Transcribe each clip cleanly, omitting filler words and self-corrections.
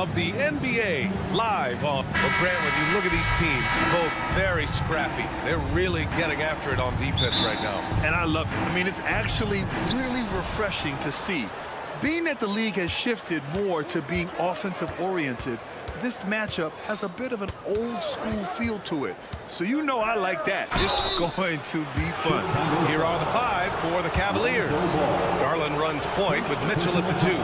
of the NBA live on. Well, Grant, when you look at these teams, both very scrappy. They're really getting after it on defense right now. And I love it. I mean, it's actually really refreshing to see. Being that the league has shifted more to being offensive-oriented, this matchup has a bit of an old-school feel to it. So you know I like that. It's going to be fun. Here are the 5 for the Cavaliers. Garland runs point with Mitchell at the 2.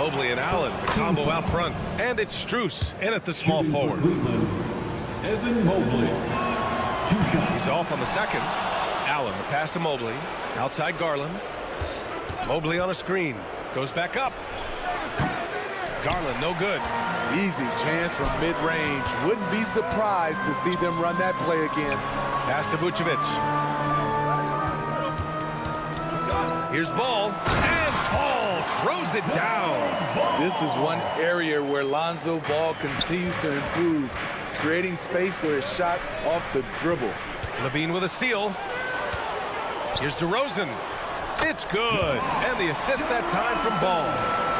Mobley and Allen, the combo out front. And it's Strus in at the small forward. Evan Mobley. 2 shots. He's off on the second. Allen, the pass to Mobley. Outside Garland. Mobley on a screen. Goes back up. Garland, no good. Easy chance from mid-range. Wouldn't be surprised to see them run that play again. Pass to Vucevic. Here's Ball. And Ball throws it down. This is one area where Lonzo Ball continues to improve, creating space for his shot off the dribble. Levine with a steal. Here's DeRozan. It's good. And the assist that time from Ball.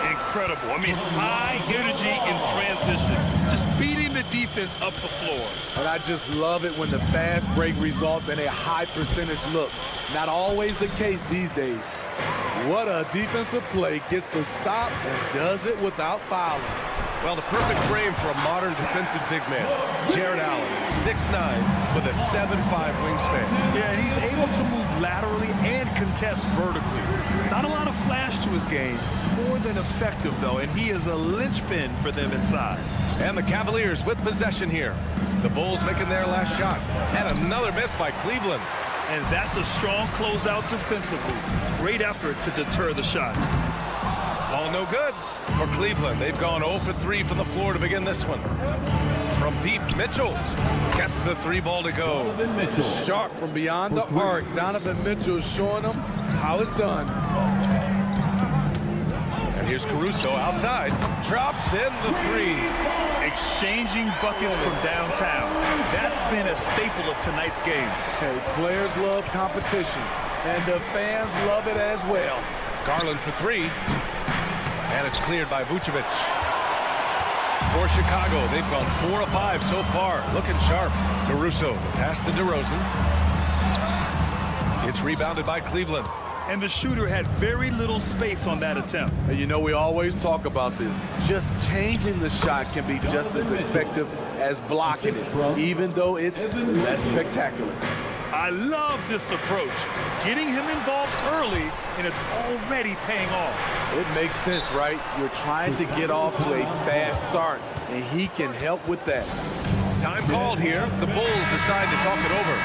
Incredible. I mean, high energy in transition. Just beating the defense up the floor. And I just love it when the fast break results in a high percentage look. Not always the case these days. What a defensive play. Gets the stop and does it without fouling. Well, the perfect frame for a modern defensive big man. Jared Allen, 6'9", with a 7'5" wingspan. Yeah, and he's able to move laterally and contest vertically. Not a lot of flash to his game. More than effective, though, and he is a linchpin for them inside. And the Cavaliers with possession here. The Bulls making their last shot. And another miss by Cleveland. And that's a strong closeout defensively. Great effort to deter the shot. Ball no good for Cleveland. They've gone 0 for 3 from the floor to begin this one. From deep, Mitchell gets the 3 ball to go. Donovan Mitchell. Sharp from beyond the arc. Donovan Mitchell is showing them how it's done. And here's Caruso outside. Drops in the 3. Exchanging buckets from downtown. That's been a staple of tonight's game. Hey, players love competition, and the fans love it as well. Garland for 3. And it's cleared by Vucevic. For Chicago, they've gone 4 of 5 so far. Looking sharp. Caruso, the pass to DeRozan. It's rebounded by Cleveland. And the shooter had very little space on that attempt. And you know, we always talk about this. Just changing the shot can be just as effective as blocking it, even though it's less spectacular. I love this approach. Getting him involved early, and it's already paying off. It makes sense, right? You're trying to get off to a fast start, and he can help with that. Time called here. The Bulls decide to talk it over.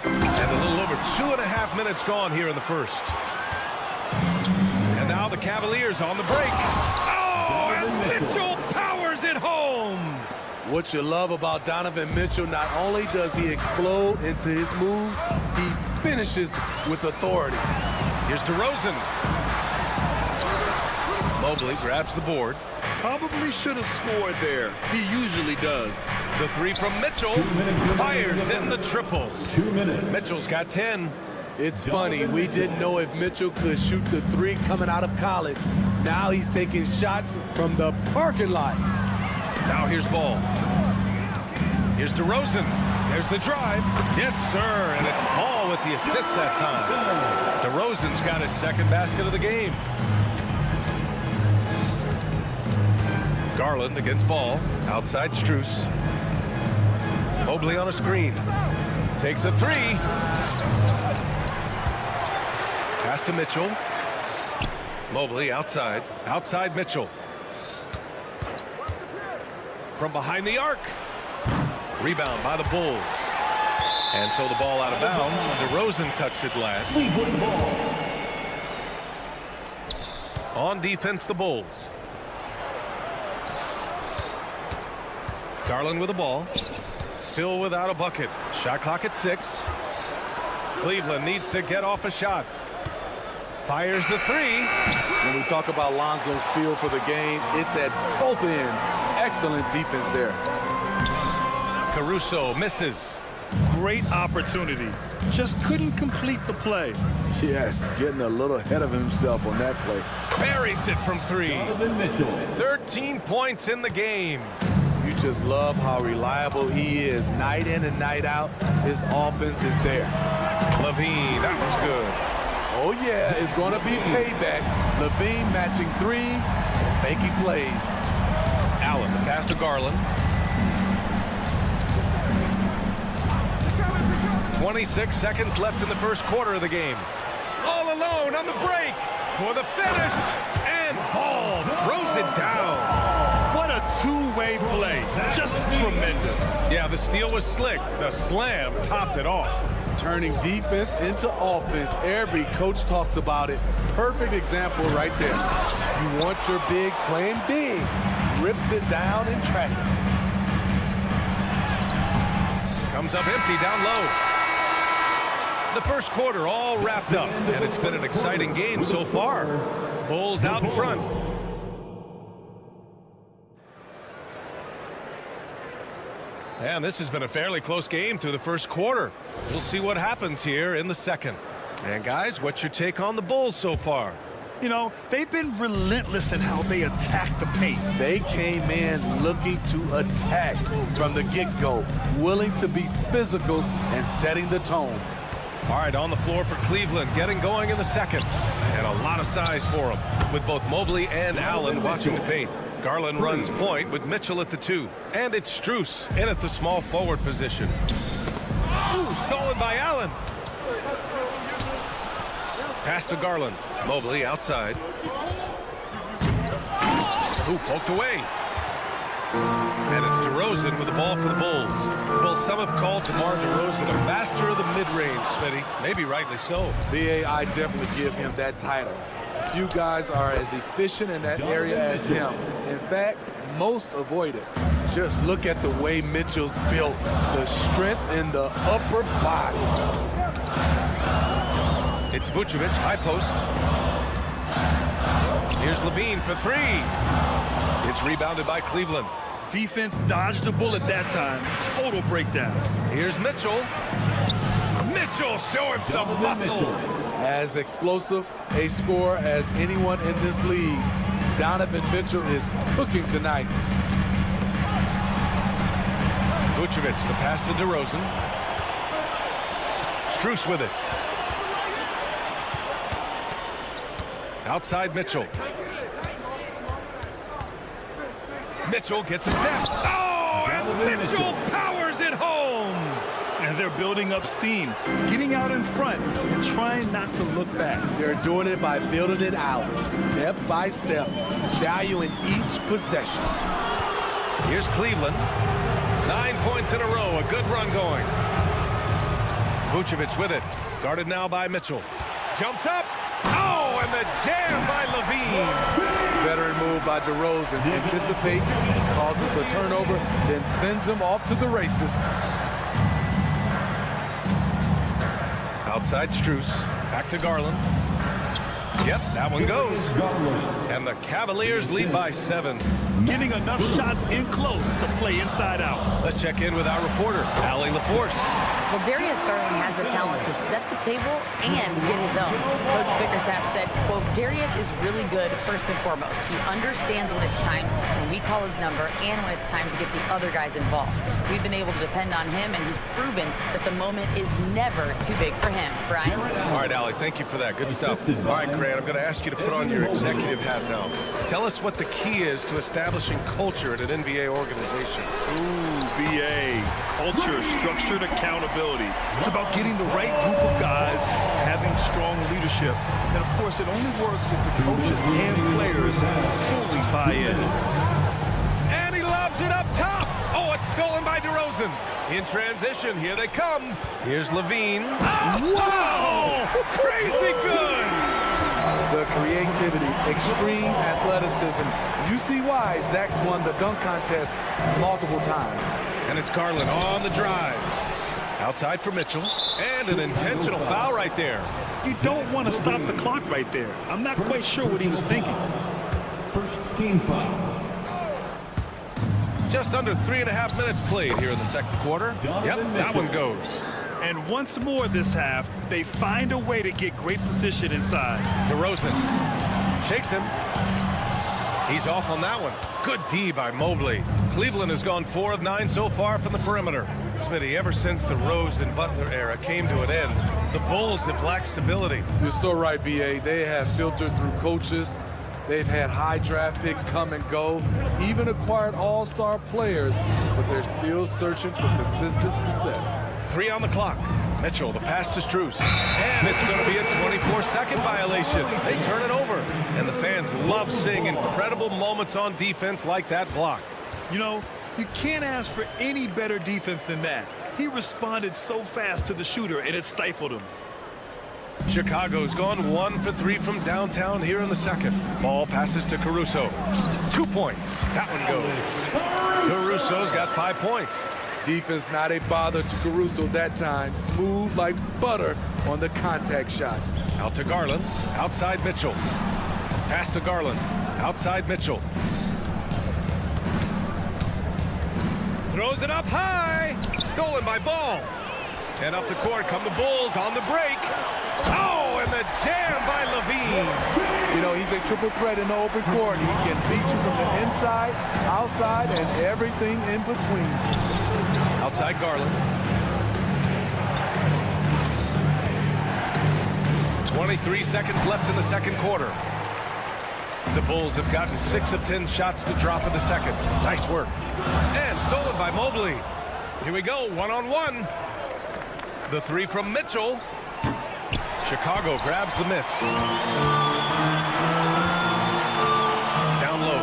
And a little over 2.5 minutes gone here in the first. And now the Cavaliers on the break. Oh, and Mitchell powers it home. What you love about Donovan Mitchell, not only does he explode into his moves, he finishes with authority. Here's DeRozan. Mobley grabs the board. Probably should have scored there. He usually does. The 3 from Mitchell. Fires in the triple. 2 minutes. Mitchell's got 10. It's funny, we didn't know if Mitchell could shoot the 3 coming out of college. Now he's taking shots from the parking lot. Now here's Ball. Here's DeRozan. There's the drive. Yes, sir. And it's Ball with the assist that time. DeRozan's got his second basket of the game. Garland against Ball. Outside Strus. Mobley on a screen. Takes a 3. Pass to Mitchell. Mobley outside. Outside Mitchell. From behind the arc. Rebound by the Bulls. And so the ball out of bounds. DeRozan touched it last. On defense, the Bulls. Garland with the ball. Still without a bucket. Shot clock at 6. Cleveland needs to get off a shot. Fires the 3. When we talk about Lonzo's feel for the game, it's at both ends. Excellent defense there. Caruso misses. Great opportunity. Just couldn't complete the play. Yes, getting a little ahead of himself on that play. Buries it from three. Donovan Mitchell. 13 points in the game. You just love how reliable he is. Night in and night out, his offense is there. Levine, that was good. Oh yeah, it's going to be payback. Levine matching threes and making plays. Allen, the pass to Garland. 26 seconds left in the first quarter of the game. All alone on the break for the finish. And Ball throws it down. What a two-way play. Just tremendous. Yeah, the steal was slick. The slam topped it off. Turning defense into offense. Every coach talks about it. Perfect example right there. You want your bigs playing big. Rips it down in traffic. Comes up empty down low. The first quarter all wrapped up, and it's been an exciting game so far. Bulls out in front. And this has been a fairly close game through the first quarter. We'll see what happens here in the second. And guys, what's your take on the Bulls so far? You know, they've been relentless in how they attack the paint. They came in looking to attack from the get-go, willing to be physical and setting the tone. All right, on the floor for Cleveland, getting going in the second. And a lot of size for him, with both Mobley and Allen watching the paint. Garland runs point with Mitchell at the 2. And it's Strus in at the small forward position. Ooh, stolen by Allen. Pass to Garland. Mobley outside. Ooh, poked away. And it's DeRozan with the ball for the Bulls. Well, some have called DeMar DeRozan a master of the mid-range, Smitty. Maybe rightly so. BA, I definitely give him that title. Few guys are as efficient in that area as him. In fact, most avoid it. Just look at the way Mitchell's built. The strength in the upper body. It's Vucevic, high post. Here's Levine for 3. It's rebounded by Cleveland. Defense dodged a bullet that time. Total breakdown. Here's Mitchell. Mitchell showing some muscle. As explosive a scorer as anyone in this league, Donovan Mitchell is cooking tonight. Vucevic, the pass to DeRozan. Strus with it. Outside Mitchell. Mitchell gets a step. Oh, and Mitchell powers it home. And they're building up steam, getting out in front and trying not to look back. They're doing it by building it out, step by step, valuing each possession. Here's Cleveland. 9 points in a row, a good run going. Vucevic with it, guarded now by Mitchell. Jumps up. Oh, and the jam by Levine. Veteran move by DeRozan. Anticipates, causes the turnover, then sends him off to the races. Outside Strus, back to Garland. Yep, that one goes. And the Cavaliers lead by 7. Getting enough shots in close to play inside out. Let's check in with our reporter, Allie LaForce. Well, Darius Garland has the talent to set the table and get his own. Coach Bickerstaff said, quote, Darius is really good first and foremost. He understands when it's time when we call his number and when it's time to get the other guys involved. We've been able to depend on him, and he's proven that the moment is never too big for him. Brian? All right, Allie, thank you for that. Good stuff. All right, Grant, I'm going to ask you to put on your executive hat now. Tell us what the key is to establishing culture at an NBA organization. Ooh, BA. Culture, structured accountability. It's about getting the right group of guys, having strong leadership. And of course, it only works if the coaches and players fully buy in. And he lobs it up top. Oh, it's stolen by DeRozan. In transition, here they come. Here's Levine. Oh, wow! Crazy good! The creativity, extreme athleticism. You see why Zach's won the dunk contest multiple times. And it's Garland on the drive. Outside for Mitchell. And an intentional foul right there. You don't want to stop the clock right there. I'm not quite sure what he was thinking. First team foul. Just under 3.5 minutes played here in the second quarter. Yep, that one goes. And once more this half, they find a way to get great position inside. DeRozan shakes him. He's off on that one. Good D by Mobley. Cleveland has gone 4 of 9 so far from the perimeter. Smitty, ever since the Rose and Butler era came to an end, the Bulls have lacked stability. You're so right, B.A. They have filtered through coaches. They've had high draft picks come and go, even acquired all-star players, but they're still searching for consistent success. 3 on the clock. Mitchell, the pass to Strus. And it's going to be a 24-second violation. They turn it over. And the fans love seeing incredible moments on defense like that block. You know, you can't ask for any better defense than that. He responded so fast to the shooter, and it stifled him. Chicago's gone 1 for 3 from downtown here in the second. Ball passes to Caruso. 2 points. That one goes. Caruso's got 5 points. Defense not a bother to Caruso that time. Smooth like butter on the contact shot. Out to Garland. Outside Mitchell. Pass to Garland. Outside Mitchell. Throws it up high. Stolen by Ball. And up the court come the Bulls on the break. Oh, and the jam by Levine. You know, he's a triple threat in the open court. He can beat you from the inside, outside, and everything in between. Outside Garland. 23 seconds left in the second quarter. The Bulls have gotten 6 of 10 shots to drop in the second. Nice work. And stolen by Mobley. Here we go, one-on-one. The 3 from Mitchell. Chicago grabs the miss. Down low.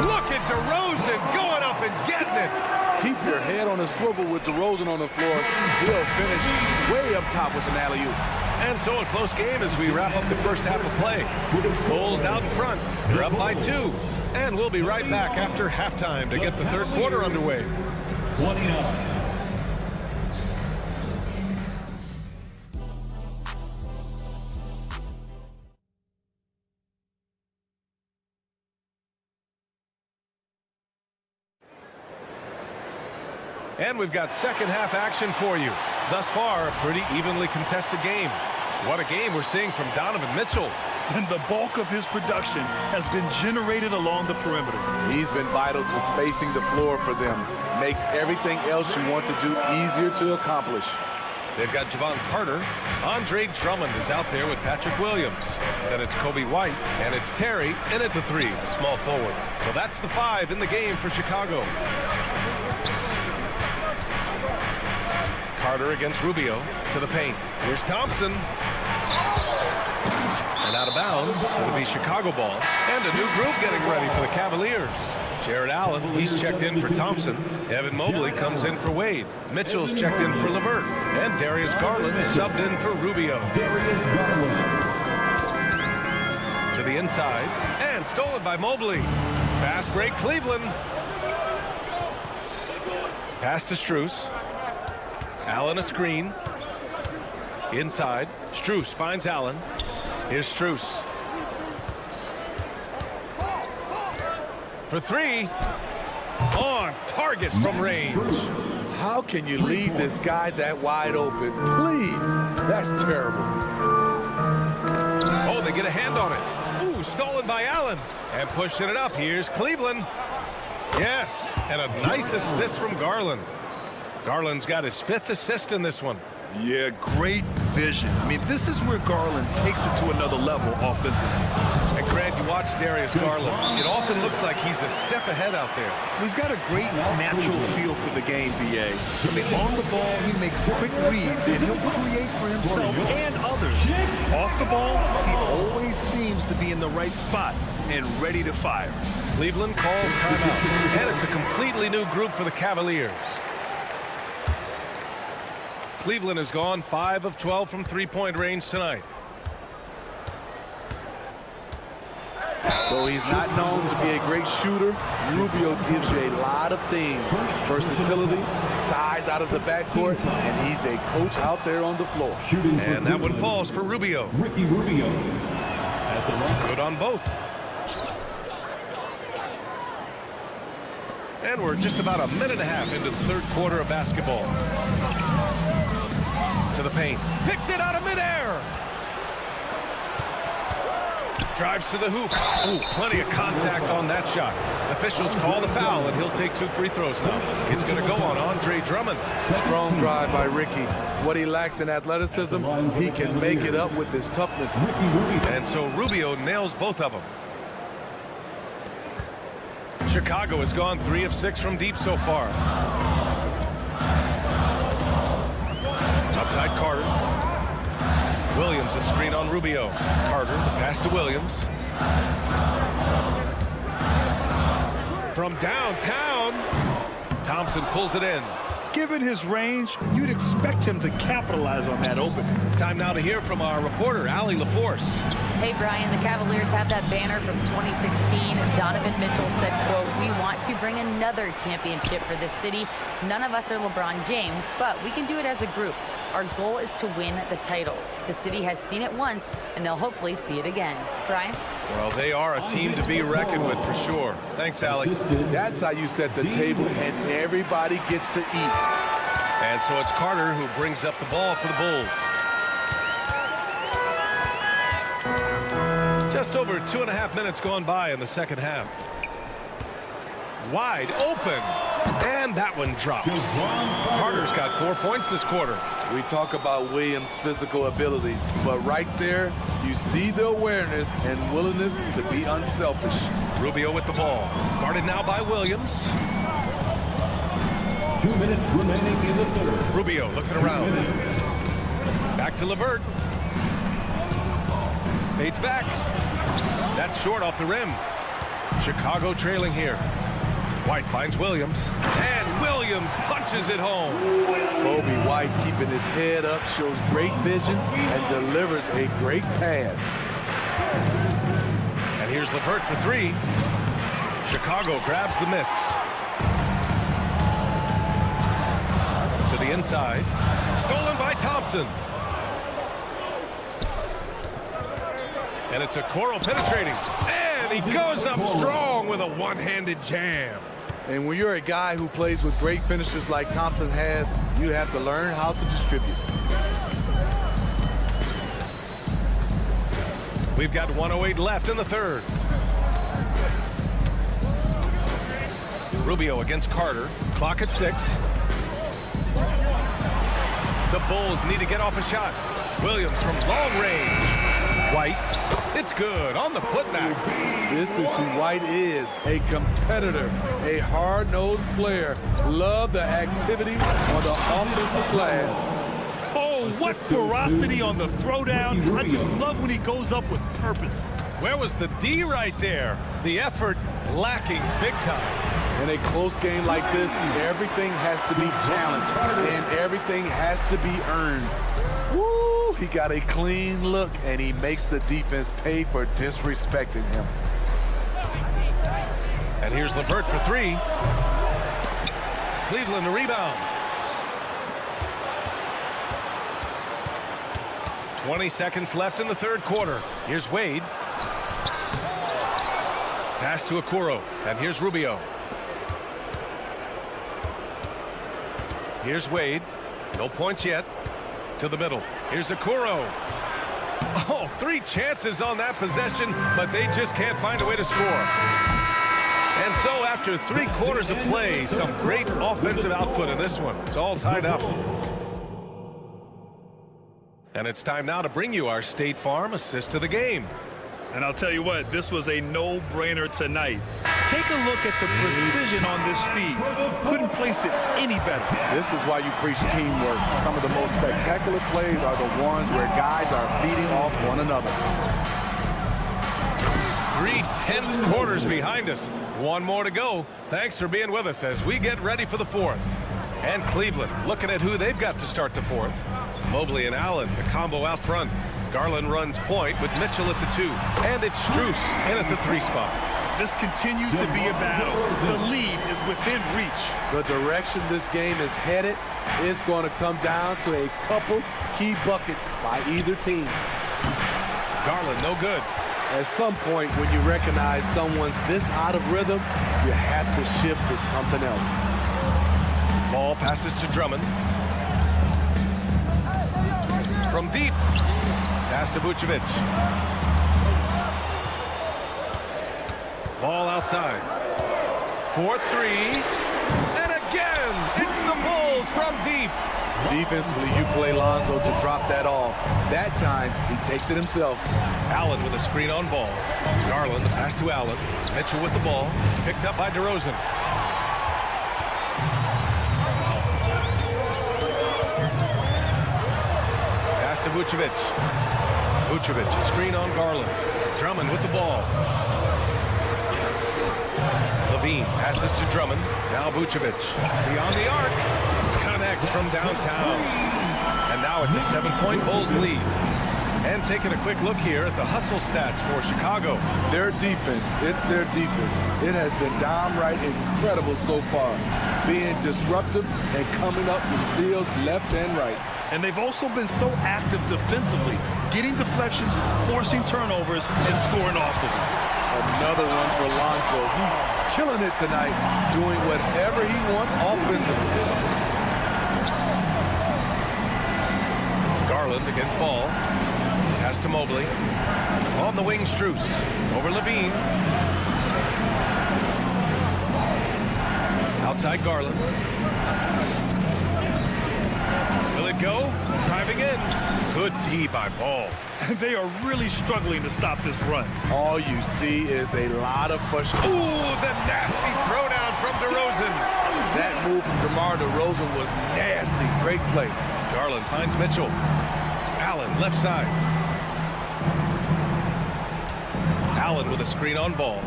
Look at DeRozan going up and getting it. Keep your head on a swivel with DeRozan on the floor. He'll finish way up top with an alley-oop. And so a close game as we wrap up the first half of play. Bulls out in front. They're up by 2. And we'll be right back after halftime to get the third quarter underway. 29. And we've got second half action for you. Thus far, a pretty evenly contested game. What a game we're seeing from Donovan Mitchell. And the bulk of his production has been generated along the perimeter. He's been vital to spacing the floor for them. Makes everything else you want to do easier to accomplish. They've got Javon Carter. Andre Drummond is out there with Patrick Williams. Then it's Kobe White, and it's Terry in at the 3, the small forward. So that's the 5 in the game for Chicago. Carter against Rubio to the paint. Here's Thompson. And out of bounds. It'll be Chicago ball. And a new group getting ready for the Cavaliers. Jared Allen, he's checked in for Thompson. Evan Mobley comes in for Wade. Mitchell's checked in for LeVert. And Darius Garland subbed in for Rubio. To the inside. And stolen by Mobley. Fast break Cleveland. Pass to Strus. Allen a screen. Inside. Strus finds Allen. Here's Strus. For 3. On target from range. How can you leave this guy that wide open? Please. That's terrible. Oh, they get a hand on it. Ooh, stolen by Allen. And pushing it up. Here's Cleveland. Yes, and a nice assist from Garland. Garland's got his 5th assist in this one. Yeah, great vision. I mean, this is where Garland takes it to another level offensively. And Grant, you watch Darius Garland. It often looks like he's a step ahead out there. He's got a great natural feel for the game, B.A. I mean, on the ball, he makes quick reads, and he'll create for himself and others. Off the ball, he always seems to be in the right spot and ready to fire. Cleveland calls timeout. And it's a completely new group for the Cavaliers. Cleveland has gone 5 of 12 from three-point range tonight. Though he's not known to be a great shooter, Rubio gives you a lot of things. Versatility, size out of the backcourt, and he's a coach out there on the floor. And that one falls for Rubio. Ricky Rubio at the line. Good on both. And we're just about a minute and a half into the third quarter of basketball. To the paint. Picked it out of midair. Drives to the hoop. Ooh, plenty of contact on that shot. Officials call the foul, and he'll take 2 free throws now. It's going to go on Andre Drummond. Strong drive by Ricky. What he lacks in athleticism, he can make it up with his toughness. And so Rubio nails both of them. Chicago has gone 3 of 6 from deep so far. Outside Carter. Williams, a screen on Rubio. Carter, the pass to Williams. From downtown, Thompson pulls it in. Given his range, you'd expect him to capitalize on that opening. Time now to hear from our reporter, Allie LaForce. Hey, Brian, the Cavaliers have that banner from 2016. Donovan Mitchell said, quote, "We want to bring another championship for this city. None of us are LeBron James, but we can do it as a group. Our goal is to win the title. The city has seen it once, and they'll hopefully see it again." Brian? Well, they are a team to be reckoned with for sure. Thanks, Allie. That's how you set the table, and everybody gets to eat. And so it's Carter who brings up the ball for the Bulls. Just over 2.5 minutes gone by in the second half. Wide open. And that one drops. Carter's got 4 points this quarter. We talk about Williams' physical abilities, but right there, you see the awareness and willingness to be unselfish. Rubio with the ball. Guarded now by Williams. 2 minutes remaining in the third. Rubio looking around. Back to LeVert. Fades back. That's short off the rim. Chicago trailing here. White finds Williams. And Williams punches it home. Kobe White keeping his head up, shows great vision, and delivers a great pass. And here's LeVert for 3. Chicago grabs the miss. To the inside. Stolen by Thompson. And it's Okoro penetrating. And he goes up strong with a one-handed jam. And when you're a guy who plays with great finishers like Thompson has, you have to learn how to distribute. We've got 1:08 left in the third. Rubio against Carter. Clock at 6. The Bulls need to get off a shot. Williams from long range. White. It's good on the putback. This is who White is, a competitor, a hard-nosed player. Love the activity on the offensive glass. Oh, what ferocity on the throwdown. I just love when he goes up with purpose. Where was the D right there? The effort lacking big time. In a close game like this, everything has to be challenged, and everything has to be earned. Woo! He got a clean look, and he makes the defense pay for disrespecting him. And here's LeVert for 3. Cleveland the rebound. 20 seconds left in the third quarter. Here's Wade. Pass to Okoro. And here's Rubio. Here's Wade. No points yet. To the middle. Here's Okoro. Oh, 3 chances on that possession, but they just can't find a way to score. And so after 3 quarters of play, some great offensive output in this one. It's all tied up. And it's time now to bring you our State Farm assist of the game. And I'll tell you what, this was a no-brainer tonight. Take a look at the precision on this feed. Couldn't place it any better. This is why you preach teamwork. Some of the most spectacular plays are the ones where guys are feeding off one another. 3 tense quarters behind us. 1 more to go. Thanks for being with us as we get ready for the 4th. And Cleveland looking at who they've got to start the 4th. Mobley and Allen, the combo out front. Garland runs point with Mitchell at the 2. And it's Strus in at the 3 spot. This continues to be a battle. The lead is within reach. The direction this game is headed is going to come down to a couple key buckets by either team. Garland no good. At some point, when you recognize someone's this out of rhythm, you have to shift to something else. Ball passes to Drummond. From deep. Pass to Vucevic. Ball outside. 4-3. And again, it's the Bulls from deep. Defensively, you play Lonzo to drop that off. That time, he takes it himself. Allen with a screen on ball. Garland, the pass to Allen. Mitchell with the ball. Picked up by DeRozan. Pass to Vucevic. Vucevic, a screen on Garland. Drummond with the ball. Levine passes to Drummond. Now Vucevic. Beyond the arc. Connects from downtown. And now it's a 7-point Bulls lead. And taking a quick look here at the hustle stats for Chicago. Their defense, it's their defense. It has been downright incredible so far. Being disruptive and coming up with steals left and right. And they've also been so active defensively, getting deflections, forcing turnovers, and scoring off of them. Another one for Lonzo. He's killing it tonight, doing whatever he wants offensively. Garland against ball. Pass to Mobley. On the wing, Strus. Over Levine. Outside Garland. Will it go? Driving in. Good D by Ball. They are really struggling to stop this run. All you see is a lot of frustration. Ooh, the nasty throwdown from DeRozan. That move from DeMar DeRozan was nasty. Great play. Garland finds Mitchell. Allen, left side. Allen with a screen on ball.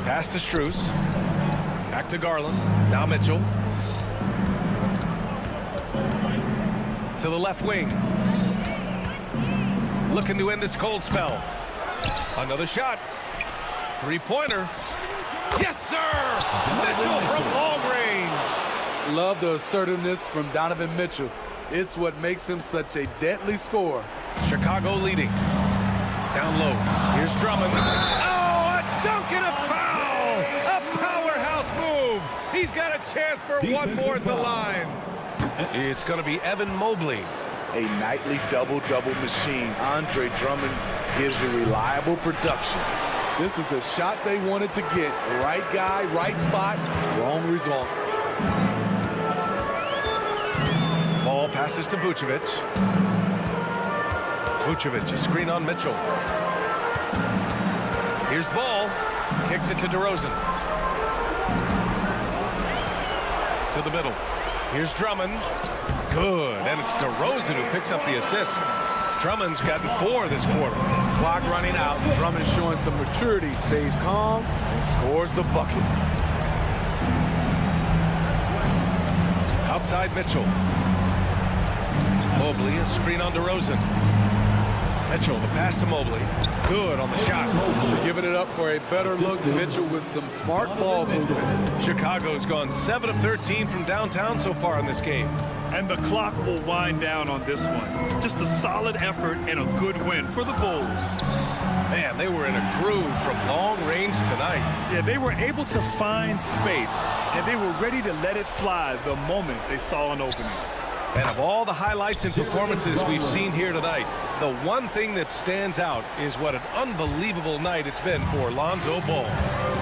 Pass to Strus. Back to Garland. Now Mitchell. To the left wing. Looking to end this cold spell. Another shot. Three-pointer. Yes, sir! Mitchell from long range. Love the assertiveness from Donovan Mitchell. It's what makes him such a deadly scorer. Chicago leading. Down low. Here's Drummond. Oh, a dunk and a foul! A powerhouse move. He's got a chance for one more at the line. It's going to be Evan Mobley. A nightly double-double machine. Andre Drummond gives you reliable production. This is the shot they wanted to get. Right guy, right spot, wrong result. Ball passes to Vucevic. Vucevic, a screen on Mitchell. Here's Ball. Kicks it to DeRozan. To the middle. Here's Drummond. Good. And it's DeRozan who picks up the assist. Drummond's gotten 4 this quarter. Clock running out. Drummond showing some maturity. Stays calm and scores the bucket. Outside Mitchell. Mobley, a screen on DeRozan. Mitchell, the pass to Mobley. Good on the shot. Giving it up for a better look. Mitchell with some smart ball movement. Chicago's gone 7 of 13 from downtown so far in this game. And the clock will wind down on this one. Just a solid effort and a good win for the Bulls. Man, they were in a groove from long range tonight. Yeah, they were able to find space, and they were ready to let it fly the moment they saw an opening. And of all the highlights and performances we've seen here tonight, the one thing that stands out is what an unbelievable night it's been for Lonzo Ball.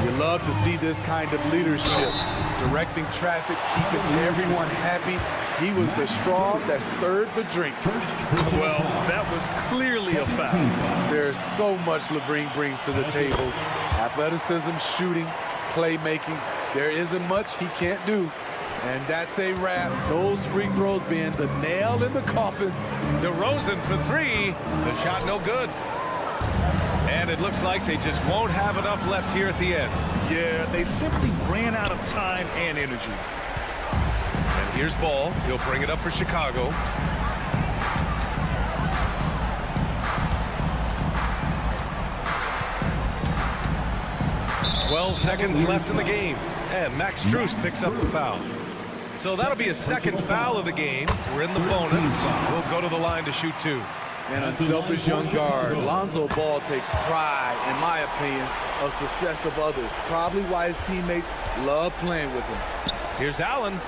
You love to see this kind of leadership, directing traffic, keeping everyone happy. He was the straw that stirred the drink. Well, that was clearly a foul. There's so much Levine brings to the table. Athleticism, shooting, playmaking. There isn't much he can't do. And that's a wrap. Those free throws being the nail in the coffin. DeRozan for 3. The shot no good. And it looks like they just won't have enough left here at the end. Yeah, they simply ran out of time and energy. And here's Ball. He'll bring it up for Chicago. "12 seconds left in the game. And Max Strus picks up the foul. So that'll be a second foul of the game. We're in the bonus. We'll go to the line to shoot 2. An unselfish young guard. Lonzo Ball takes pride, in my opinion, of success of others. Probably why his teammates love playing with him. Here's Allen.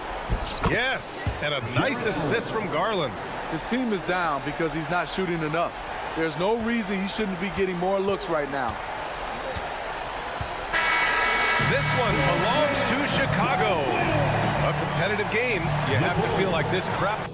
Yes, and a nice assist from Garland. His team is down because he's not shooting enough. There's no reason he shouldn't be getting more looks right now. This one belongs to Chicago. A competitive game. You have to feel like this crowd.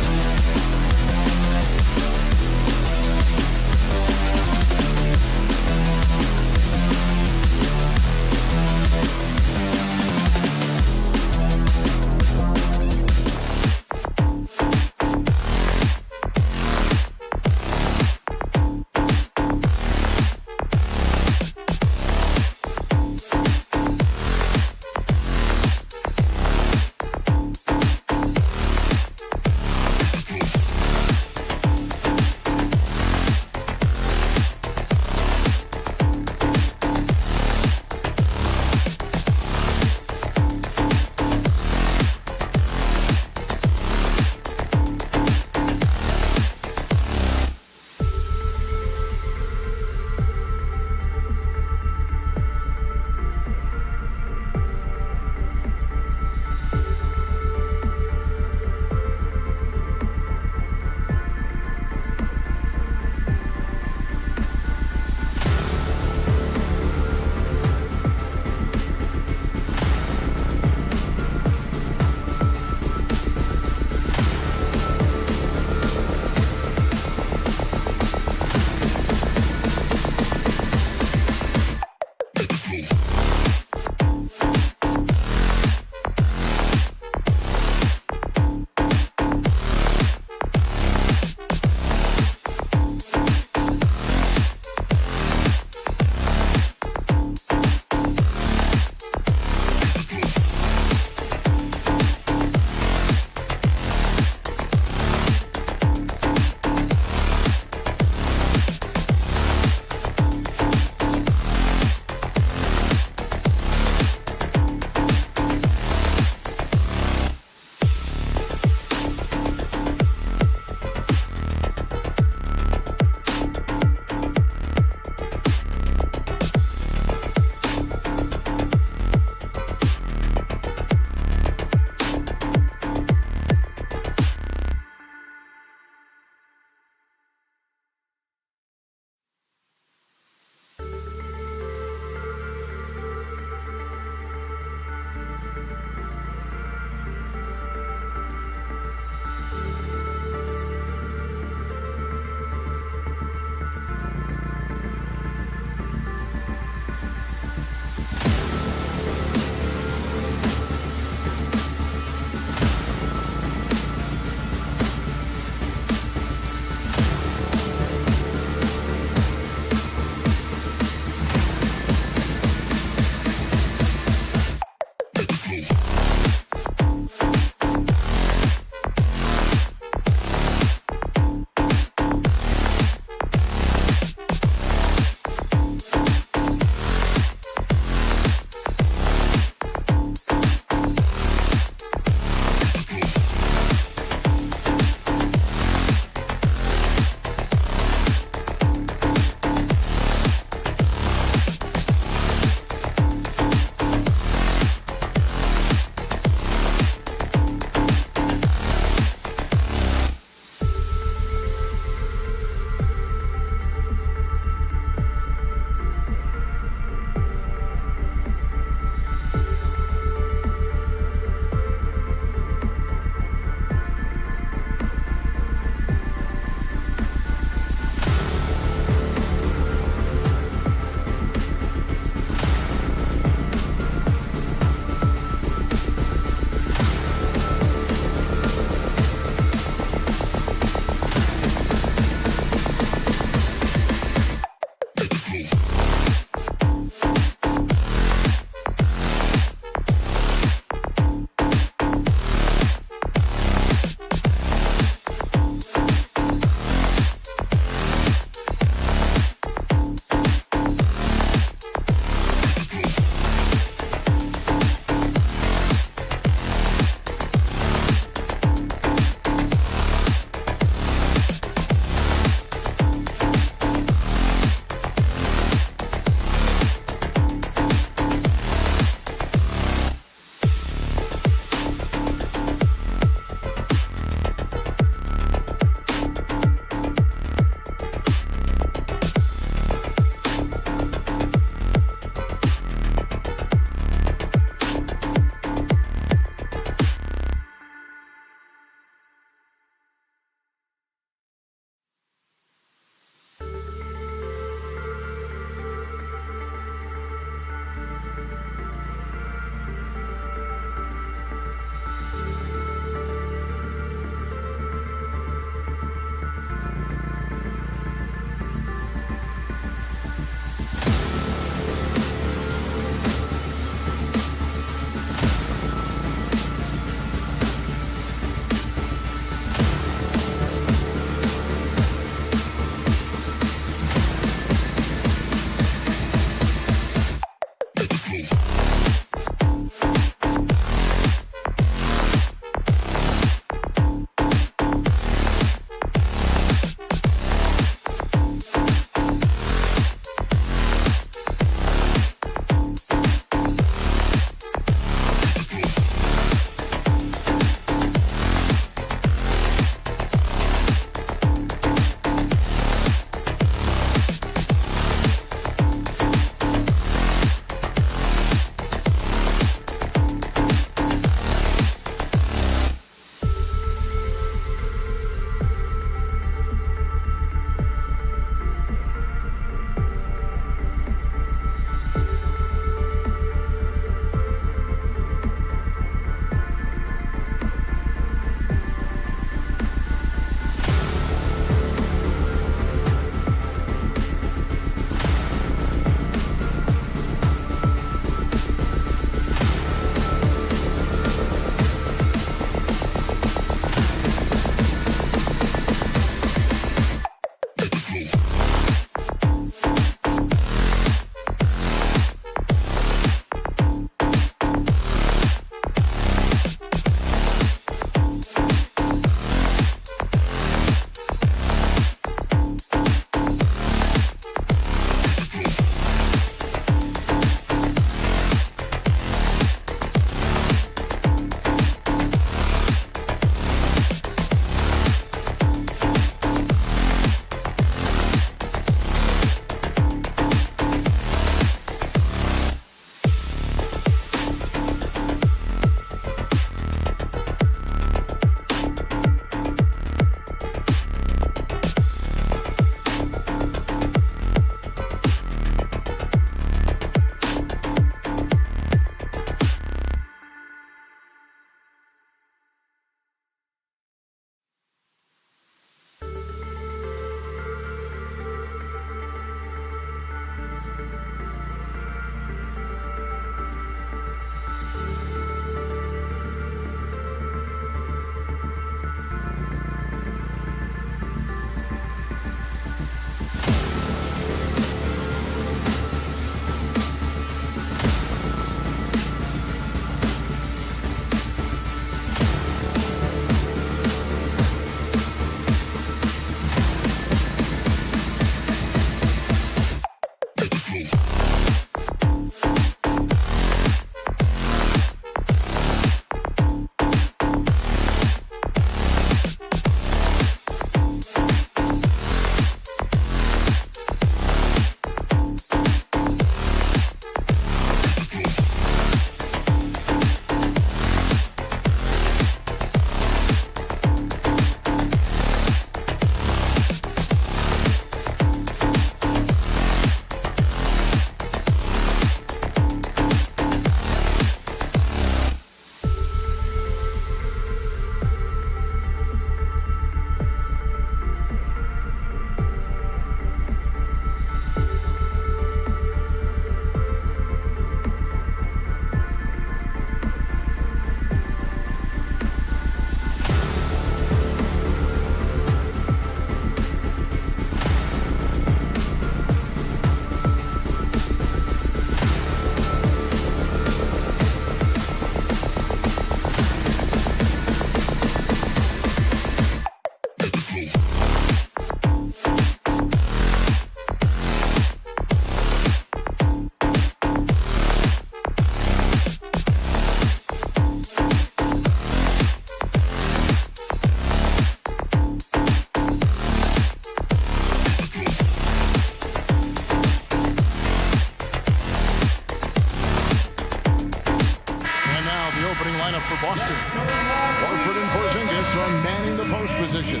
for Boston. Horford and Porzingis are manning the post position.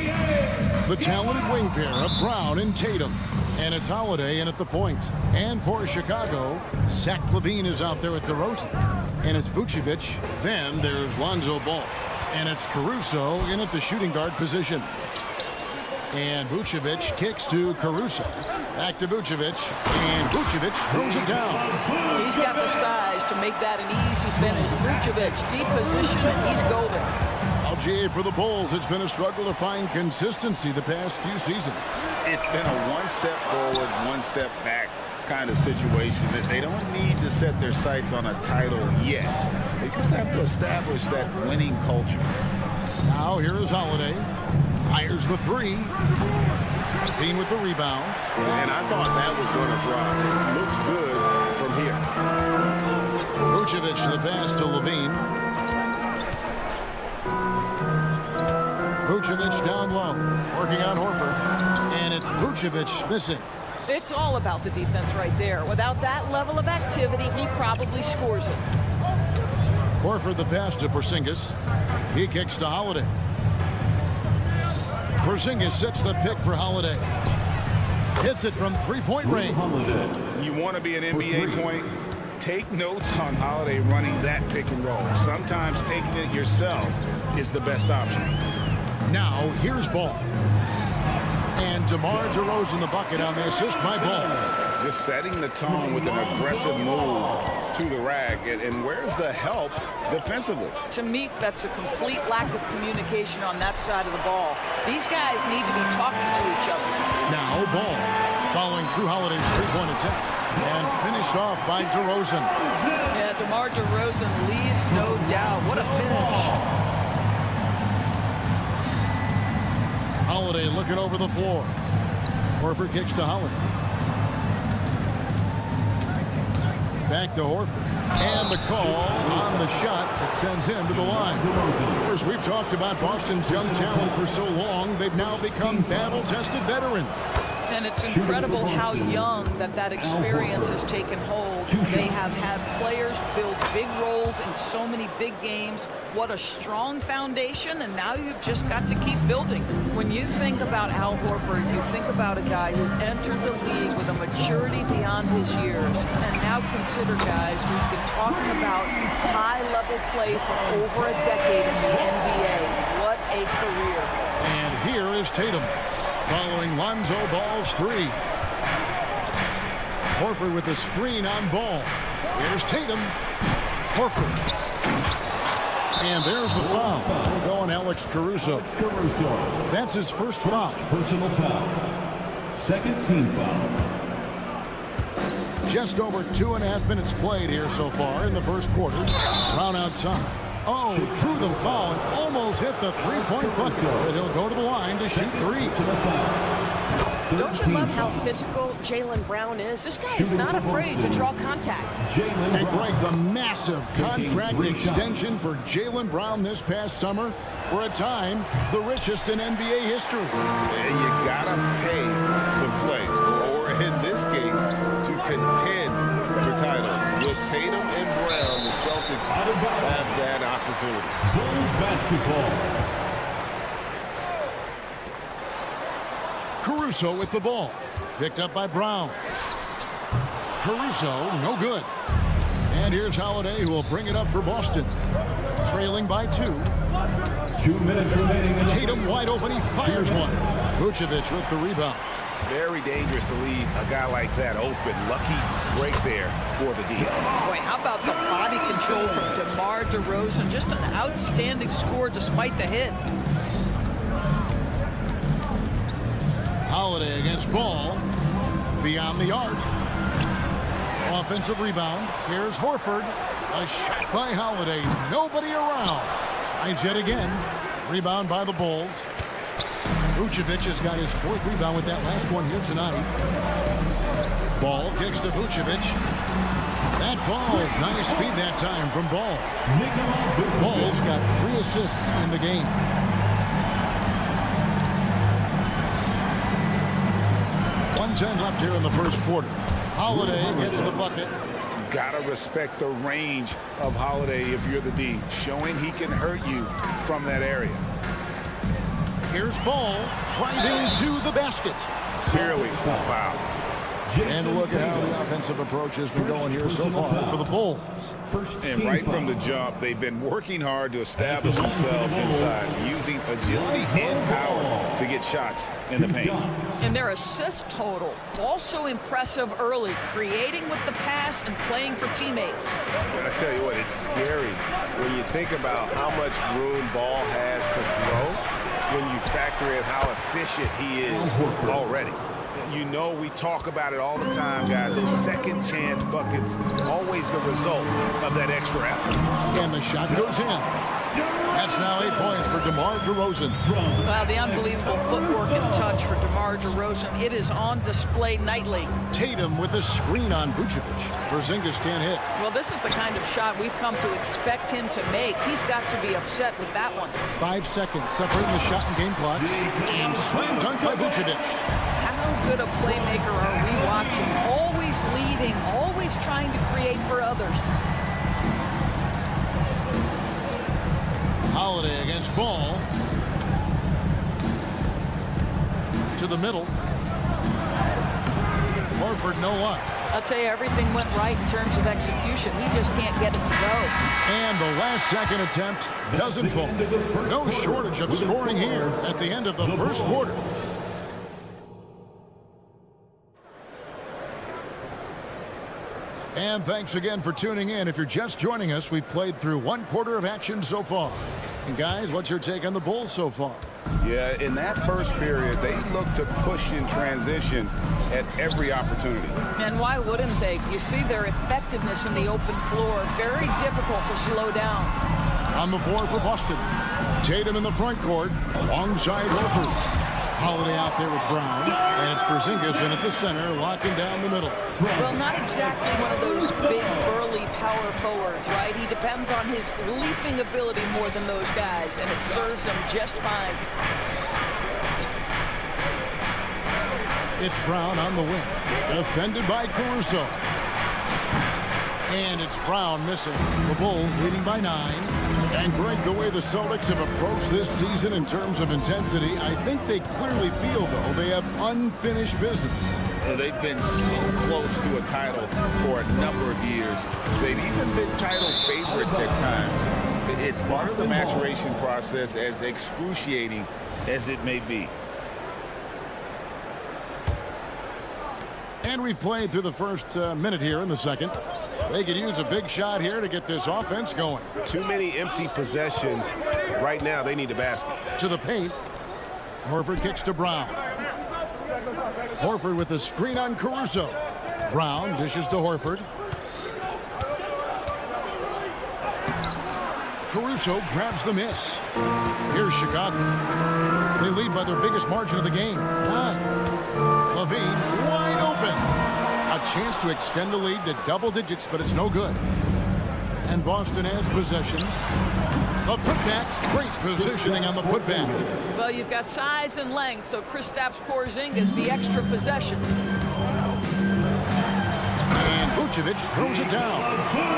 The talented wing pair of Brown and Tatum. And it's Holiday in at the point. And for Chicago, Zach LaVine is out there at DeRozan. And it's Vucevic. Then there's Lonzo Ball. And it's Caruso in at the shooting guard position. And Vucevic kicks to Caruso. Back to Vucevic. And Vucevic throws it down. He's got the size to make that an easy finish. Vucevic, deep position, and he's golden. LGA for the Bulls. It's been a struggle to find consistency the past few seasons. It's been a one step forward, one step back kind of situation. That they don't need to set their sights on a title yet. They just have to establish that winning culture. Now here is Holiday. Fires the three. Bean with the rebound. And I thought that was going to drop. It looked good from here. Vucevic the pass to LaVine. Vucevic down low. Working on Horford. And it's Vucevic missing. It's all about the defense right there. Without that level of activity, he probably scores it. Horford the pass to Porzingis. He kicks to Holiday. Porzingis sets the pick for Holiday. Hits it from three-point range. You want to be an NBA point? Take notes on Holiday running that pick and roll. Sometimes taking it yourself is the best option. Now here's Ball. And DeMar DeRozan the bucket on the assist by Ball. Just setting the tone with an aggressive move to the rack. And where's the help defensively? To me, that's a complete lack of communication on that side of the ball. These guys need to be talking to each other. Now Ball following Drew Holiday's three-point attempt. And finished off by DeRozan. Yeah, DeMar DeRozan leaves no doubt. What a finish. Holiday looking over the floor. Horford kicks to Holiday. Back to Horford. And the call on the shot that sends him to the line. Of course, we've talked about Boston's young talent for so long. They've now become battle-tested veterans. And it's incredible how young that experience has taken hold. They have had players build big roles in so many big games. What a strong foundation, and now you've just got to keep building. When you think about Al Horford, you think about a guy who entered the league with a maturity beyond his years. And now consider guys who've been talking about high-level play for over a decade in the NBA. What a career. And here is Tatum. Following Lonzo Ball's three. Horford with a screen on Ball. Here's Tatum. Horford. And there's the foul. We're going Alex Caruso. That's his first foul. Personal foul. Second team foul. Just over 2.5 minutes played here so far in the first quarter. Brown outside. Oh, drew the foul and almost hit the three-point bucket. But he'll go to the line to shoot three. Don't you love how physical Jaylen Brown is? This guy is not afraid to draw contact. And Greg, the massive contract extension for Jaylen Brown this past summer. For a time, the richest in NBA history. And you gotta pay to play, or in this case, to contend for titles. With Tatum and Brown, the Celtics have that opportunity. Bulls basketball. Caruso with the ball. Picked up by Brown. Caruso, no good. And here's Holiday, who will bring it up for Boston. Trailing by 2. 2 minutes remaining. Tatum wide open, he fires one. Vucevic with the rebound. Very dangerous to leave a guy like that open. Lucky break there for the deal. Boy, how about the body control from DeMar DeRozan? Just an outstanding score despite the hit. Holiday against Ball. Beyond the arc. Offensive rebound. Here's Horford. A shot by Holiday. Nobody around. Tries yet again. Rebound by the Bulls. Vucevic has got his 4th rebound with that last one here tonight. Ball kicks to Vucevic. That falls. Nice feed that time from Ball. Ball's got 3 assists in the game. .110 left here in the first quarter. Holiday gets the bucket. got to respect the range of Holiday if you're the D, showing he can hurt you from that area. Here's Ball driving to the basket. Clearly a foul. And look at how the offensive approach has been going here so far for the Bulls. And right from the jump, they've been working hard to establish themselves inside, using agility and power to get shots in the paint. And their assist total, also impressive early, creating with the pass and playing for teammates. I tell you what, it's scary when you think about how much room Ball has to grow when you factor in how efficient he is already. You know, we talk about it all the time, guys. Those second chance buckets, always the result of that extra effort. And the shot goes in. That's now 8 points for DeMar DeRozan. Wow, the unbelievable footwork and touch for DeMar DeRozan. It is on display nightly. Tatum with a screen on Vucevic. Porzingis can't hit. Well, this is the kind of shot we've come to expect him to make. He's got to be upset with that one. 5 seconds separating the shot and game clocks. And slam dunk by Vucevic. How good a playmaker are we watching? Always leading, always trying to create for others. Holiday against Ball. To the middle. Horford, no luck. I'll tell you, everything went right in terms of execution. He just can't get it to go. And the last second attempt doesn't fall. No shortage of scoring here at the end of the first quarter. And thanks again for tuning in. If you're just joining us, we've played through 1 quarter of action so far. And guys, what's your take on the Bulls so far? Yeah, in that first period, they looked to push in transition at every opportunity. And why wouldn't they? You see their effectiveness in the open floor. Very difficult to slow down. On the floor for Boston. Tatum in the front court alongside Horford. Holiday out there with Brown, and it's Porzingis in at the center, locking down the middle. Well, not exactly one of those big, burly power forwards, right? He depends on his leaping ability more than those guys, and it serves him just fine. It's Brown on the wing, defended by Caruso. And it's Brown missing. The Bulls leading by 9. And Greg, the way the Celtics have approached this season in terms of intensity, I think they clearly feel, though, they have unfinished business. They've been so close to a title for a number of years. They've even been title favorites at times. It's part of the maturation process, as excruciating as it may be. And we've played through the first minute here in the second. They could use a big shot here to get this offense going. Too many empty possessions. Right now, they need a basket. To the paint. Horford kicks to Brown. Horford with the screen on Caruso. Brown dishes to Horford. Caruso grabs the miss. Here's Chicago. They lead by their biggest margin of the game, 9. Levine wide open. A chance to extend the lead to double digits, but it's no good. And Boston has possession. The putback, great positioning on the putback. Well, you've got size and length, so Kristaps Porzingis, the extra possession. And Vucevic throws it down.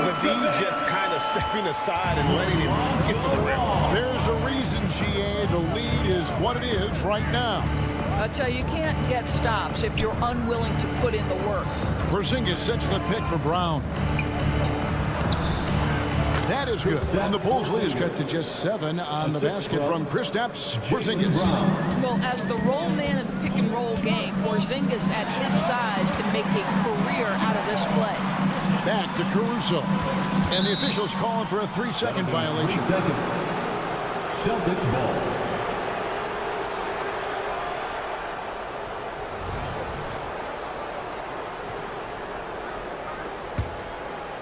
Levine just kind of stepping aside and letting him get to the rim. There's a reason, GA. The lead is what it is right now. I'll tell you, you can't get stops if you're unwilling to put in the work. Porzingis sets the pick for Brown. That is good. And the Bulls lead is cut to just 7 on the basket from Kristaps Porzingis. Well, as the roll man in the pick and roll game, Porzingis at his size can make a career out of this play. Back to Caruso. And the officials calling for a 3-second violation. Celtics ball.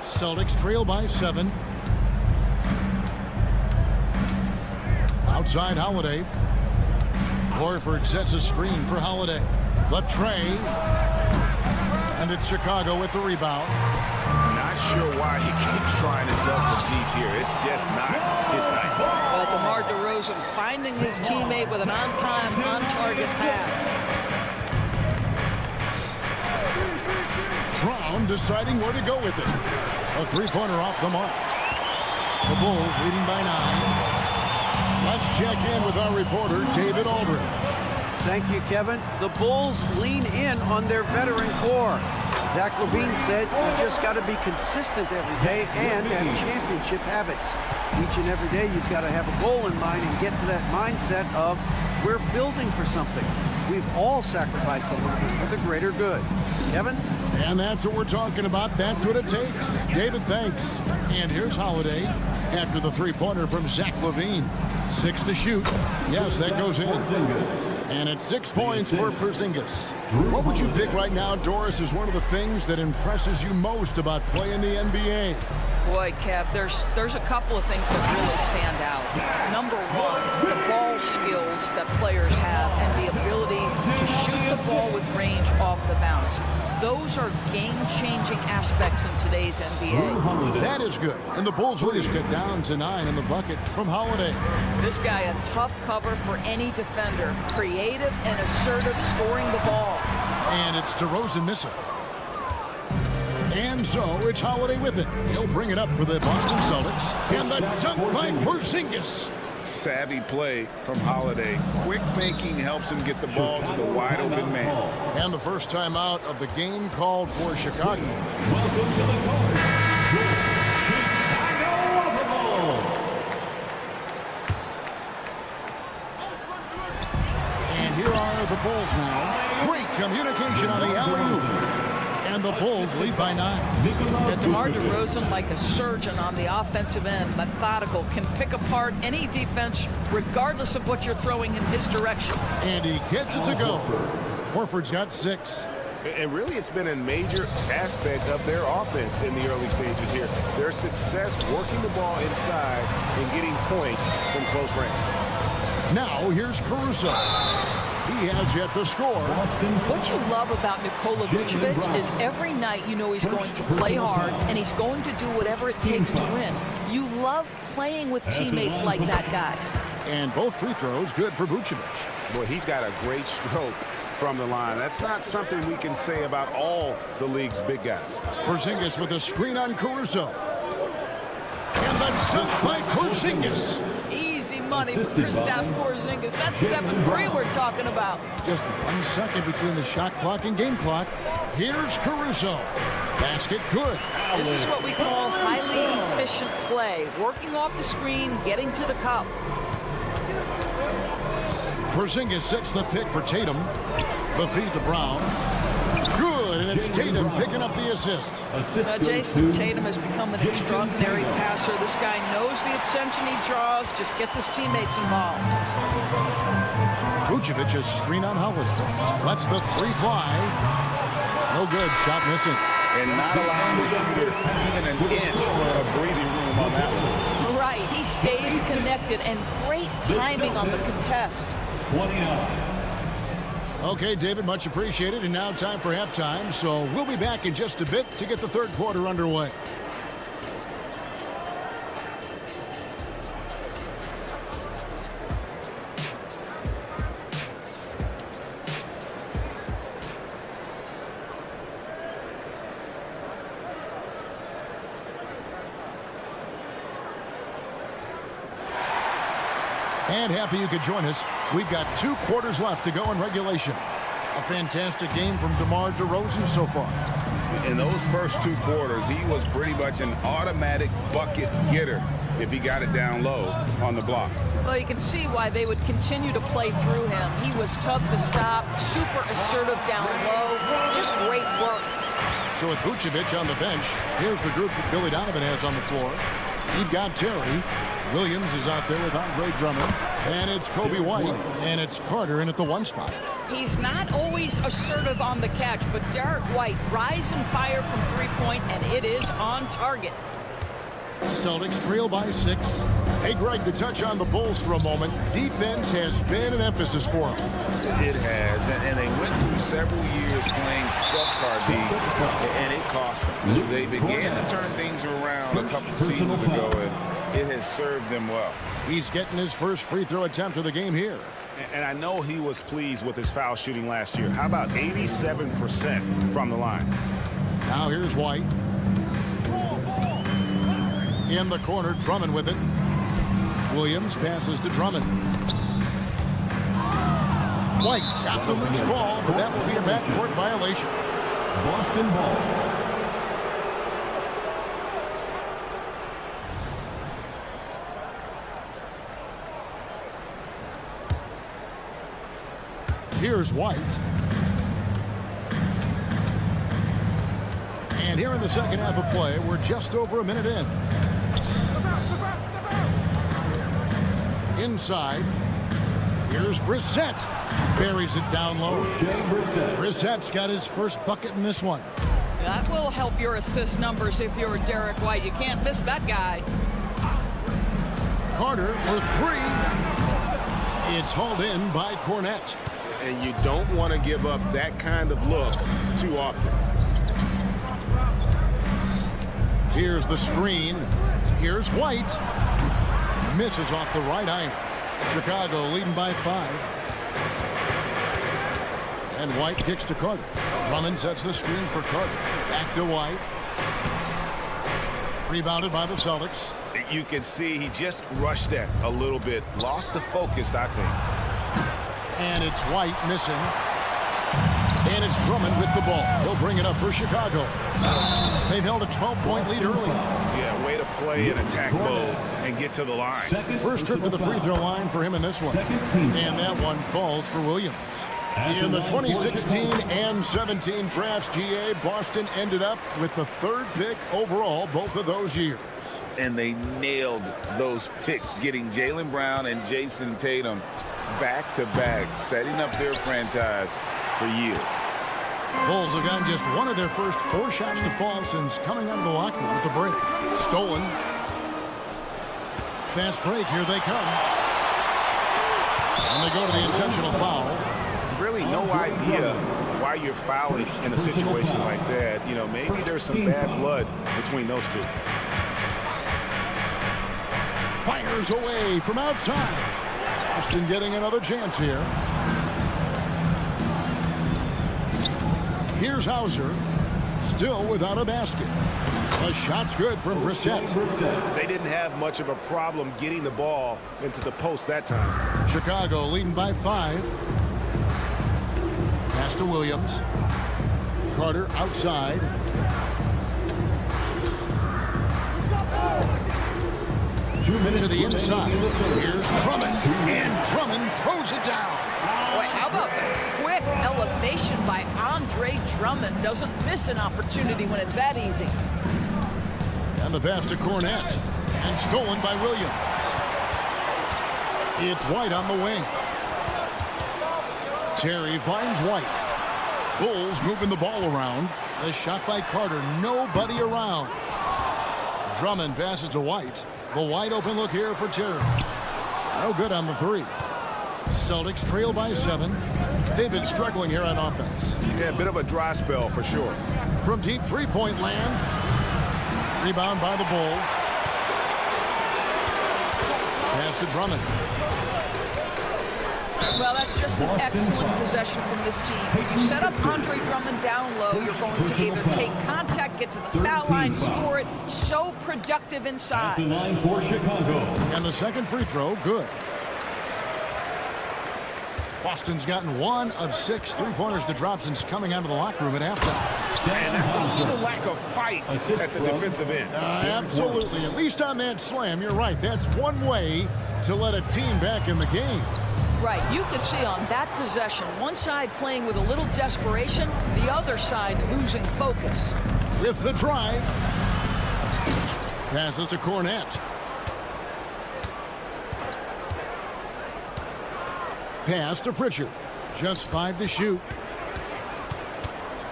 Celtics trail by 7. Outside Holiday. Horford sets a screen for Holiday. The tray. And it's Chicago with the rebound. Not sure why he keeps trying his luck to deep here. It's just not his night. Well, DeMar DeRozan finding his teammate with an on-time, on-target pass. Brown Brown deciding where to go with it. A three-pointer off the mark. The Bulls leading by 9. Let's check in with our reporter, David Aldridge. Thank you, Kevin. The Bulls lean in on their veteran core. Zach LaVine said you just got to be consistent every day and have championship habits. Each and every day you've got to have a goal in mind and get to that mindset of we're building for something. We've all sacrificed a little bit for the greater good. Kevin? And that's what we're talking about. That's what it takes. David, thanks. And here's Holiday after the three-pointer from Zach LaVine. 6 to shoot. Yes, that goes in. And it's 6 points for Porzingis. What would you pick right now, Doris, is one of the things that impresses you most about playing the NBA? Boy, Kev, there's a couple of things that really stand out. Number one, the ball skills that players have and the ability to shoot the ball with range off the bounce. Those are game-changing aspects in today's NBA. That is good. And the Bulls lead is cut down to 9 in the bucket from Holiday. This guy, a tough cover for any defender. Creative and assertive scoring the ball. And it's DeRozan missing. And so it's Holiday with it. He'll bring it up for the Boston Celtics. And the dunk by Porzingis. Savvy play from Holiday. Quick thinking helps him get the ball to the wide open man. And the first time out of the game called for Chicago. And here are the Bulls now. Great communication on the alley-oop. And the Bulls lead by 9. DeMar DeRozan, like a surgeon on the offensive end, methodical, can pick apart any defense regardless of what you're throwing in his direction. And he gets it to go. Horford's got 6. And really, it's been a major aspect of their offense in the early stages here. Their success working the ball inside and getting points from close range. Now, here's Caruso. He has yet to score. What you love about Nikola Vucevic is every night you know he's going to play hard and he's going to do whatever it takes to win. You love playing with teammates like that, guys. And both free throws good for Vucevic. Boy, he's got a great stroke from the line. That's not something we can say about all the league's big guys. Porzingis with a screen on Caruso. And the dunk by Porzingis. Easy money for Kristaps Porzingis. That's 7-3 we're talking about. Just 1 second between the shot clock and game clock. Here's Caruso. Basket good. This is what we call highly efficient play. Working off the screen, getting to the cup. Porzingis sets the pick for Tatum. The feed to Brown. Good, and it's Tatum picking up the assist. Now, Jason Tatum has become an extraordinary passer. This guy knows the attention he draws, just gets his teammates involved. Vucevic is screen on Howard. Lets the three fly. No good, shot missing. And not allowing the shooter even an inch of breathing room on that one. Right, he stays connected, and great timing on the contest. Okay, David, much appreciated. And now time for halftime. So we'll be back in just a bit to get the third quarter underway. And happy you could join us. We've got 2 quarters left to go in regulation. A fantastic game from DeMar DeRozan so far. In those first 2 quarters, he was pretty much an automatic bucket getter if he got it down low on the block. Well, you can see why they would continue to play through him. He was tough to stop, super assertive down low, just great work. So with Vucevic on the bench, here's the group that Billy Donovan has on the floor. You've got Terry. Williams is out there with Andre Drummond. And it's Kobe White. And it's Carter in at the 1 spot. He's not always assertive on the catch, but Derek White rise and fire from 3-point, and it is on target. Celtics trail by 6. Hey, Greg, the touch on the Bulls for a moment. Defense has been an emphasis for them. It has, and they went through several years playing subpar D, and it cost them. They began to turn things around a couple seasons ago, and it has served them well. He's getting his first free throw attempt of the game here. And I know he was pleased with his foul shooting last year. How about 87% from the line? Now here's White. In the corner, Drummond with it. Williams passes to Drummond. White got the loose ball, but that will be a backcourt violation. Boston ball. Here's White. And here in the second half of play, we're just over a minute in. Inside. Here's Brissett. Buries it down low. Brissett's got his first bucket in this one. That will help your assist numbers if you're Derek White. You can't miss that guy. Carter for three. It's hauled in by Cornette. And you don't want to give up that kind of look too often. Here's the screen. Here's White. Misses off the right iron. Chicago leading by 5. And White kicks to Carter. Drummond sets the screen for Carter. Back to White. Rebounded by the Celtics. You can see he just rushed that a little bit. Lost the focus, I think. And it's White missing. And it's Drummond with the ball. He'll bring it up for Chicago. They've held a 12-point lead early. Yeah, way to play in attack mode and get to the line. First trip to the free throw line for him in this one. And that one falls for Williams. In the 2016 and 17 drafts, GA, Boston ended up with the 3rd pick overall both of those years. And they nailed those picks, getting Jaylen Brown and Jason Tatum back-to-back, setting up their franchise for years. Bulls have gotten just one of their first 4 shots to fall since coming out of the locker room with the break. Stolen. Fast break, here they come. And they go to the intentional foul. Really no idea why you're fouling in a situation like that. You know, maybe there's some bad blood between those two. Fires away from outside. Boston getting another chance here. Here's Hauser, still without a basket. The shot's good from Brissett. They didn't have much of a problem getting the ball into the post that time. Chicago leading by 5. Pass to Williams. Carter outside. To the inside. Here's Drummond. And Drummond throws it down. Boy, how about the quick elevation by Andre Drummond? Doesn't miss an opportunity when it's that easy. And the pass to Cornette. And stolen by Williams. It's White on the wing. Terry finds White. Bulls moving the ball around. The shot by Carter. Nobody around. Drummond passes to White. The wide open look here for Terry. No good on the 3. Celtics trail by 7. They've been struggling here on offense. Yeah, a bit of a dry spell for sure. From deep three-point land. Rebound by the Bulls. Pass to Drummond. Well, that's just an excellent possession from this team. When you set up Andre Drummond down low, you're going to either take contact, get to the foul line, score it. So productive inside. At the line for Chicago. And the second free throw, good. Boston's gotten 1 of 6 3-pointers to drop since coming out of the locker room at halftime. And that's a little lack of fight at the defensive end. Absolutely. At least on that slam, you're right. That's one way to let a team back in the game. Right, you could see on that possession, one side playing with a little desperation, the other side losing focus. With the drive. Passes to Cornette. Pass to Pritchard. Just 5 to shoot.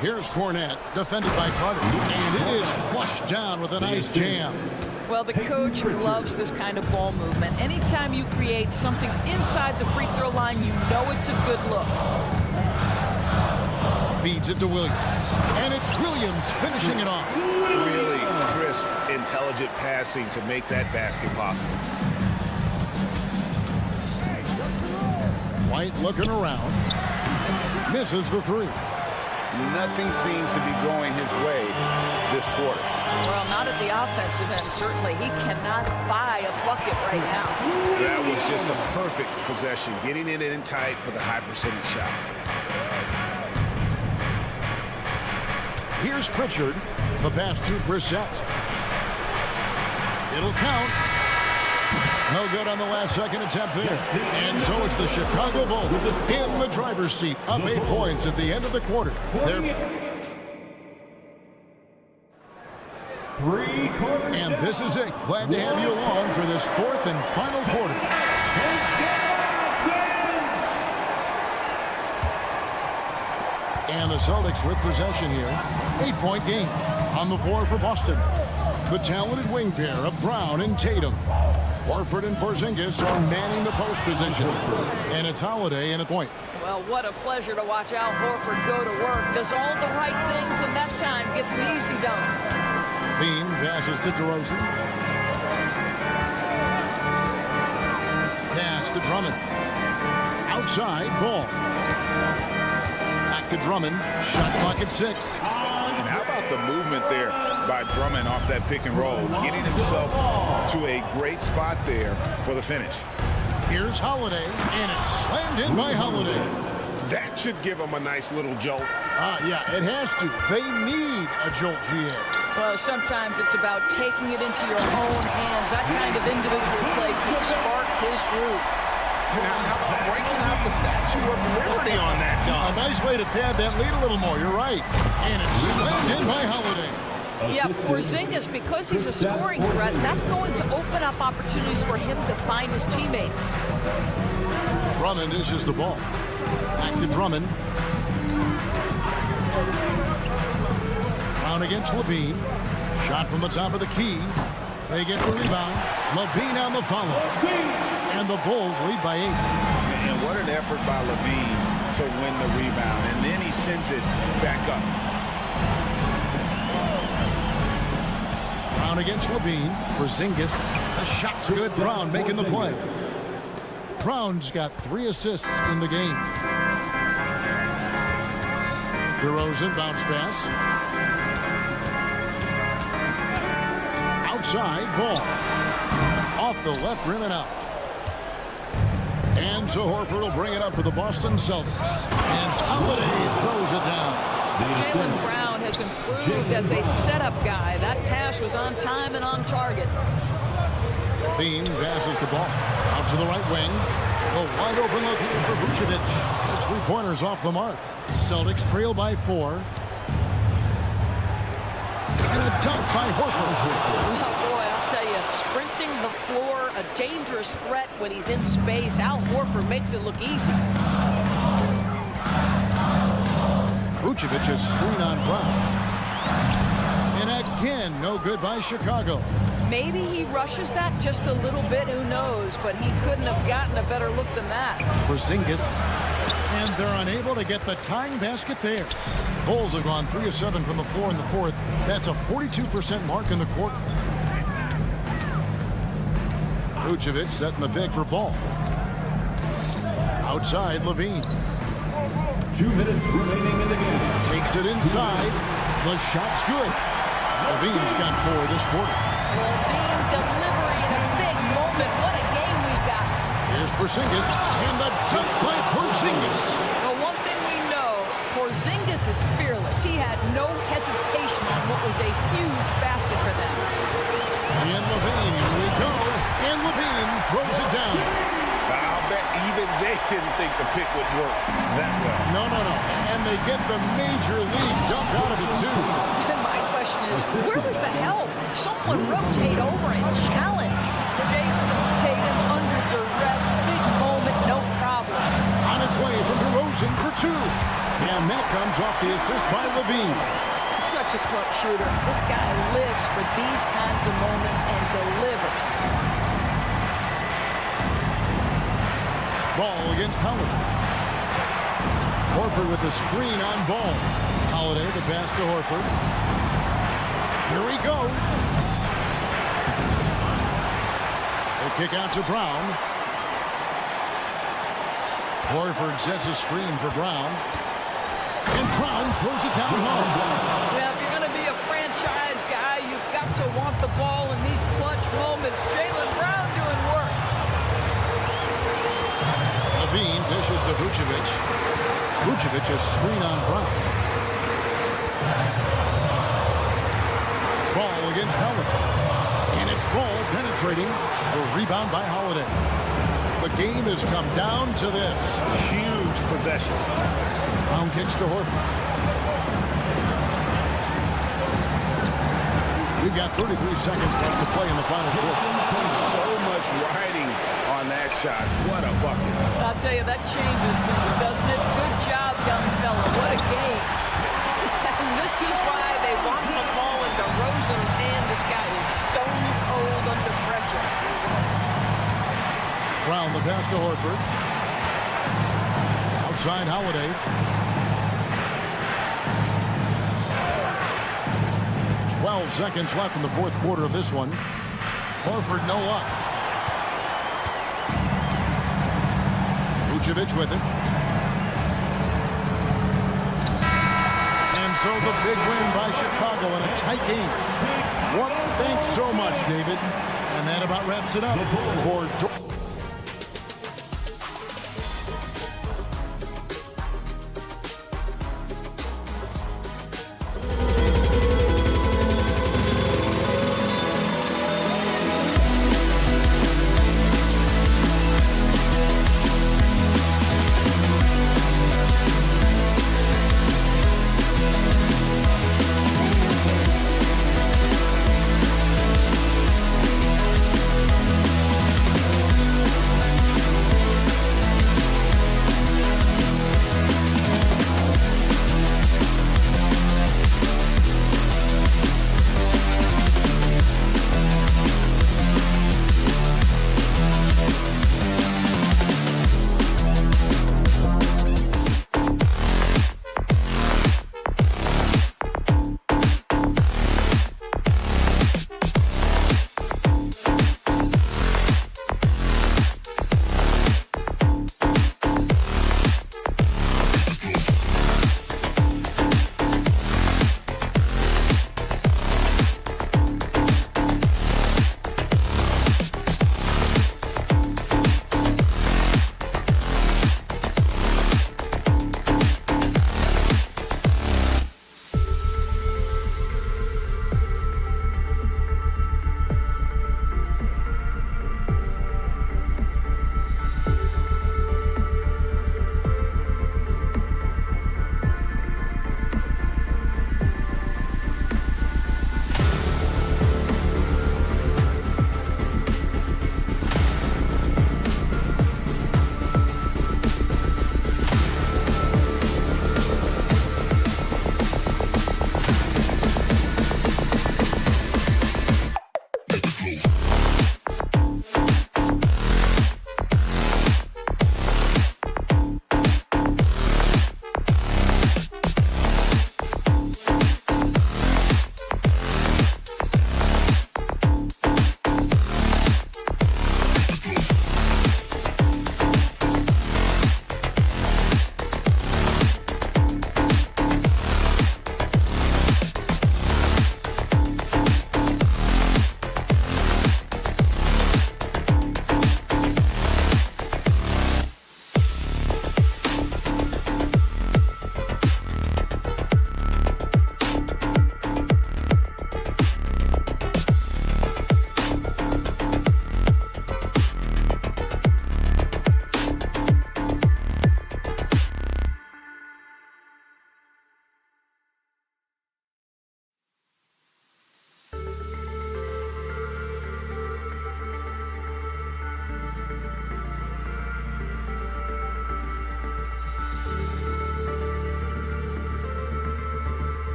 Here's Cornette, defended by Carter. And it is flushed down with a nice jam. Well, the coach loves this kind of ball movement. Anytime you create something inside the free throw line, you know it's a good look. Feeds it to Williams. And it's Williams finishing it off. Really crisp, intelligent passing to make that basket possible. White looking around. Misses the 3. Nothing seems to be going his way this quarter. Well, not at the offensive end, certainly. He cannot buy a bucket right now. That was just a perfect possession, getting it in tight for the high percentage shot. Here's Pritchard. The pass to Brissett. It'll count. No good on the last second attempt there. And so it's the Chicago Bulls in the driver's seat, up 8 points at the end of the quarter. And this is it. Glad to have you along for this fourth and final quarter. And the Celtics with possession here. 8-point game on the floor for Boston. The talented wing pair of Brown and Tatum. Horford and Porzingis are manning the post position. And it's Holiday in a point. Well, what a pleasure to watch Al Horford go to work. Does all the right things, and that time gets an easy dunk. Bean passes to DeRozan. Pass to Drummond. Outside, Ball. Back to Drummond. Shot clock at 6. And how about the movement there by Drummond off that pick and roll, getting himself to a great spot there for the finish. Here's Holiday, and it's slammed in by Holiday. That should give him a nice little jolt. Yeah, it has to. They need a jolt, GA. Well, sometimes it's about taking it into your own hands. That kind of individual play could spark his group. Now, how about breaking out the Statue of Liberty on that dunk? A nice way to pad that lead a little more. You're right. And it's slammed in by Holiday. Yeah, Porzingis, because he's a scoring threat, that's going to open up opportunities for him to find his teammates. Drummond dishes the ball. Back to Drummond. Brown against Levine. Shot from the top of the key. They get the rebound. Levine on the follow. And the Bulls lead by 8. And what an effort by Levine to win the rebound. And then he sends it back up. Brown against Levine. Porzingis. The shot's good. Brown making the play. Brown's got 3 assists in the game. DeRozan bounce pass. Outside, Ball. Off the left rim and out. And so Horford will bring it up for the Boston Celtics. And Holiday throws it down. Jaylen Brown has improved as a setup guy. That pass was on time and on target. Bean passes the ball out to the right wing. The wide open look here for Vucevic. Those 3-pointers off the mark. Celtics trail by 4. And a dunk by Horford. Oh boy, I'll tell you, sprinting the floor, a dangerous threat when he's in space. Al Horford makes it look easy. Vucevic is screen on Brown. And again, no good by Chicago. Maybe he rushes that just a little bit, who knows, but he couldn't have gotten a better look than that. Porzingis, and they're unable to get the tying basket there. Bulls have gone 3 of 7 from the floor in the 4th. That's a 42% mark in the quarter. Vucevic setting the big for Ball. Outside, Levine. 2 minutes remaining in the game. Takes it inside. The shot's good. Levine's got 4 this quarter. Levine delivery in a big moment. What a game we've got. Here's Porzingis, and the dunk by Porzingis. Well, one thing we know, Porzingis is fearless. He had no hesitation on what was a huge basket for them. And Levine, here we go. And Levine throws it down. I'll bet even they didn't think the pick would work that well. No. And they get the major league dunk out of it, too. And my question is, where was the help? Someone rotate over and challenge. Jason Tatum under duress. Big moment, no problem. On its way from DeRozan for 2. And that comes off the assist by Levine. Such a clutch shooter. This guy lives for these kinds of moments and delivers. Ball against Holiday. Horford with the screen on Ball. Holiday, the pass to Horford. Here he goes. They kick out to Brown. Horford sets a screen for Brown. And And Brown throws it down home. Well, if you're going to be a franchise guy, you've got to want the ball in these clutch moments. Jaylen Brown doing work. Levine dishes to Vucevic. Vucevic is screen on Brown. Ball against Holiday. And it's Ball penetrating. The rebound by Holiday. The game has come down to this. Huge possession. Brown kicks to Horford. We've got 33 seconds left to play in the final quarter. So much riding on that shot. What a bucket. I'll tell you, that changes things, doesn't it? Good job, young fella. What a game. And this is why they want the ball in DeRozan's hand. This guy is stone cold under pressure. Brown the pass to Horford. Outside Holiday. 12 seconds left in the fourth quarter of this one. Horford no luck. Vucevic with it. And so the big win by Chicago in a tight game. Thanks so much, David. And that about wraps it up for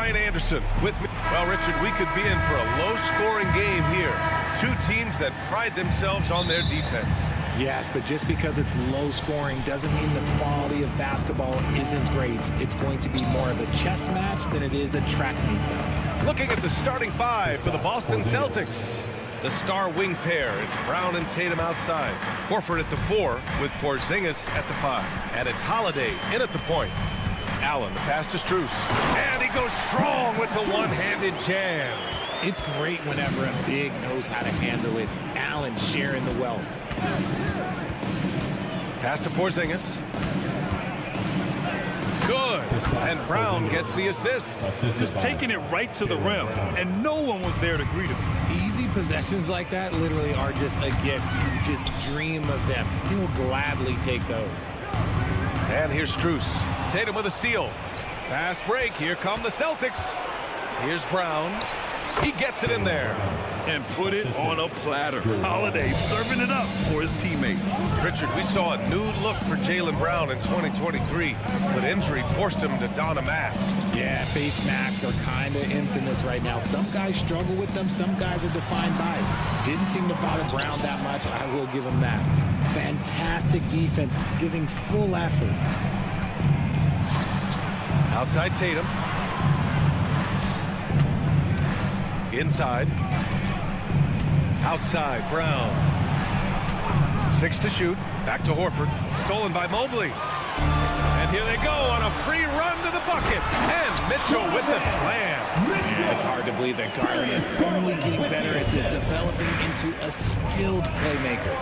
Brian Anderson with me. Well, Richard, we could be in for a low-scoring game here. Two teams that pride themselves on their defense. Yes, but just because it's low scoring doesn't mean the quality of basketball isn't great. It's going to be more of a chess match than it is a track meet, though. Looking at the starting five for the Boston Celtics. The star wing pair, it's Brown and Tatum outside. Horford at the 4 with Porzingis at the 5. And it's Holiday in at the point. Allen, the pass to Strus. And he goes strong with the one-handed jam. It's great whenever a big knows how to handle it. Allen sharing the wealth. Pass to Porzingis. Good. And Brown gets the assist. Just taking it right to the rim, and no one was there to greet him. Easy possessions like that literally are just a gift. You just dream of them. He'll gladly take those. And here's Strus. Tatum with a steal. Fast break. Here come the Celtics. Here's Brown. He gets it in there. And put it on a platter. Holiday serving it up for his teammate. Richard, we saw a nude look for Jaylen Brown in 2023, but injury forced him to don a mask. Yeah, face masks are kind of infamous right now. Some guys struggle with them. Some guys are defined by it. Didn't seem to bother Brown that much. I will give him that. Fantastic defense, giving full effort. Outside Tatum. Inside. Outside, Brown. 6 to shoot. Back to Horford. Stolen by Mobley. And here they go on a free run to the bucket. And Mitchell with the slam. Yeah, it's hard to believe that Garland is only getting better at this, developing into a skilled playmaker.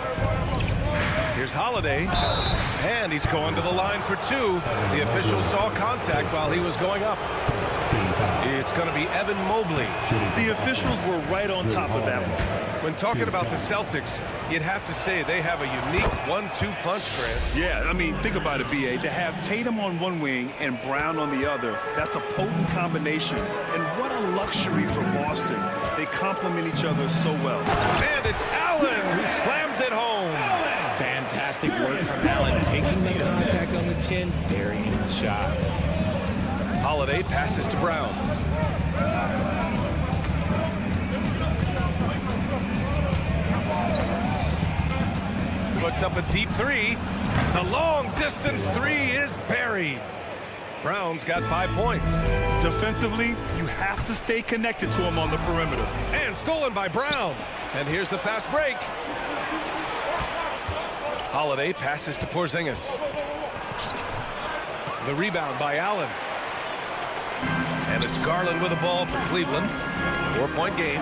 Here's Holiday. And he's going to the line for 2. The official saw contact while he was going up. It's going to be Evan Mobley. The officials were right on top of that one. When talking about the Celtics, you'd have to say they have a unique 1-2 punch, Grant. Yeah, I mean, think about it, B.A. To have Tatum on one wing and Brown on the other, that's a potent combination. And what a luxury for Boston. They complement each other so well. And it's Allen who slams it home. Fantastic work from Allen, taking the contact on the chin, burying the shot. Holiday passes to Brown. Puts up a deep 3. The long distance 3 is buried. Brown's got 5 points. Defensively, you have to stay connected to him on the perimeter. And stolen by Brown. And here's the fast break. Holiday passes to Porzingis. The rebound by Allen. And it's Garland with the ball for Cleveland. 4-point game.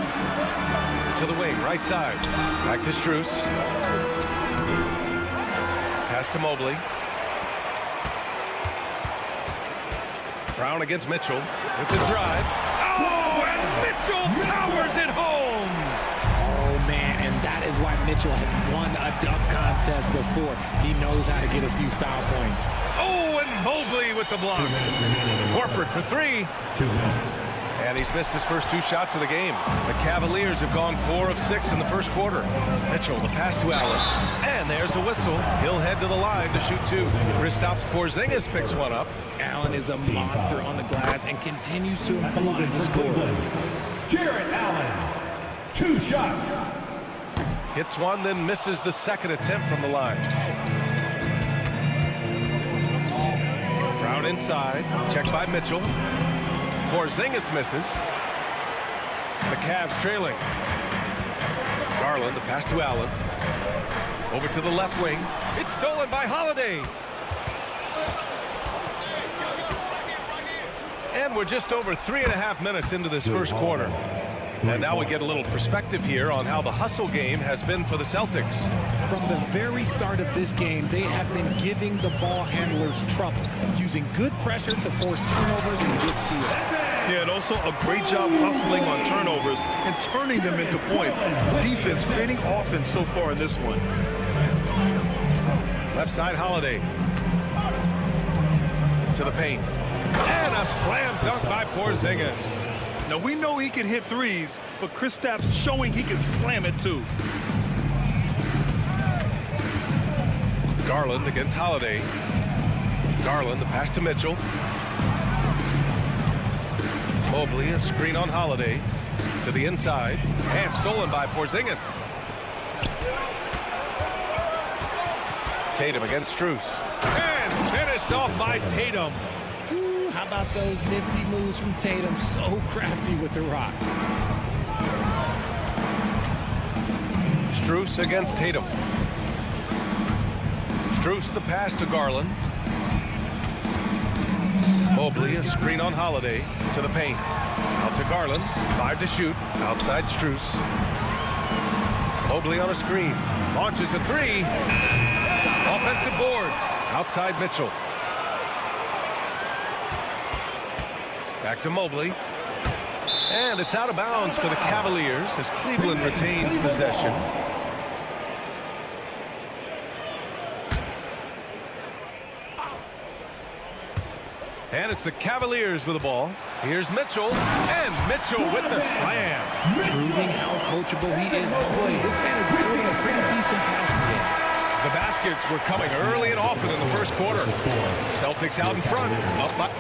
To the wing, right side. Back to Strus. Pass to Mobley. Brown against Mitchell with the drive. Oh, and Mitchell powers it home. Oh, man, and that is why Mitchell has won a dunk contest before. He knows how to get a few style points. Oh, and Mobley with the block. Horford for 3. 2 minutes. And he's missed his first 2 shots of the game. The Cavaliers have gone 4 of 6 in the first quarter. Mitchell, the pass to Allen. And there's a whistle. He'll head to the line to shoot 2. Kristaps Porzingis picks one up. Allen is a monster on the glass and continues to improve as a scorer. Jarrett Allen, 2 shots. Hits one, then misses the second attempt from the line. Brown inside. Checked by Mitchell. Porzingis misses. The Cavs trailing. Garland, the pass to Allen. Over to the left wing. It's stolen by Holiday. And we're just over 3.5 minutes into this first quarter. And now we get a little perspective here on how the hustle game has been for the Celtics. From the very start of this game, they have been giving the ball handlers trouble, using good pressure to force turnovers and get steals. Yeah, and also a great job hustling on turnovers and turning them into points. Defense creating offense so far in this one. Left side, Holiday. To the paint. And a slam dunk by Porzingis. Now, we know he can hit threes, but Kristaps showing he can slam it too. Garland against Holiday. Garland, the pass to Mitchell. Mobley, a screen on Holiday. To the inside. And stolen by Porzingis. Tatum against Strus. And finished off by Tatum. Ooh, how about those nifty moves from Tatum? So crafty with the rock. Strus against Tatum. Strus the pass to Garland. Mobley, a screen on Holiday. To the paint. Out to Garland. 5 to shoot. Outside Strus. Mobley on a screen. Launches a 3. Offensive board. Outside Mitchell. Back to Mobley. And it's out of bounds for the Cavaliers as Cleveland retains possession. And it's the Cavaliers with the ball. Here's Mitchell. And Mitchell with the slam. Proving how coachable he is. Boy, this man is building a pretty decent passing game. The baskets were coming early and often in the first quarter. Celtics out in front. Up by...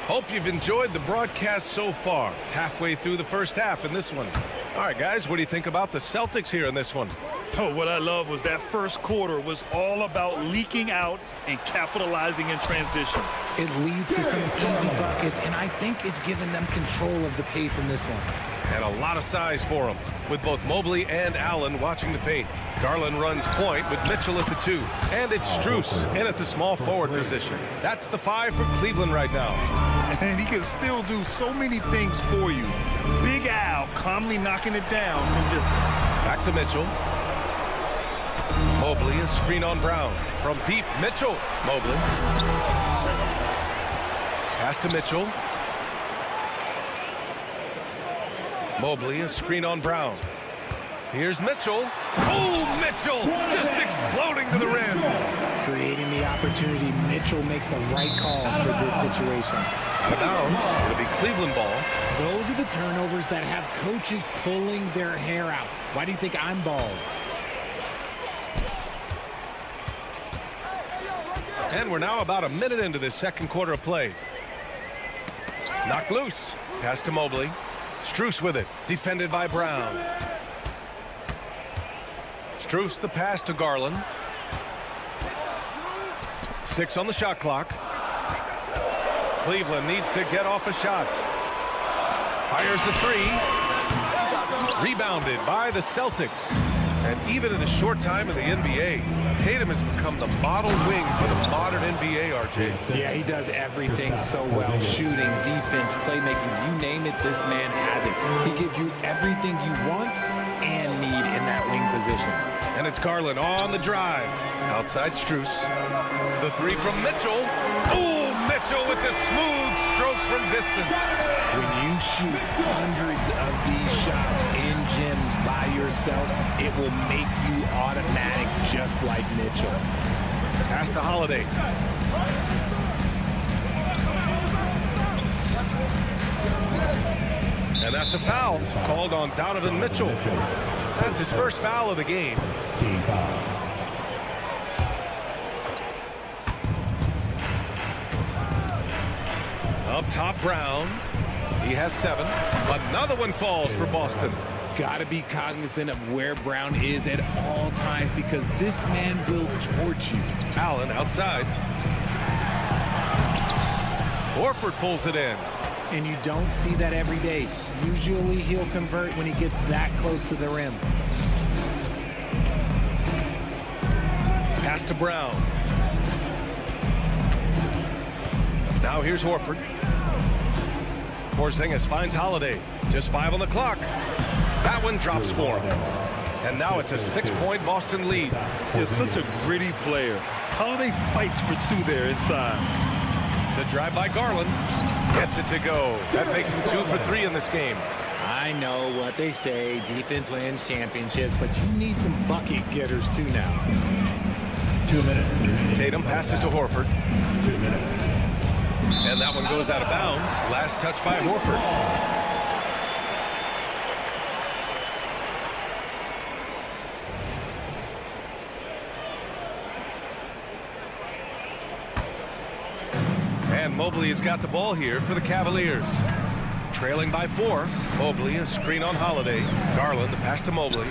Hope you've enjoyed the broadcast so far. Halfway through the first half in this one. All right, guys, what do you think about the Celtics here in this one? Oh, what I love was that first quarter was all about leaking out and capitalizing in transition. It leads to some easy buckets, and I think it's given them control of the pace in this one. And a lot of size for him, with both Mobley and Allen watching the paint. Garland runs point with Mitchell at the 2. And it's Strus in at the small forward position. That's the 5 for Cleveland right now. And he can still do so many things for you. Big Al calmly knocking it down from distance. Back to Mitchell. Mobley, a screen on Brown. From deep, Mitchell. Mobley. Pass to Mitchell. Mobley, a screen on Brown. Here's Mitchell. Oh, Mitchell just exploding to the rim. Creating the opportunity. Mitchell makes the right call for this situation. Out of bounds. It'll be Cleveland ball. Those are the turnovers that have coaches pulling their hair out. Why do you think I'm bald? And we're now about a minute into this second quarter of play. Knocked loose. Pass to Mobley. Strus with it. Defended by Brown. Strus the pass to Garland. 6 on the shot clock. Cleveland needs to get off a shot. Fires the 3. Rebounded by the Celtics. And even in a short time in the NBA, Tatum has become the model wing for the modern NBA, RJ. Yeah, he does everything so well. Shooting, defense, playmaking, you name it, this man has it. He gives you everything you want and need in that wing position. And it's Garland on the drive. Outside Strus. The 3 from Mitchell. Oh, Mitchell with the smooth stroke from distance. When you shoot hundreds of these shots in gyms by yourself, it will make you automatic just like Mitchell. Pass to Holiday. And that's a foul called on Donovan Mitchell. That's his first foul of the game. Team foul. Up top, Brown. He has 7. Another one falls for Boston. Got to be cognizant of where Brown is at all times because this man will torch you. Allen outside. Horford pulls it in. And you don't see that every day. Usually he'll convert when he gets that close to the rim. Pass to Brown. Now here's Horford. Porzingis finds Holiday. Just 5 on the clock. That one drops for him. And now it's a 6-point Boston lead. He's such a gritty player. Holiday fights for 2 there inside. The drive by Garland. Gets it to go. That makes him 2 for 3 in this game. I know what they say. Defense wins championships, but you need some bucket getters too now. 2 minutes. Tatum passes to Horford. 2 minutes. And that one goes out of bounds. Last touch by Horford. And Mobley has got the ball here for the Cavaliers. Trailing by 4. Mobley, a screen on Holiday. Garland, the pass to Mobley.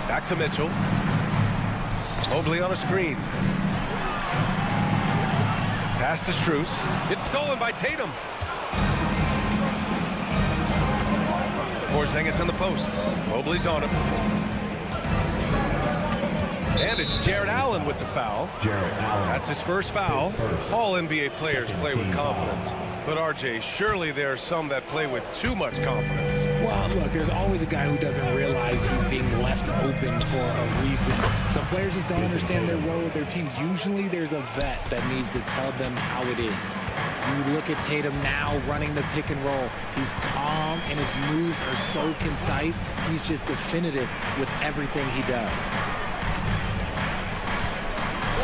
Back to Mitchell. Mobley on a screen. Pass to Strus. It's stolen by Tatum. Porzingis in the post. Mobley's on him. And it's Jared Allen with the foul. That's his first foul. All NBA players play with confidence. But RJ, surely there are some that play with too much confidence. Well, look, there's always a guy who doesn't realize he's being left open for a reason. Some players just don't understand their role with their team. Usually there's a vet that needs to tell them how it is. You look at Tatum now running the pick and roll. He's calm and his moves are so concise. He's just definitive with everything he does.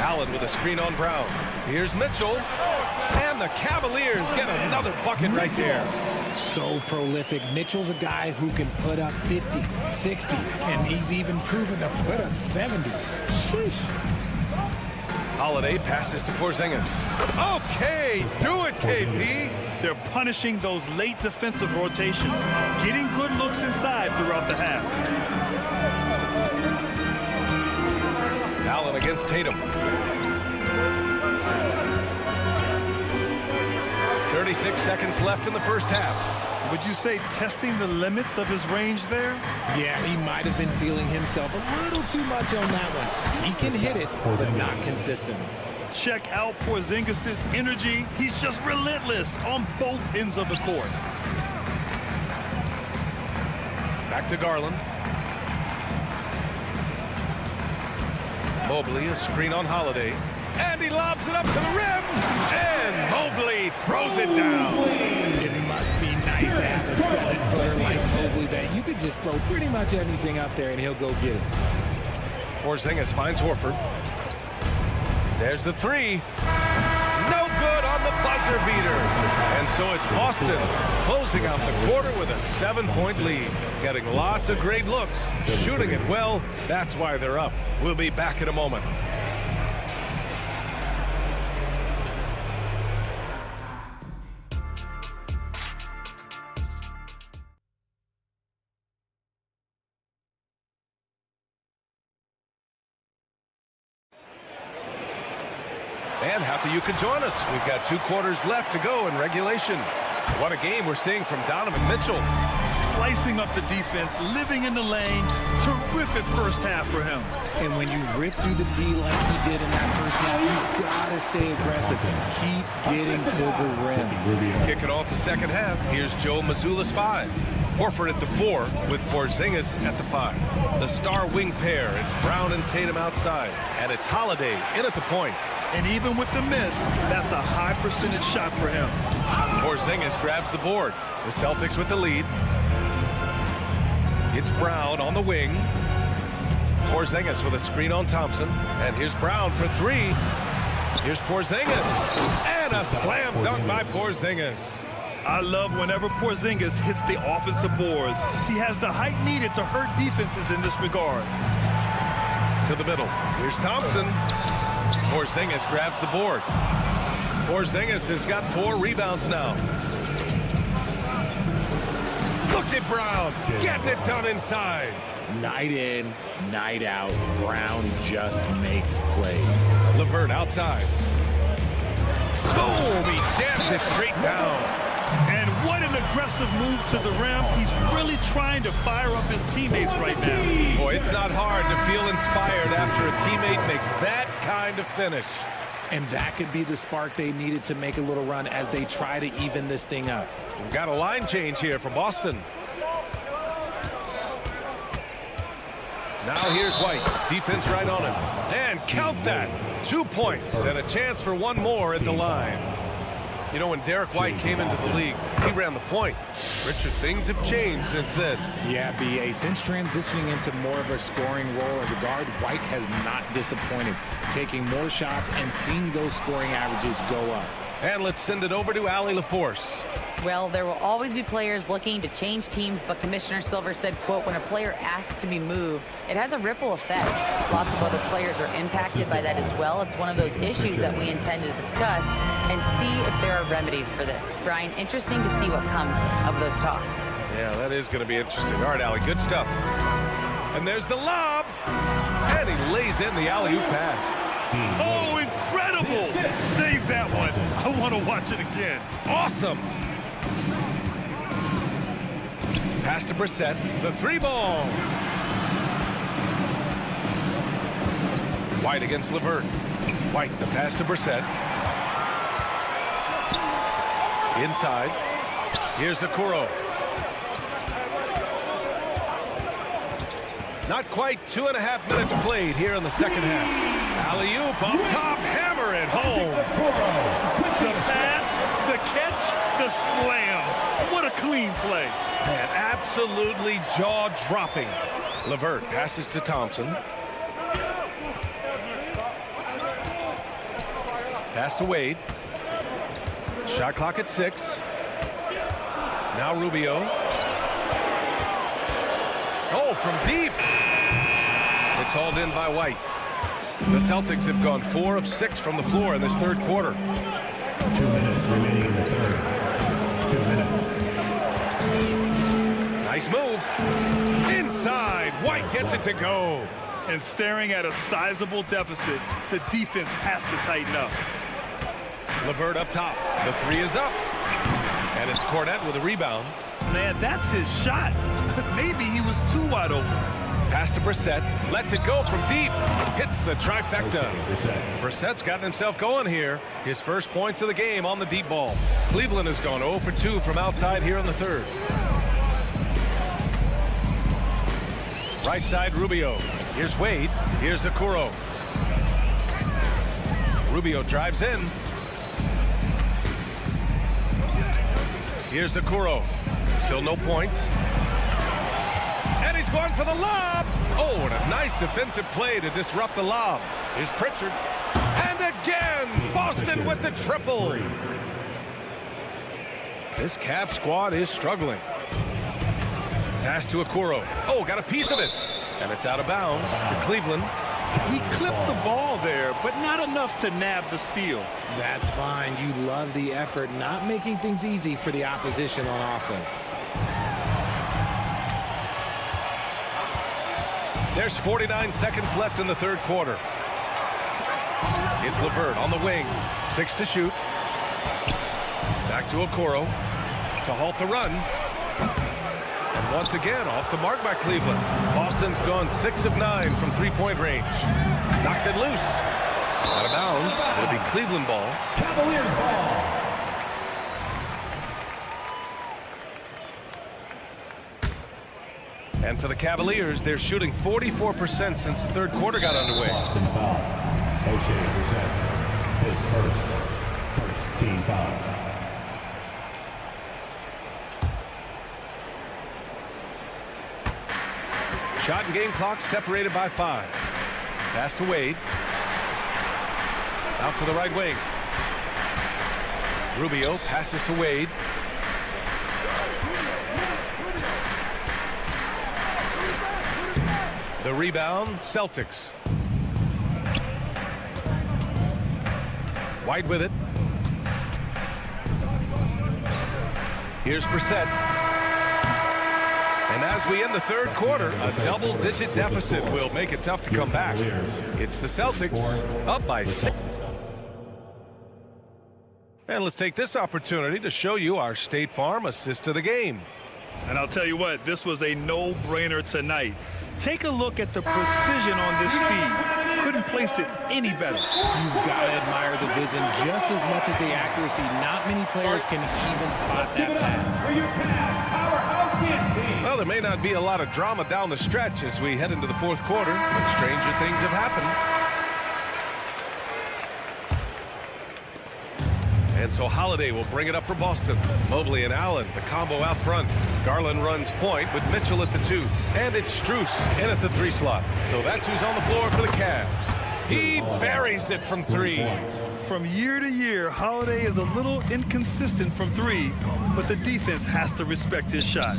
Allen with a screen on Brown. Here's Mitchell. And the Cavaliers get another bucket right there. So prolific. Mitchell's a guy who can put up 50, 60, and he's even proven to put up 70. Sheesh. Holiday passes to Porzingis. Okay, do it, KP. They're punishing those late defensive rotations, getting good looks inside throughout the half. Allen against Tatum. 36 seconds left in the first half. Would you say testing the limits of his range there? Yeah, he might have been feeling himself a little too much on that one. He can hit it, but not consistent. Check out Porzingis' energy. He's just relentless on both ends of the court. Back to Garland. Mobley, a screen on Holiday. And he lobs it up to the rim. And Mobley throws it down. It must be nice to have a 7-footer like Mobley that you could just throw pretty much anything up there and he'll go get it. Porzingis finds Horford. There's the 3. No good on the buzzer beater. And so it's Boston closing out the quarter with a 7-point lead. Getting lots of great looks, shooting it well. That's why they're up. We'll be back in a moment. And happy you could join us. We've got 2 quarters left to go in regulation. What a game we're seeing from Donovan Mitchell. Slicing up the defense, living in the lane. Terrific first half for him. And when you rip through the D like he did in that first half, you gotta stay aggressive. Keep getting to the rim. Kicking off the second half, here's Joe Mazzulla's 5. Horford at the 4 with Porzingis at the 5. The star wing pair, it's Brown and Tatum outside. And it's Holiday in at the point. And even with the miss, that's a high percentage shot for him. Porzingis grabs the board. The Celtics with the lead. It's Brown on the wing. Porzingis with a screen on Thompson. And here's Brown for 3. Here's Porzingis. And a slam dunk by Porzingis. I love whenever Porzingis hits the offensive boards. He has the height needed to hurt defenses in this regard. To the middle. Here's Thompson. Porzingis grabs the board. Porzingis has got 4 rebounds now. Look at Brown getting it done inside. Night in, night out, Brown just makes plays. LeVert outside. Boom! He jams it straight down. And what an aggressive move to the rim. He's really trying to fire up his teammates right now. Boy, it's not hard to feel inspired after a teammate makes that kind of finish. And that could be the spark they needed to make a little run as they try to even this thing up. We've got a line change here for Boston. Now here's White. Defense right on him. And count that. 2 points and a chance for 1 more at the line. You know, when Derek White came into the league, he ran the point. Richard, things have changed since then. Yeah, B.A. Since transitioning into more of a scoring role as a guard, White has not disappointed, taking more shots and seeing those scoring averages go up. And let's send it over to Allie LaForce. Well, there will always be players looking to change teams, but Commissioner Silver said, quote, when a player asks to be moved, it has a ripple effect. Lots of other players are impacted by that as well. It's one of those issues that we intend to discuss and see if there are remedies for this. Brian, interesting to see what comes of those talks. Yeah, that is going to be interesting. All right, Allie, good stuff. And there's the lob. And he lays in the alley-oop pass. Oh, incredible! Save that one. I want to watch it again. Awesome. Pass to Brissett. The three ball. White against LeVert. White, the pass to Brissett. Inside. Here's Okoro. Not quite 2.5 minutes played here in the second half. Alley-oop up top, hammer it home. The pass, the catch, the slam. What a clean play. Man, absolutely jaw-dropping. LeVert passes to Thompson. Pass to Wade. Shot clock at 6. Now Rubio. Oh, from deep. It's hauled in by White. The Celtics have gone 4 of 6 from the floor in this third quarter. 2 minutes remaining in the third. 2 minutes. Nice move. Inside. White gets it to go. And staring at a sizable deficit, the defense has to tighten up. LeVert up top. The three is up. And it's Cornette with a rebound. Man, that's his shot. Maybe he was too wide open. Pass to Brissett. Lets it go from deep. Hits the trifecta. Brissett's gotten himself going here. His first points of the game on the deep ball. Cleveland has gone 0 for 2 from outside here in the third. Right side, Rubio. Here's Wade. Here's Okoro. Rubio drives in. Here's Okoro. Still no points. And he's going for the lob. Oh, and a nice defensive play to disrupt the lob. Here's Pritchard. And again, Boston with the triple. This Cavs squad is struggling. Pass to Okoro. Oh, got a piece of it. And it's out of bounds to Cleveland. He clipped the ball there, but not enough to nab the steal. That's fine. You love the effort, not making things easy for the opposition on offense. There's 49 seconds left in the third quarter. It's LeVert on the wing. 6 to shoot. Back to Okoro to halt the run. And once again, off the mark by Cleveland. Boston's gone 6 of 9 from three-point range. Knocks it loose. Out of bounds. It'll be Cleveland ball. Cavaliers ball. And for the Cavaliers, they're shooting 44% since the third quarter got underway. Boston foul. O'Shea Brissett. His first team foul. Shot and game clock separated by 5. Pass to Wade. Out to the right wing. Rubio passes to Wade. The rebound, Celtics. White with it. Here's Brissett. And as we end the third quarter, a double-digit deficit will make it tough to come back. It's the Celtics up by 6. And let's take this opportunity to show you our State Farm assist of the game. And I'll tell you what, this was a no-brainer tonight. Take a look at the precision on this feed. Couldn't place it any better. You've got to admire the vision just as much as the accuracy. Not many players can even spot that pass. Well, there may not be a lot of drama down the stretch as we head into the fourth quarter, but stranger things have happened. And so Holiday will bring it up for Boston. Mobley and Allen, the combo out front. Garland runs point with Mitchell at the 2. And it's Strus in at the 3 slot. So that's who's on the floor for the Cavs. He buries it from 3. From year to year, Holiday is a little inconsistent from three, but the defense has to respect his shot.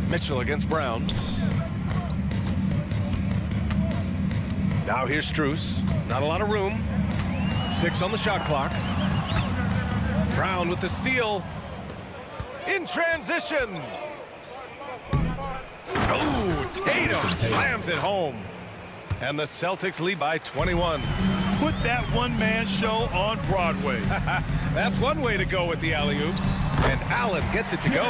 Mitchell against Brown. Now here's Strus. Not a lot of room. 6 on the shot clock. Brown with the steal. In transition. Oh, Tatum slams it home. And the Celtics lead by 21. Put that one-man show on Broadway. That's one way to go with the alley-oop. And Allen gets it to go.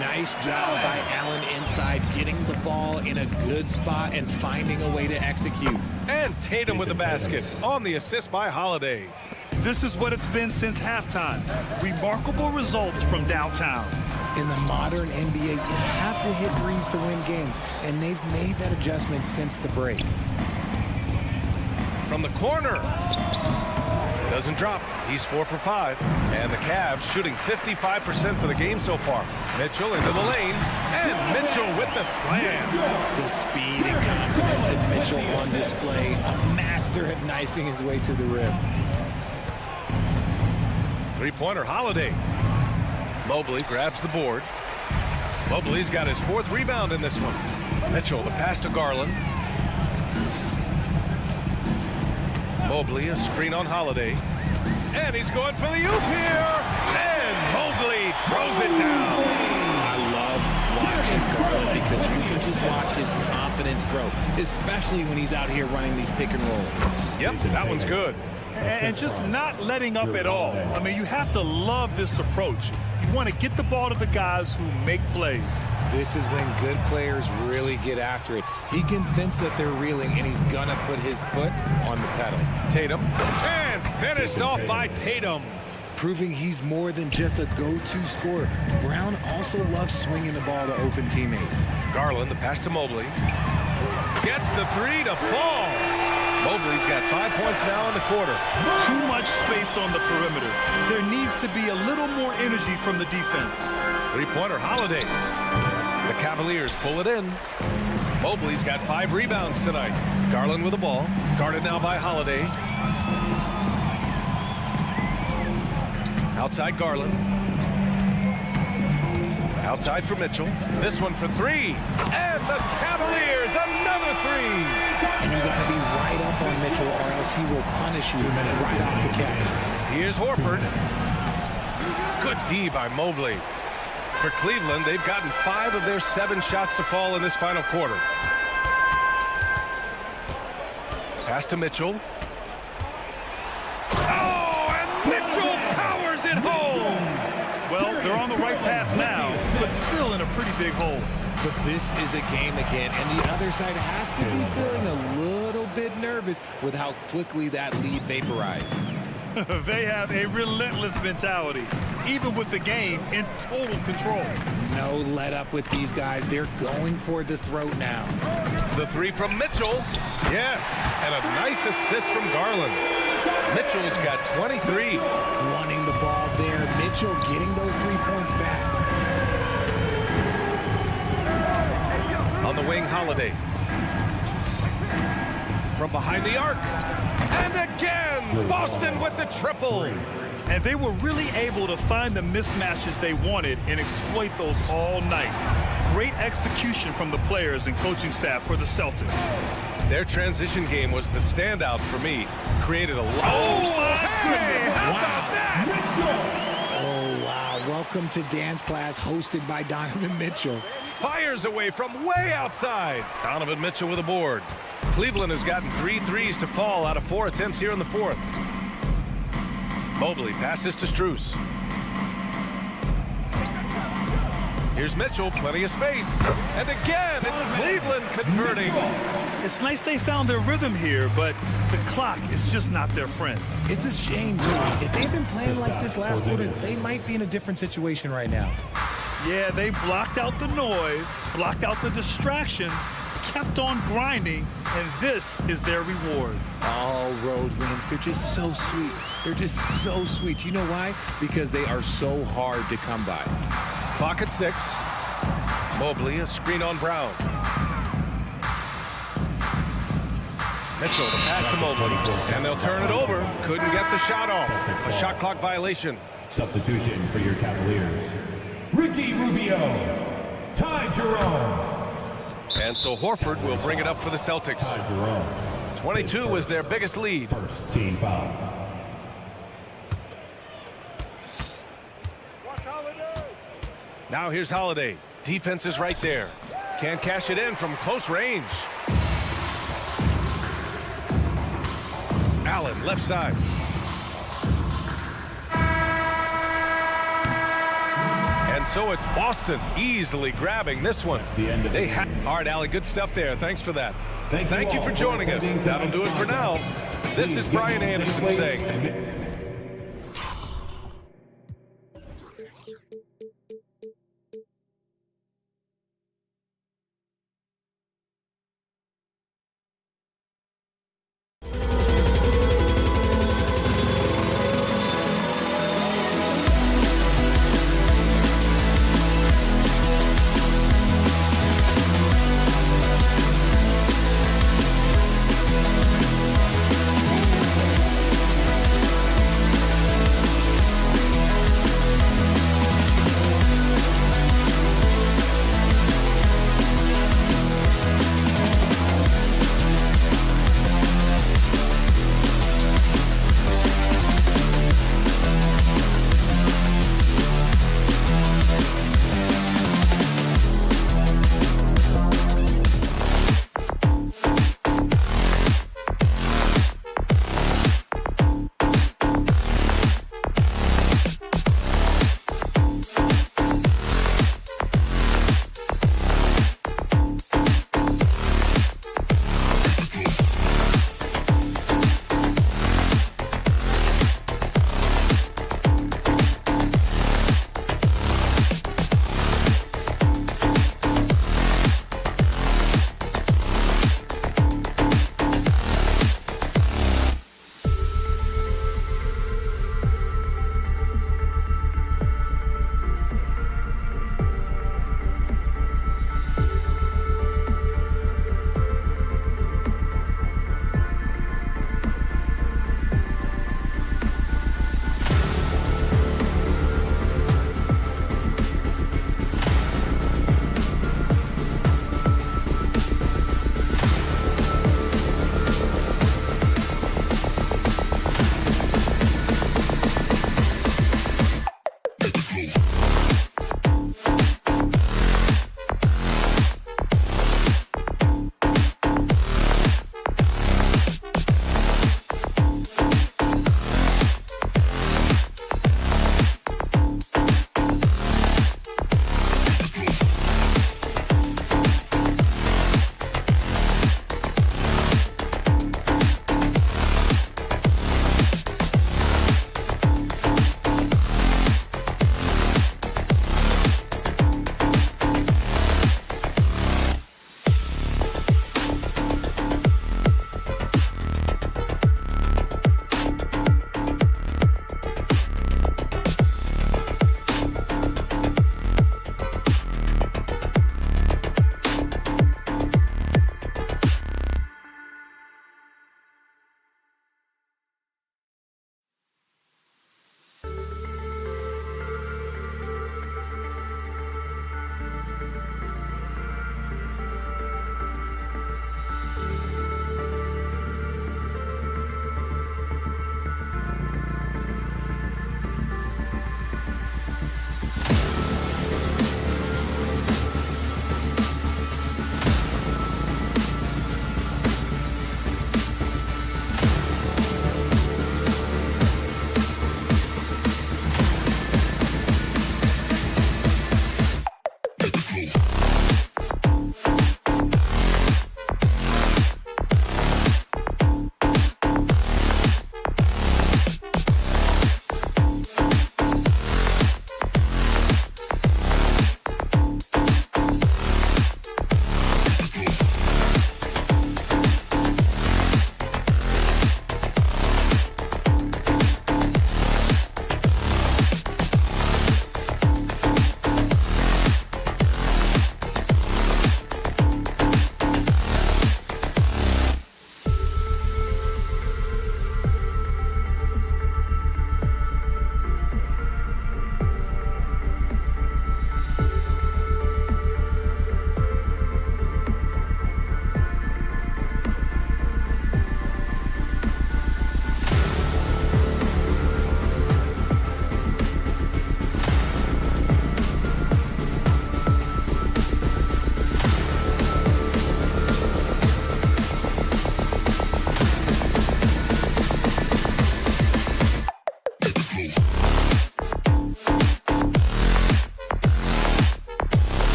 Nice job by Allen inside, getting the ball in a good spot and finding a way to execute. And Tatum with the basket on the assist by Holiday. This is what it's been since halftime. Remarkable results from downtown. In the modern NBA, you have to hit threes to win games, and they've made that adjustment since the break. From the corner. Doesn't drop. He's 4 for 5. And the Cavs shooting 55% for the game so far. Mitchell into the lane. And Mitchell with the slam. The speed and confidence in Mitchell on display. A master at knifing his way to the rim. Three-pointer Holiday. Mobley grabs the board. Mobley's got his 4th rebound in this one. Mitchell, the pass to Garland. Mobley, a screen on Holiday. And he's going for the oop here. And Mobley throws it down. I love watching Garland because you can just watch his confidence grow, especially when he's out here running these pick and rolls. Yep, that one's good. And just not letting up at all. I mean, you have to love this approach. You want to get the ball to the guys who make plays. This is when good players really get after it. He can sense that they're reeling, and he's going to put his foot on the pedal. Tatum. And finished off by Tatum. Proving he's more than just a go-to scorer. Brown also loves swinging the ball to open teammates. Garland, the pass to Mobley. Gets the 3 to fall. Mobley's got 5 points now in the quarter. Too much space on the perimeter. There needs to be a little more energy from the defense. Three-pointer Holiday. The Cavaliers pull it in. Mobley's got 5 rebounds tonight. Garland with the ball. Guarded now by Holiday. Outside Garland. Outside for Mitchell. This one for 3. And the Cavaliers, another 3. And you got to be right up on Mitchell or else he will punish you right off the catch. Here's Horford. Good D by Mobley. For Cleveland, they've gotten 5 of their 7 shots to fall in this final quarter. Pass to Mitchell. Oh, and Mitchell powers it home. Well, they're on the right path now, but still in a pretty big hole. But this is a game again, and the other side has to be feeling a little bit nervous with how quickly that lead vaporized. They have a relentless mentality, even with the game in total control. No let up with these guys. They're going for the throat now. The 3 from Mitchell. Yes, and a nice assist from Garland. Mitchell's got 23. Wanting the ball there. Mitchell getting those 3 points back. On the wing, Holiday. From behind the arc. And again, Boston with the triple. And they were really able to find the mismatches they wanted and exploit those all night. Great execution from the players and coaching staff for the Celtics. Their transition game was the standout for me. Created a lot. Oh, my goodness. How about that? Oh, wow. Welcome to dance class hosted by Donovan Mitchell. Fires away from way outside. Donovan Mitchell with a board. Cleveland has gotten 3 threes to fall out of 4 attempts here in the 4th. Mobley passes to Strus. Here's Mitchell, plenty of space. And again, it's Cleveland converting. It's nice they found their rhythm here, but the clock is just not their friend. It's a shame, Jimmy. If they've been playing like this last quarter, they might be in a different situation right now. Yeah, they blocked out the noise, blocked out the distractions, kept on grinding, and this is their reward. All road wins. They're just so sweet. They're just so sweet. You know why? Because they are so hard to come by. Clock at 6. Mobley, a screen on Brown. Mitchell, the pass to Mobley. And they'll turn it over. Couldn't get the shot off. A shot clock violation. Substitution for your Cavaliers. Ricky Rubio. Ty Jerome. And so Horford will bring it up for the Celtics. Ty Jerome. 22 was their biggest lead. First team foul. Now here's Holiday. Defense is right there. Can't cash it in from close range. Allen, left side. And so it's Boston easily grabbing this one. All right, Allie, good stuff there. Thanks for that. Thank you for joining us. That'll do it for now. This is Brian Anderson saying...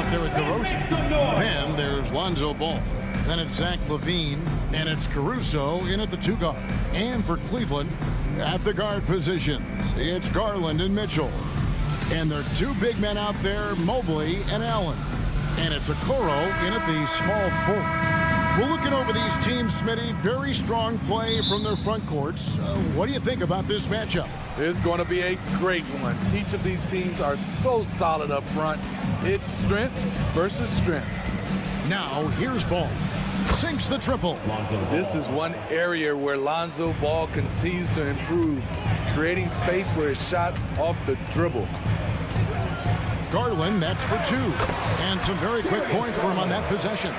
out there with DeRozan. Then there's Lonzo Ball. Then it's Zach LaVine, and it's Caruso in at the 2 guard. And for Cleveland, at the guard positions, it's Garland and Mitchell. And there are 2 big men out there, Mobley and Allen. And it's Okoro in at the small 4. We're looking over these teams, Smitty. Very strong play from their front courts. What do you think about this matchup? It's going to be a great one. Each of these teams are so solid up front. It's strength versus strength. Now, here's Ball. Sinks the triple. This is one area where Lonzo Ball continues to improve, creating space for his shot off the dribble. Garland, that's for 2. And some very quick points for him on that possession.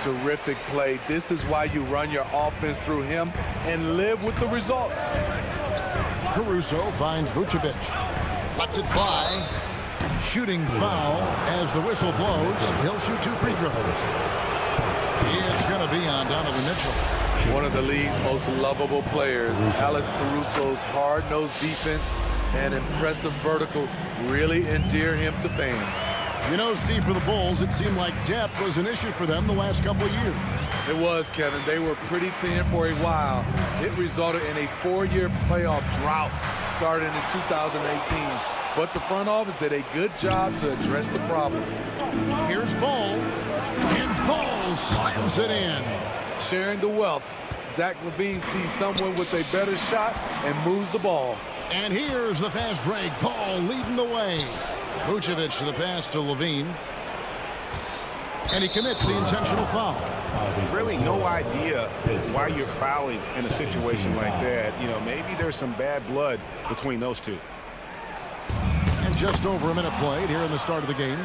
Terrific play. This is why you run your offense through him and live with the results. Caruso finds Vucevic. Lets it fly. Shooting foul as the whistle blows. He'll shoot 2 free throws. It's going to be on Donovan Mitchell. One of the league's most lovable players. Alex Caruso's hard-nosed defense and impressive vertical really endear him to fans. You know, Steve, for the Bulls, it seemed like depth was an issue for them the last couple of years. It was, Kevin. They were pretty thin for a while. It resulted in a 4-year playoff drought starting in 2018. But the front office did a good job to address the problem. Here's Ball. And Ball slams it in. Sharing the wealth. Zach LaVine sees someone with a better shot and moves the ball. And here's the fast break. Ball leading the way. Vucevic to the pass to LaVine. And he commits the intentional foul. Really no idea why you're fouling in a situation like that. You know, maybe there's some bad blood between those 2. And just over a minute played here in the start of the game.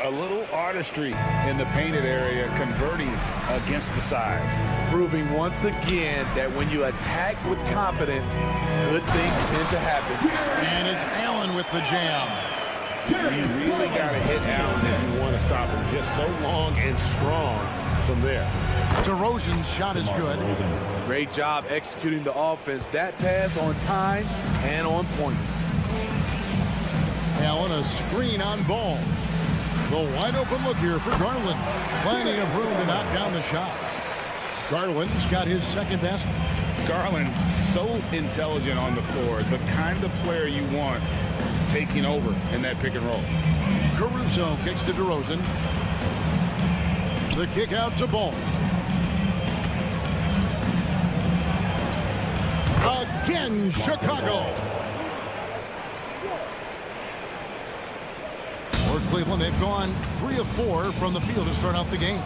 A little artistry in the painted area, converting against the size. Proving once again that when you attack with confidence, good things tend to happen. And it's Allen with the jam. You really got to hit Allen if you want to stop him. Just so long and strong from there. DeRozan's shot is good. Great job executing the offense. That pass on time and on point. Allen, a screen on Ball. The wide open look here for Garland. Plenty of room to knock down the shot. Garland's got his second basket. Garland, so intelligent on the floor. The kind of player you want taking over in that pick and roll. Caruso kicks to DeRozan. The kick out to Ball. Again, Chicago. For Cleveland, they've gone 3 of 4 from the field to start out the game.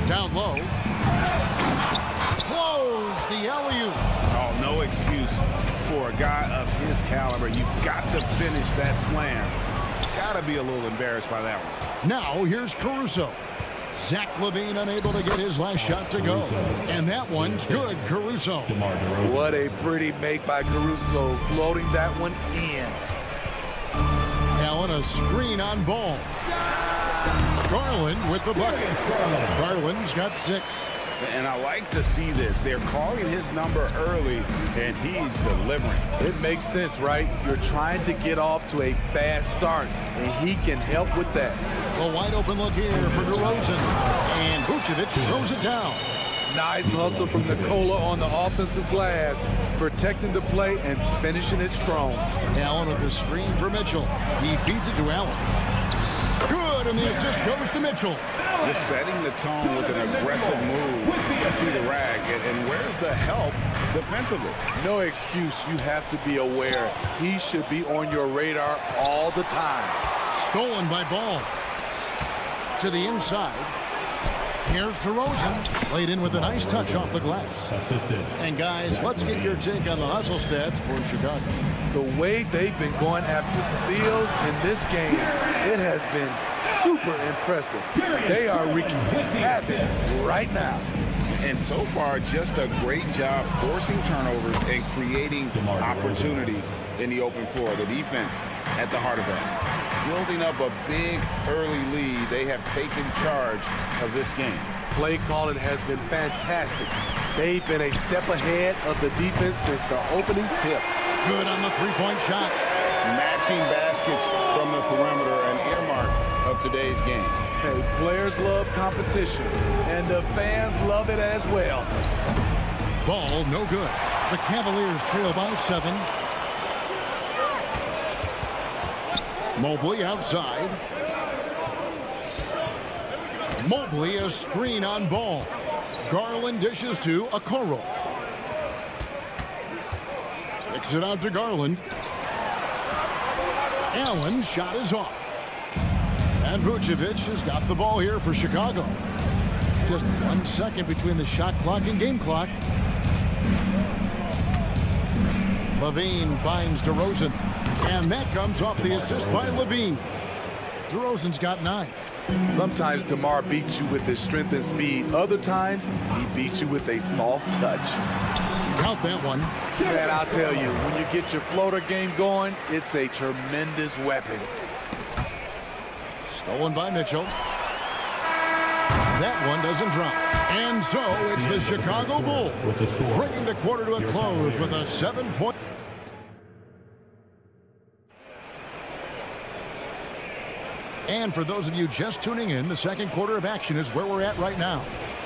Down low. Close the alley-oop. Oh, no excuse for a guy of his caliber. You've got to finish that slam. Got to be a little embarrassed by that one. Now here's Caruso. Zach LaVine unable to get his last shot to go. And that one's good, Caruso. What a pretty make by Caruso, floating that one in. Allen, a screen on Ball. Garland with the bucket. Garland's got 6. And I like to see this. They're calling his number early, and he's delivering. It makes sense, right? You're trying to get off to a fast start, and he can help with that. A wide open look here for DeRozan. And Vucevic throws it down. Nice hustle from Nikola on the offensive glass, protecting the play and finishing it strong. Allen with the screen for Mitchell. He feeds it to Allen. Good, and the assist goes to Mitchell. Just setting the tone with an aggressive move to the rack. And where's the help defensively? No excuse. You have to be aware. He should be on your radar all the time. Stolen by Ball. To the inside. Here's DeRozan. Laid in with a nice touch off the glass. And guys, let's get your take on the hustle stats for Chicago. The way they've been going after steals in this game, it has been super impressive. They are wreaking havoc right now. And so far, just a great job forcing turnovers and creating opportunities in the open floor. The defense at the heart of that. Building up a big early lead, they have taken charge of this game. Play calling has been fantastic. They've been a step ahead of the defense since the opening tip. Good on the three-point shot. matching baskets from the perimeter, an earmark of today's game. Hey, players love competition, and the fans love it as well. Ball no good. The Cavaliers trail by 7. Mobley outside. Mobley a screen on Ball. Garland dishes to Okoro. Kicks it out to Garland. Allen's shot is off. And Vucevic has got the ball here for Chicago. Just 1 second between the shot clock and game clock. Levine finds DeRozan. And that comes off the assist by Levine. DeRozan's got 9. Sometimes DeMar beats you with his strength and speed. Other times, he beats you with a soft touch. Count that one. Man, I'll tell you, when you get your floater game going, it's a tremendous weapon. Stolen by Mitchell. That one doesn't drop. And so it's the Chicago Bulls bringing the quarter to a close with a 7-point. And for those of you just tuning in, the second quarter of action is where we're at right now.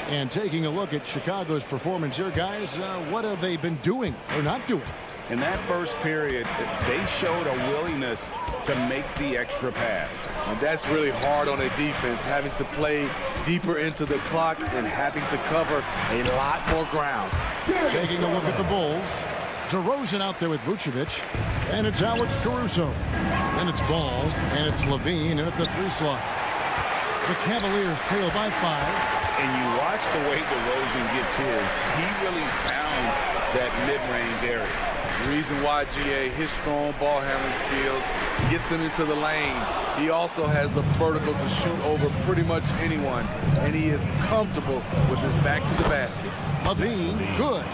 And taking a look at Chicago's performance here, guys, what have they been doing or not doing? In that first period, they showed a willingness to make the extra pass. And that's really hard on a defense, having to play deeper into the clock and having to cover a lot more ground. Taking a look at the Bulls. DeRozan out there with Vucevic. And it's Alex Caruso. Then it's Ball. And it's Levine in at the 3 slot. The Cavaliers trail by 5. And you watch the way DeRozan gets his. He really pounds that mid-range area. The reason why, GA, his strong ball handling skills gets him into the lane. He also has the vertical to shoot over pretty much anyone. And he is comfortable with his back to the basket. Levine, good.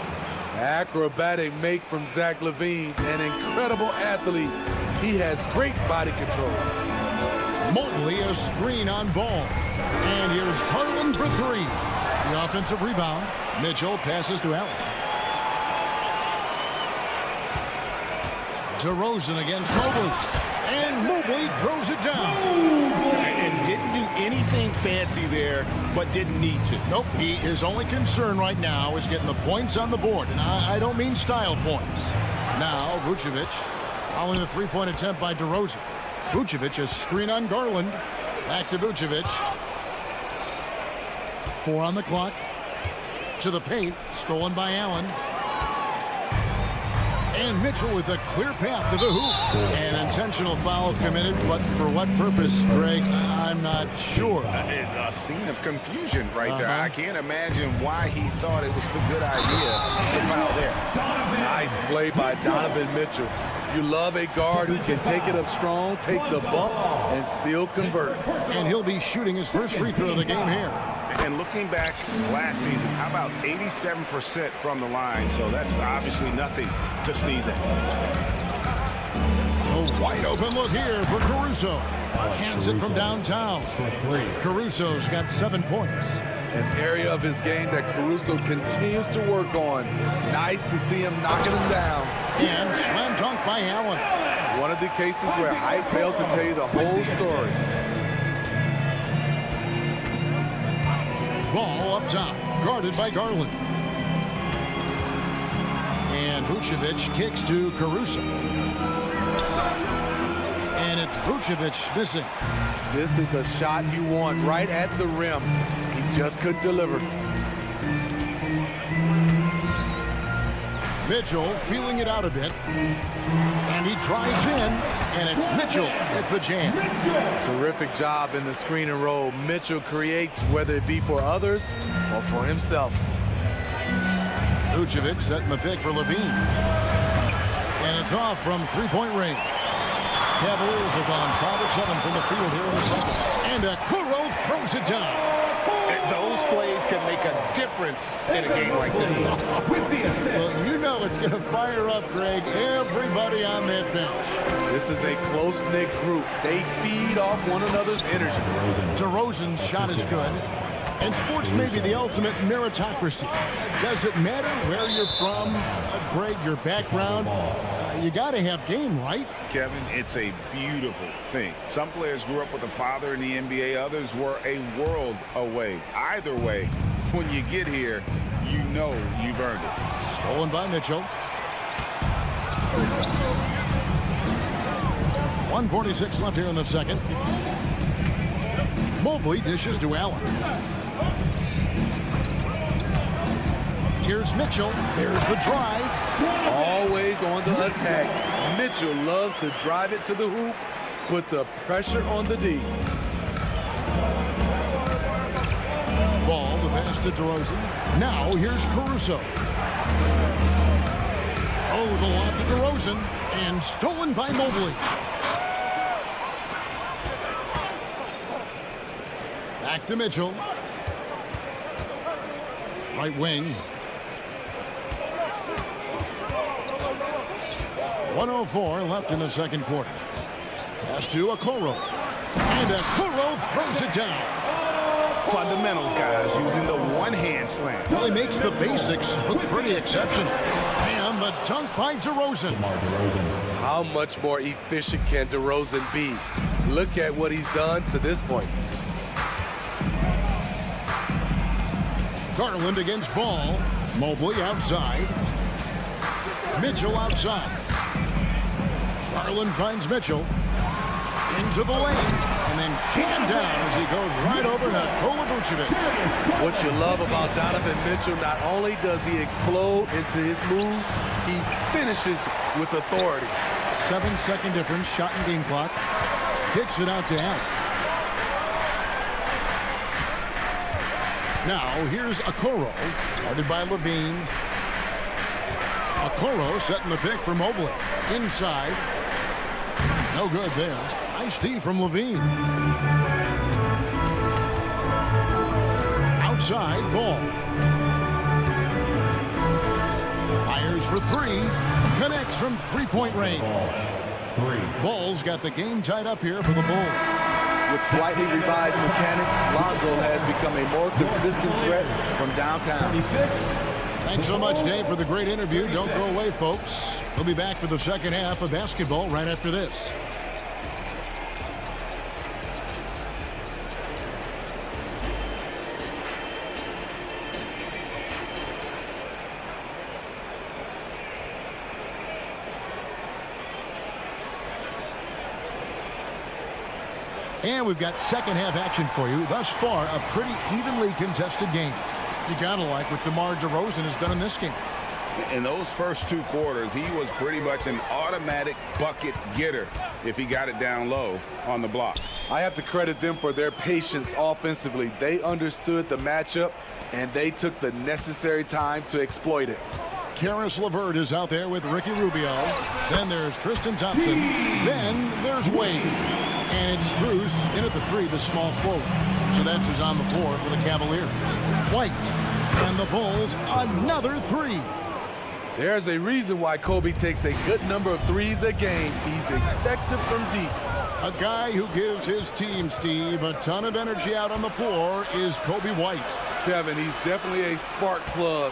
Acrobatic make from Zach LaVine, an incredible athlete. He has great body control. Mobley a screen on Ball. And here's Garland for 3. The offensive rebound. Mitchell passes to Allen. DeRozan against Mobley. And Mobley throws it down. And didn't do anything fancy there, but didn't need to. Nope, his only concern right now is getting the points on the board. And I don't mean style points. Now, Vucevic following the 3-point attempt by DeRozan. Vucevic a screen on Garland. Back to Vucevic. 4 on the clock. To the paint. Stolen by Allen. And Mitchell with a clear path to the hoop. An intentional foul committed, but for what purpose, Greg? I'm not sure. A scene of confusion right there. I can't imagine why he thought it was a good idea to foul there. Nice play by Donovan Mitchell. You love a guard who can take it up strong, take the bump, and still convert. And he'll be shooting his first free throw of the game here. And looking back last season, how about 87% from the line? So that's obviously nothing to sneeze at. A wide open look here for Caruso. Cans it from downtown. Caruso's got 7 points. An area of his game that Caruso continues to work on. Nice to see him knocking him down. And slam dunk by Allen. One of the cases where height fails to tell you the whole story. Ball up top, guarded by Garland. And Vucevic kicks to Caruso. And it's Vucevic missing. This is the shot you want right at the rim. He just couldn't deliver. Mitchell feeling it out a bit. And he drives in, and it's Mitchell with the jam. Terrific job in the screen and roll. Mitchell creates, whether it be for others or for himself. Vucevic setting the pick for Levine. And it's off from 3-point range. Cavaliers have gone 5 of 7 from the field here in the second. And Okoro throws it down. Those plays can make a difference in a game like this. Well, you know it's going to fire up, Greg, everybody on that bench. This is a close-knit group. They feed off one another's energy. DeRozan's shot is good. And sports may be the ultimate meritocracy. Does it matter where you're from, Greg, your background? You got to have game, right? Kevin, it's a beautiful thing. Some players grew up with a father in the NBA. Others were a world away. Either way, when you get here, you know you've earned it. Stolen by Mitchell. 1:46 left here in the second. Mobley dishes to Allen. Here's Mitchell. There's the drive. Always on the attack. Mitchell loves to drive it to the hoop, put the pressure on the D. Ball, the pass to DeRozan. Now here's Caruso. Oh, the lob to DeRozan. And stolen by Mobley. Back to Mitchell. Right wing. 1:04 left in the second quarter. Pass to Okoro. And Okoro throws it down. Fundamentals, guys, using the one-hand slam. Well, he makes the basics look pretty exceptional. And the dunk by DeRozan. How much more efficient can DeRozan be? Look at what he's done to this point. Garland against Ball. Mobley outside. Mitchell outside. Garland finds Mitchell. Into the lane. And then jammed down as he goes right over Nikola Vucevic. What you love about Donovan Mitchell, not only does he explode into his moves, he finishes with authority. 7-second difference, shot and game clock. Kicks it out to Allen. Now, here's Okoro, guarded by Levine. Okoro setting the pick for Mobley. Inside. No good there. Nice D from Levine. Outside, Ball. Fires for three. Connects from three-point range. Ball's got the game tied up here for the Bulls. With slightly revised mechanics, Lonzo has become a more consistent threat from downtown. Thanks so much, Dave, for the great interview. Don't go away, folks. We'll be back for the second half of basketball right after this. And we've got second half action for you. Thus far, a pretty evenly contested game. You gotta like what DeMar DeRozan has done in this game. In those first two quarters, he was pretty much an automatic bucket getter if he got it down low on the block. I have to credit them for their patience offensively. They understood the matchup, and they took the necessary time to exploit it. Caris LeVert is out there with Ricky Rubio. Then there's Tristan Thompson. Then there's Wade. And it's Strus in at the three, the small forward. So that's who's on the floor for the Cavaliers. White. And the Bulls, another three. There's a reason why Kobe takes a good number of threes a game. He's effective from deep. A guy who gives his team, Steve, a ton of energy out on the floor is Kobe White. Kevin, he's definitely a spark plug,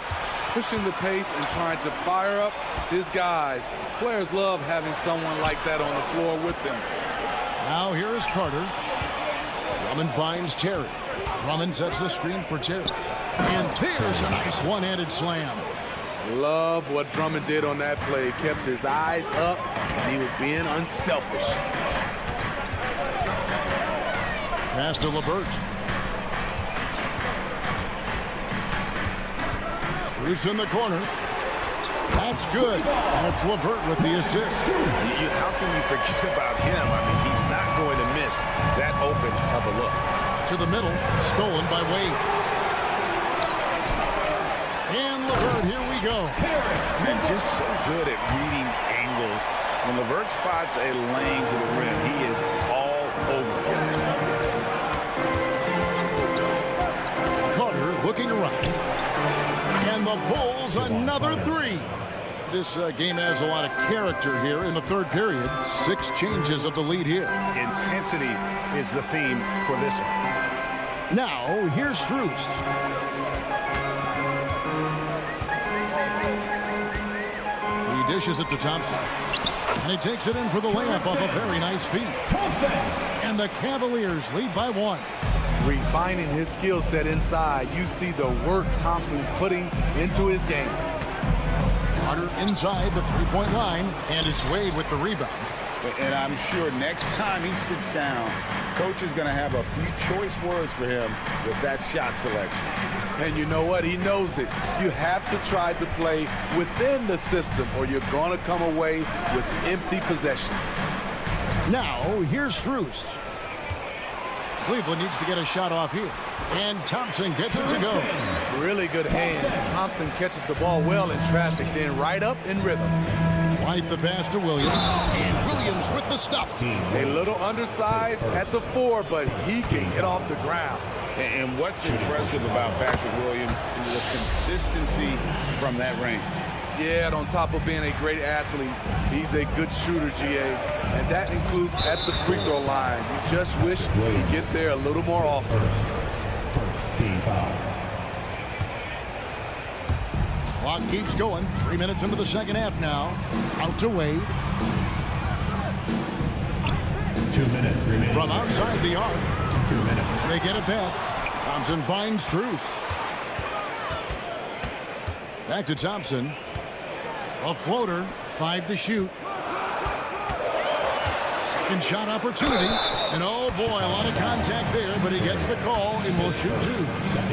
pushing the pace and trying to fire up his guys. Players love having someone like that on the floor with them. Now here is Carter. Drummond finds Terry. Drummond sets the screen for Terry. And there's a nice one-handed slam. Love what Drummond did on that play. Kept his eyes up, and he was being unselfish. Pass to LeVert. Strus in the corner. That's good. And it's LeVert with the assist. How can you forget about him? I mean, he's not going to miss that open of a look. To the middle. Stolen by Wade. And LeVert, here we go. And just so good at reading angles. When LeVert spots a lane to the rim, he is all over it. Carter looking around. And the Bulls another three. This game has a lot of character here in the third period. 6 changes of the lead here. Intensity is the theme for this one. Now, here's Strus. He dishes it to Thompson. And he takes it in for the layup off a very nice feed. And the Cavaliers lead by 1. Refining his skill set inside, you see the work Thompson's putting into his game. Carter inside the three-point line, and it's Wade with the rebound. And I'm sure next time he sits down, coach is going to have a few choice words for him with that shot selection. And you know what? He knows it. You have to try to play within the system or you're going to come away with empty possessions. Now, here's Strus. Cleveland needs to get a shot off here. And Thompson gets it to go. Really good hands. Thompson catches the ball well in traffic, then right up in rhythm. White the pass to Williams. And Williams with the stuff. A little undersized at the 4, but he can get off the ground. And what's impressive about Patrick Williams is the consistency from that range. Yeah, and on top of being a great athlete, he's a good shooter, GA. And that includes at the free throw line. You just wish he'd get there a little more often. First team foul. Clock keeps going. 3 minutes into the second half now. Out to Wade. 2 minutes remaining. From outside the arc. 2 minutes. They get it back. Thompson finds Strus. Back to Thompson. A floater. 5 to shoot. Second shot opportunity. And oh boy, a lot of contact there, but he gets the call and will shoot 2.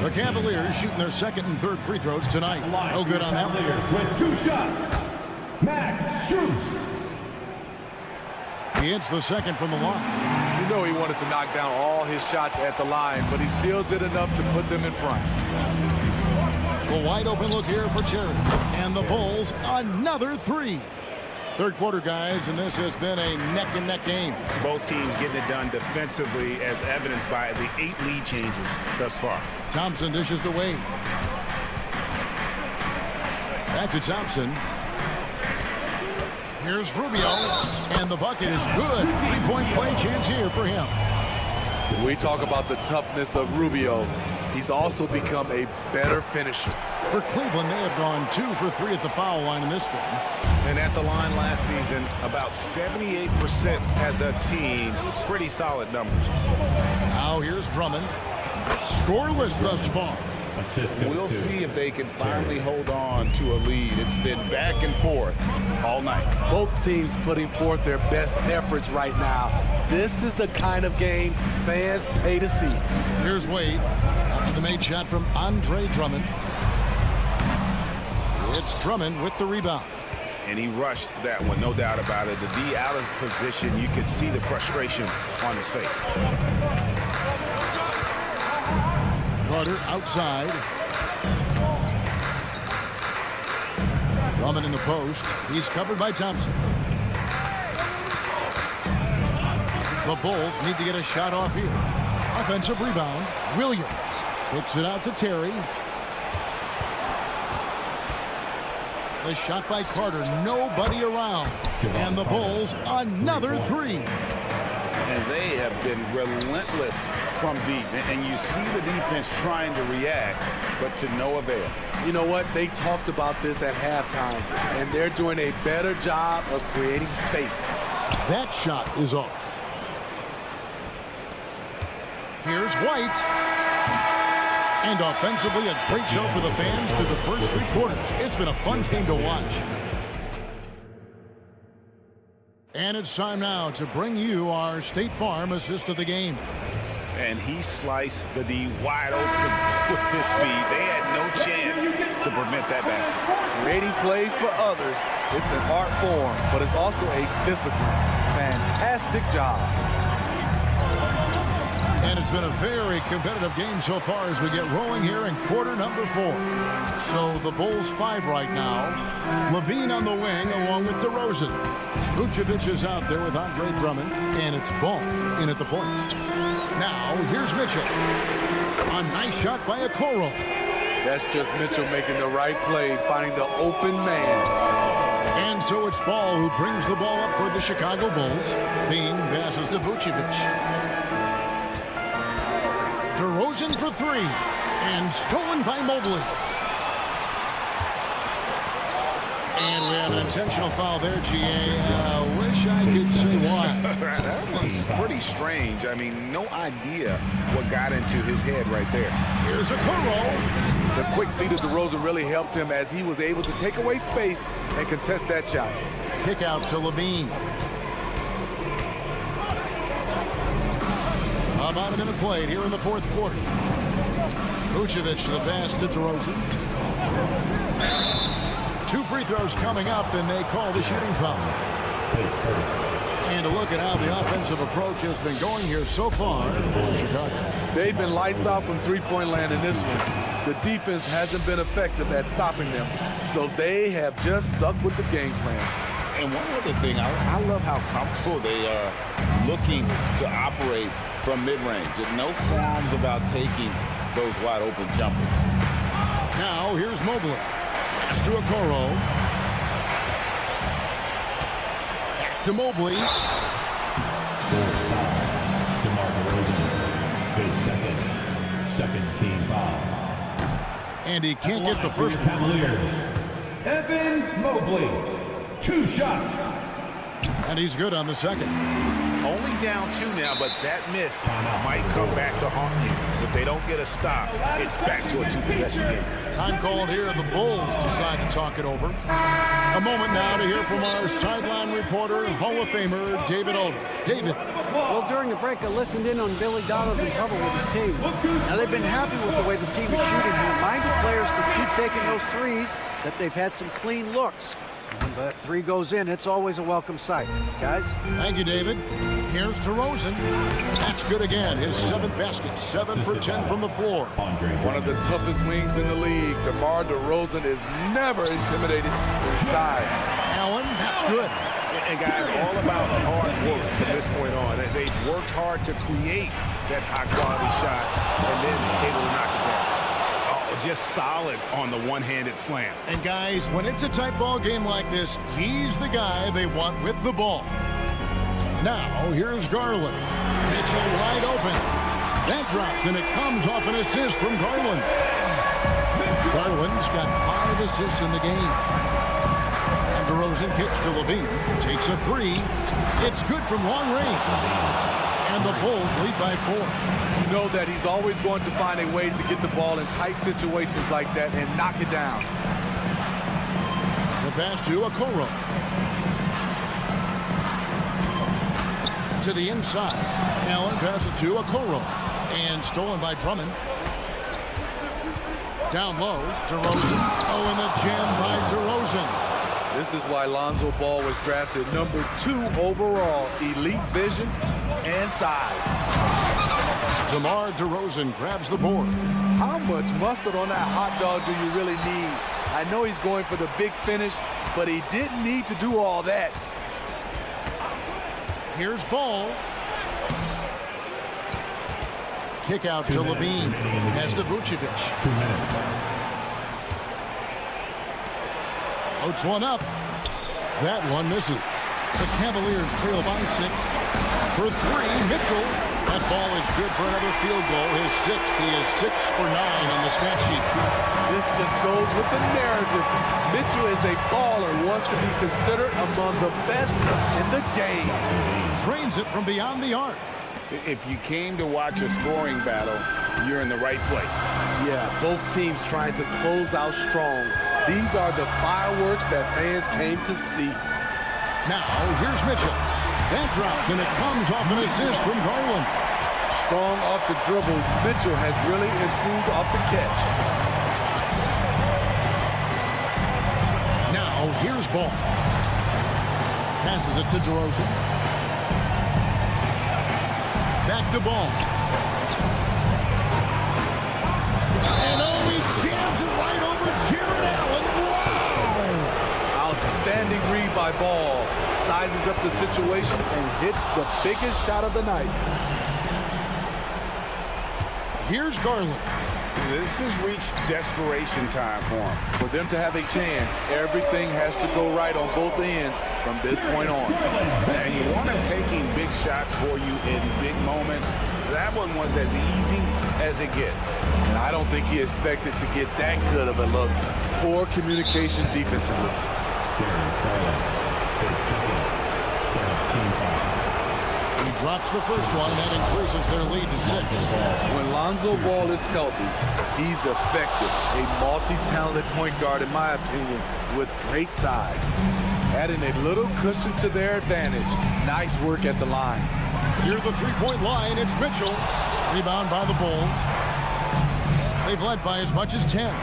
The Cavaliers shooting their second and third free throws tonight. No good on that one. With 2 shots. Max Strus. He hits the second from the line. You know he wanted to knock down all his shots at the line, but he still did enough to put them in front. A wide open look here for Cherry. And the Bulls, another 3. Third quarter, guys, and this has been a neck-and-neck game. Both teams getting it done defensively as evidenced by the 8 lead changes thus far. Thompson dishes to Wade. Back to Thompson. Here's Rubio, and the bucket is good. 3-point play chance here for him. When we talk about the toughness of Rubio, he's also become a better finisher. For Cleveland, they have gone 2 for 3 at the foul line in this game. And at the line last season, about 78% as a team. Pretty solid numbers. Now here's Drummond. Scoreless thus far. We'll see if they can finally hold on to a lead. It's been back and forth all night. Both teams putting forth their best efforts right now. This is the kind of game fans pay to see. Here's Wade. After the made shot from Andre Drummond. It's Drummond with the rebound. And he rushed that one, no doubt about it. To be out of position, you could see the frustration on his face. Carter outside. Drummond in the post. He's covered by Thompson. The Bulls need to get a shot off here. Offensive rebound. Williams kicks it out to Terry. The shot by Carter. Nobody around. And the Bulls another 3. And they have been relentless from deep. And you see the defense trying to react, but to no avail. You know what? They talked about this at halftime, and they're doing a better job of creating space. That shot is off. Here's White. And offensively, a great show for the fans through the first 3 quarters. It's been a fun game to watch. And it's time now to bring you our State Farm assist of the game. And he sliced the D wide open with his speed. They had no chance to prevent that basket. Creating plays for others, it's an art form, but it's also a discipline. Fantastic job. And it's been a very competitive game so far as we get rolling here in quarter number 4. So the Bulls 5 right now. Levine on the wing along with DeRozan. Vucevic is out there with Andre Drummond. And it's Ball in at the point. Now here's Mitchell. A nice shot by Okoro. That's just Mitchell making the right play, finding the open man. And so it's Ball who brings the ball up for the Chicago Bulls. Bean passes to Vucevic. DeRozan DeRozan for three. And stolen by Mobley. And we have an intentional foul there, GA. Wish I could say why. That one's pretty strange. I mean, no idea what got into his head right there. Here's a Okoro. The quick feet of DeRozan really helped him as he was able to take away space and contest that shot. Kick out to Levine. About a minute played here in the fourth quarter. Vucevic the pass to DeRozan. 2 free throws coming up, and they call the shooting foul. And a look at how the offensive approach has been going here so far for Chicago. They've been lights out from three-point land in this one. The defense hasn't been effective at stopping them, so they have just stuck with the game plan. And one other thing, I love how comfortable they are looking to operate from mid-range. There's no qualms about taking those wide-open jumpers. Now, here's Mobley. Pass to Okoro. Back to Mobley. Goal stop. DeMar DeRozan. His second team foul. And he can't get the first one. Cavaliers. Evan Mobley. 2 shots. And he's good on the second. Only down 2 now, but that miss might come back to haunt you. If they don't get a stop, it's back to a 2-possession game. Time called here. The Bulls decide to talk it over. A moment now to hear from our sideline reporter, Hall of Famer David Aldridge. David. Well, during the break, I listened in on Billy Donovan's huddle with his team. Now, they've been happy with the way the team is shooting. He reminded players to keep taking those threes, that they've had some clean looks. When that 3 goes in, it's always a welcome sight. Guys? Thank you, David. Here's DeRozan. That's good again. His 7th basket. 7 for 10 from the floor. One of the toughest wings in the league. DeMar DeRozan is never intimidated inside. Allen, that's good. And guys, all about hard work from this point on. They've worked hard to create that high-quality shot and then able to knock it down. Just solid on the one-handed slam. And guys, when it's a tight ball game like this, he's the guy they want with the ball. Now, here's Garland. Mitchell wide open. That drops, and it comes off an assist from Garland. Garland's got 5 assists in the game. And DeRozan kicks to Levine. Takes a 3. It's good from long range. And the Bulls lead by 4. You know that he's always going to find a way to get the ball in tight situations like that and knock it down. The pass to Okoro. To the inside. Allen passes to Okoro. And stolen by Drummond. Down low, DeRozan. Oh, and the jam by DeRozan. This is why Lonzo Ball was drafted number 2 overall. Elite vision and size. DeMar DeRozan grabs the board. How much mustard on that hot dog do you really need? I know he's going for the big finish, but he didn't need to do all that. Here's Ball. Kick out to Levine. Pass to Vucevic. 2 minutes. Floats one up. That one misses. The Cavaliers trail by 6. For 3, Mitchell. That ball is good for another field goal. His 6th. He is 6 for 9 on the stat sheet. This just goes with the narrative. Mitchell is a baller, wants to be considered among the best in the game. Drains it from beyond the arc. If you came to watch a scoring battle, you're in the right place. Yeah, both teams trying to close out strong. These are the fireworks that fans came to see. Now, here's Mitchell. That drops, and it comes off an assist from Garland. Strong off the dribble. Mitchell has really improved off the catch. Now, here's Ball. Passes it to DeRozan. Back to Ball. And oh, he jams it right over Jared Allen. Wow! Outstanding read by Ball. Sizes up the situation and hits the biggest shot of the night. Here's Garland. This has reached desperation time for them. For them to have a chance, everything has to go right on both ends from this point on. And you want him taking big shots for you in big moments. That one was as easy as it gets. And I don't think he expected to get that good of a look. Poor communication defensively. He drops the first one. That increases their lead to 6. When Lonzo Ball is healthy, he's effective. A multi-talented point guard, in my opinion, with great size. Adding a little cushion to their advantage. Nice work at the line. Near the three-point line, it's Mitchell. Rebound by the Bulls. They've led by as much as 10.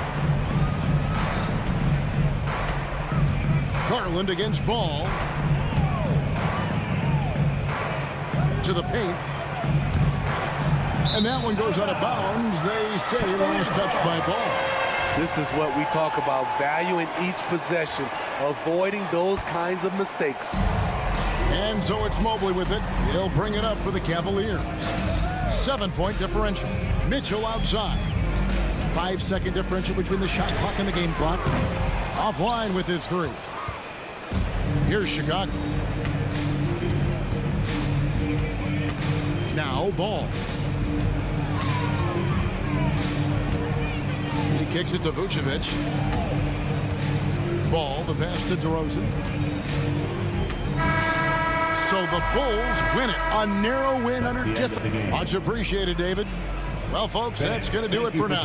Garland against Ball. To the paint. And that one goes out of bounds. They say last touch by Ball. This is what we talk about, valuing each possession, avoiding those kinds of mistakes. And so it's Mobley with it. He'll bring it up for the Cavaliers. 7-point differential. Mitchell outside. 5-second differential between the shot clock and the game clock. Offline with his 3. Here's Chicago. Now Ball. He kicks it to Vucevic. Ball, the pass to DeRozan. So the Bulls win it. A narrow win under difficulty. Much appreciated, David. Well, folks, that's going to do it for now.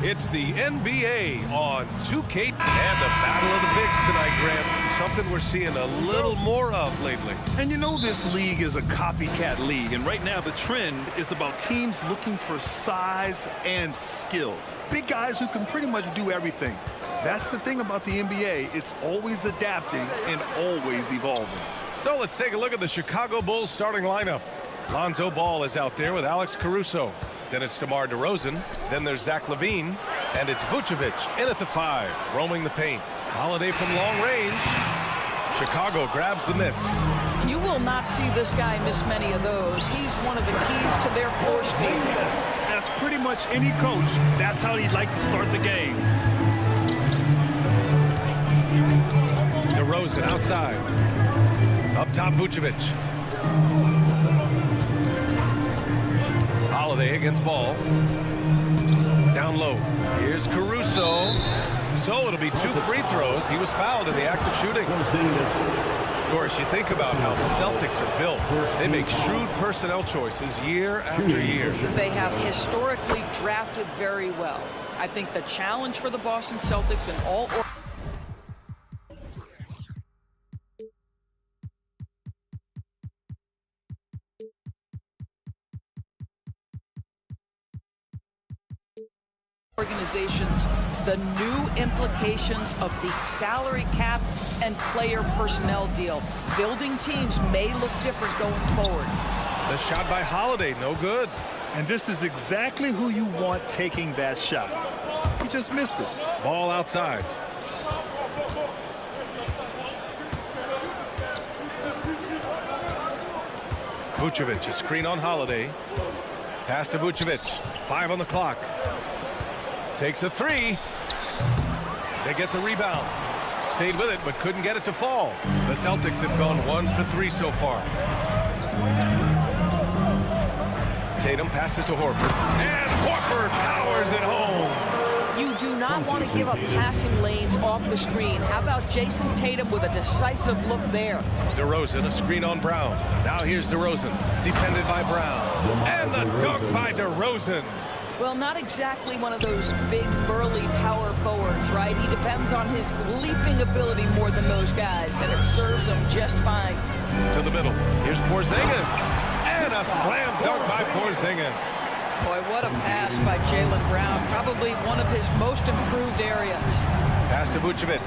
It's the NBA on 2K and the Battle of the Bigs tonight, Graham. Something we're seeing a little more of lately. And you know this league is a copycat league, and right now the trend is about teams looking for size and skill. Big guys who can pretty much do everything. That's the thing about the NBA. It's always adapting and always evolving. So let's take a look at the Chicago Bulls starting lineup. Lonzo Ball is out there with Alex Caruso. Then it's DeMar DeRozan. Then there's Zach LaVine. And it's Vucevic in at the 5, roaming the paint. Holiday from long range. Chicago grabs the miss. You will not see this guy miss many of those. He's one of the keys to their floor spacing. As pretty much any coach, that's how he'd like to start the game. DeRozan outside. Up top, Vucevic. Holiday against Ball. Down low. Here's Caruso. So it'll be 2 free throws. He was fouled in the act of shooting. Of course, you think about how the Celtics are built. They make shrewd personnel choices year after year. They have historically drafted very well. I think the challenge for the Boston Celtics in all organizations the new implications of the salary cap and player personnel deal. Building teams may look different going forward. The shot by Holiday, no good. And this is exactly who you want taking that shot. He just missed it. Ball outside. Vucevic, a screen on Holiday. Pass to Vucevic. 5 on the clock. Takes a 3. They get the rebound. Stayed with it, but couldn't get it to fall. The Celtics have gone 1 for 3 so far. Tatum passes to Horford. And Horford powers it home. You do not want to give up passing lanes off the screen. How about Jason Tatum with a decisive look there? DeRozan, a screen on Brown. Now here's DeRozan, defended by Brown. And the dunk by DeRozan. Well, not exactly one of those big, burly power forwards, right? He depends on his leaping ability more than those guys, and it serves him just fine. To the middle. Here's Porzingis. And a slam dunk by Porzingis. Boy, what a pass by Jaylen Brown. Probably one of his most improved areas. Pass to Vucevic.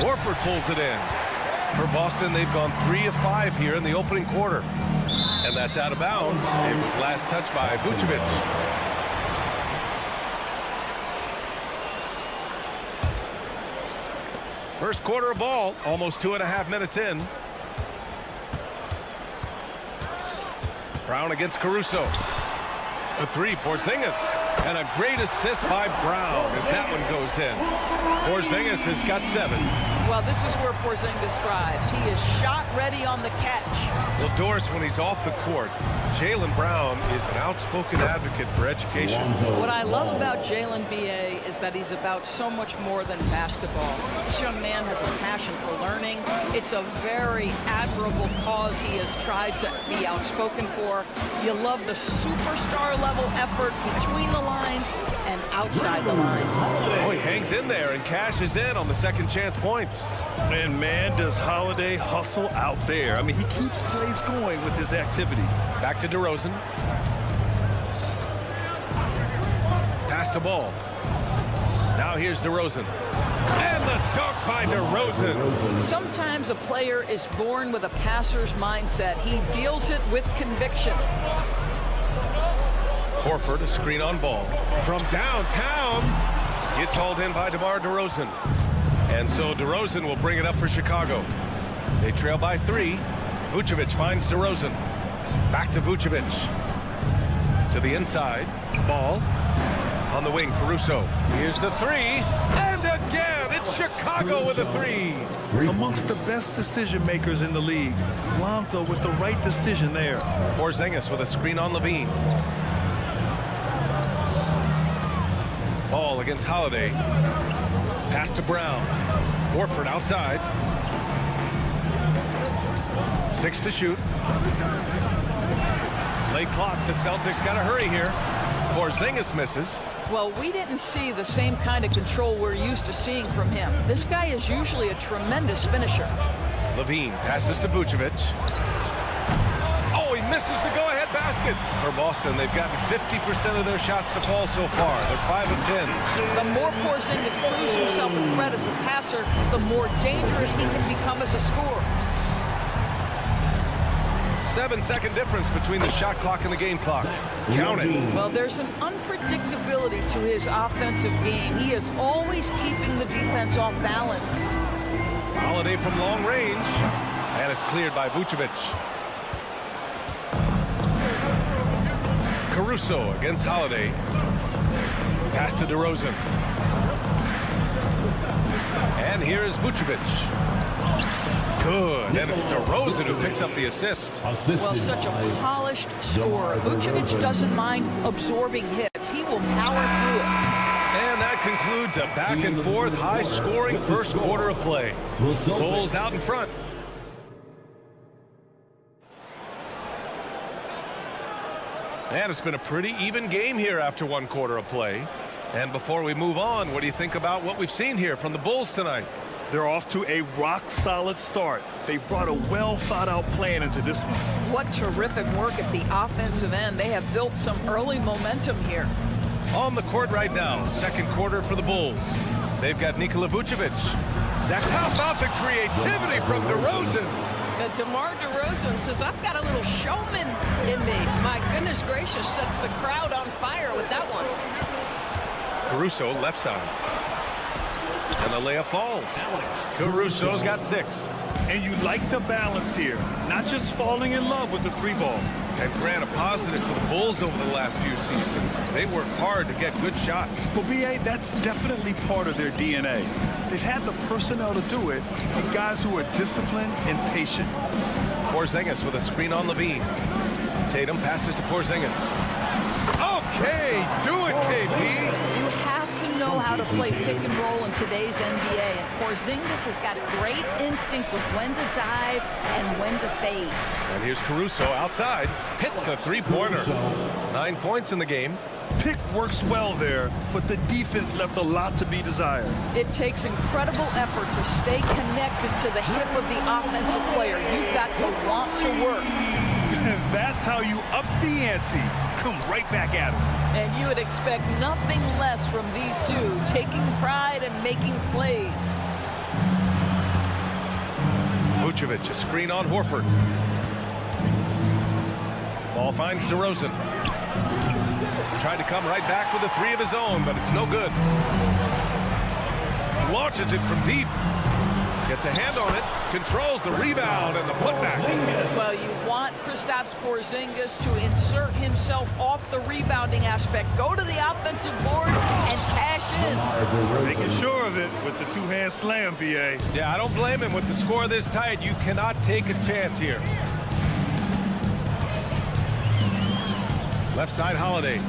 Horford pulls it in. For Boston, they've gone 3 of 5 here in the opening quarter. And that's out of bounds. It was last touched by Vucevic. First quarter of ball, almost 2.5 minutes in. Brown against Caruso. For 3, Porzingis. And a great assist by Brown as that one goes in. Porzingis has got 7. Well, this is where Porzingis thrives. He is shot ready on the catch. Well, Doris, when he's off the court, Jaylen Brown is an outspoken advocate for education. What I love about Jaylen B.A. is that he's about so much more than basketball. This young man has a passion for learning. It's a very admirable cause he has tried to be outspoken for. You love the superstar level effort between the lines and outside the lines. Oh, he hangs in there and cashes in on the second chance points. And man, does Holiday hustle out there. I mean, he keeps plays going with his activity. Back to DeRozan. Pass the ball. Now here's DeRozan. And the dunk by DeRozan. Sometimes a player is born with a passer's mindset. He deals it with conviction. Horford, a screen on ball. From downtown. Gets hauled in by DeMar DeRozan. And so DeRozan will bring it up for Chicago. They trail by 3. Vucevic finds DeRozan. Back to Vucevic. To the inside. Ball. On the wing, Caruso. Here's the 3. And again, it's Chicago with a 3. Amongst the best decision makers in the league. Lonzo with the right decision there. Porzingis with a screen on Levine. Ball against Holiday. Pass to Brown. Horford outside. 6 to shoot. Late clock. The Celtics got to hurry here. Porzingis misses. Well, we didn't see the same kind of control we're used to seeing from him. This guy is usually a tremendous finisher. Levine passes to Vucevic. Oh, he misses the go-ahead basket. For Boston, they've gotten 50% of their shots to fall so far. They're 5 of 10. The more Porzingis proves himself a threat as a passer, the more dangerous he can become as a scorer. 7-second difference between the shot clock and the game clock. Count it. Well, there's an unpredictability to his offensive game. He is always keeping the defense off balance. Holiday from long range. And it's cleared by Vucevic. Caruso against Holiday. Pass to DeRozan. And here's Vucevic. Good, and it's DeRozan who picks up the assist. Well, such a polished scorer. Vucevic doesn't mind absorbing hits. He will power through it. And that concludes a back-and-forth, high-scoring first quarter of play. Bulls out in front. And it's been a pretty even game here after 1 quarter of play. And before we move on, what do you think about what we've seen here from the Bulls tonight? They're off to a rock-solid start. They brought a well-thought-out plan into this one. What terrific work at the offensive end. They have built some early momentum here. On the court right now, second quarter for the Bulls. They've got Nikola Vucevic. How about the creativity from DeRozan? DeMar DeRozan says, I've got a little showman in me. My goodness gracious, sets the crowd on fire with that one. Caruso, left side. And the layup falls. Caruso's got 6. And you like the balance here. Not just falling in love with the 3-ball. And Grant, a positive for the Bulls over the last few seasons. They work hard to get good shots. Well, B.A., that's definitely part of their DNA. They've had the personnel to do it, and guys who are disciplined and patient. Porzingis with a screen on Levine. Tatum passes to Porzingis. Okay, do it, KP. You have to know how to play pick and roll in today's NBA. And Porzingis has got great instincts of when to dive and when to fade. And here's Caruso outside. Hits a 3-pointer. 9 points in the game. Pick works well there, but the defense left a lot to be desired. It takes incredible effort to stay connected to the hip of the offensive player. You've got to want to work. That's how you up the ante. Come right back at him. And you would expect nothing less from these two, taking pride and making plays. Vucevic, a screen on Horford. Ball finds DeRozan. Tried to come right back with a 3 of his own, but it's no good. Launches it from deep. Gets a hand on it, controls the rebound and the putback. Well, you want Kristaps Porzingis to insert himself off the rebounding aspect. Go to the offensive board and cash in. Making sure of it with the 2-hand slam, B.A. Yeah, I don't blame him. With the score this tight, you cannot take a chance here. Left side, Holiday.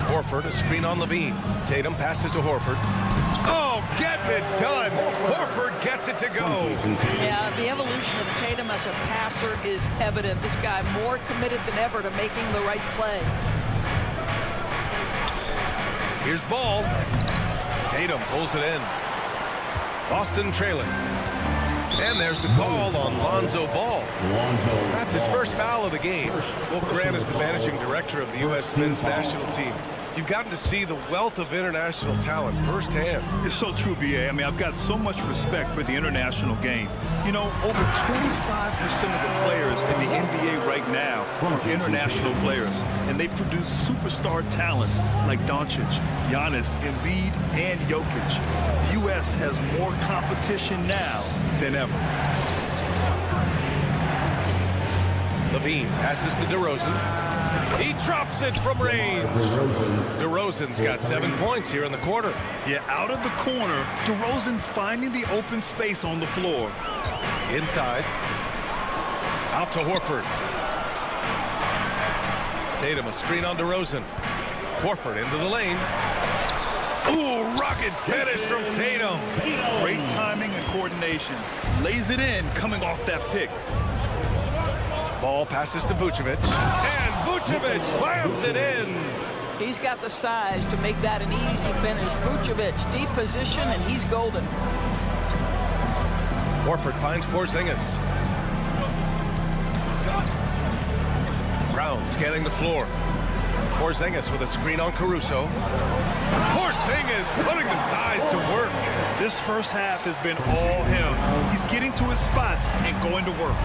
Horford, a screen on Levine. Tatum passes to Horford. Oh, getting it done. Horford gets it to go. Yeah, the evolution of Tatum as a passer is evident. This guy more committed than ever to making the right play. Here's Ball. Tatum pulls it in. Boston trailing. And there's the call on Lonzo Ball. That's his first foul of the game. Well, Grant is the managing director of the U.S. men's national team. You've gotten to see the wealth of international talent firsthand. It's so true, B.A. I mean, I've got so much respect for the international game. You know, over 25% of the players in the NBA right now are international players, and they produce superstar talents like Doncic, Giannis, Embiid, and Jokic. The U.S. has more competition now than ever. Levine passes to DeRozan. He drops it from range. DeRozan's got 7 points here in the quarter. Yeah, out of the corner, DeRozan finding the open space on the floor. Inside. Out to Horford. Tatum, a screen on DeRozan. Horford into the lane. Ooh, rocket finish from Tatum. Great timing and coordination. Lays it in coming off that pick. Ball passes to Vucevic. And Vucevic slams it in. He's got the size to make that an easy finish. Vucevic, deep position, and he's golden. Horford finds Porzingis. Brown scanning the floor. Porzingis with a screen on Caruso. Porzingis putting the size to work. This first half has been all him. He's getting to his spots and going to work.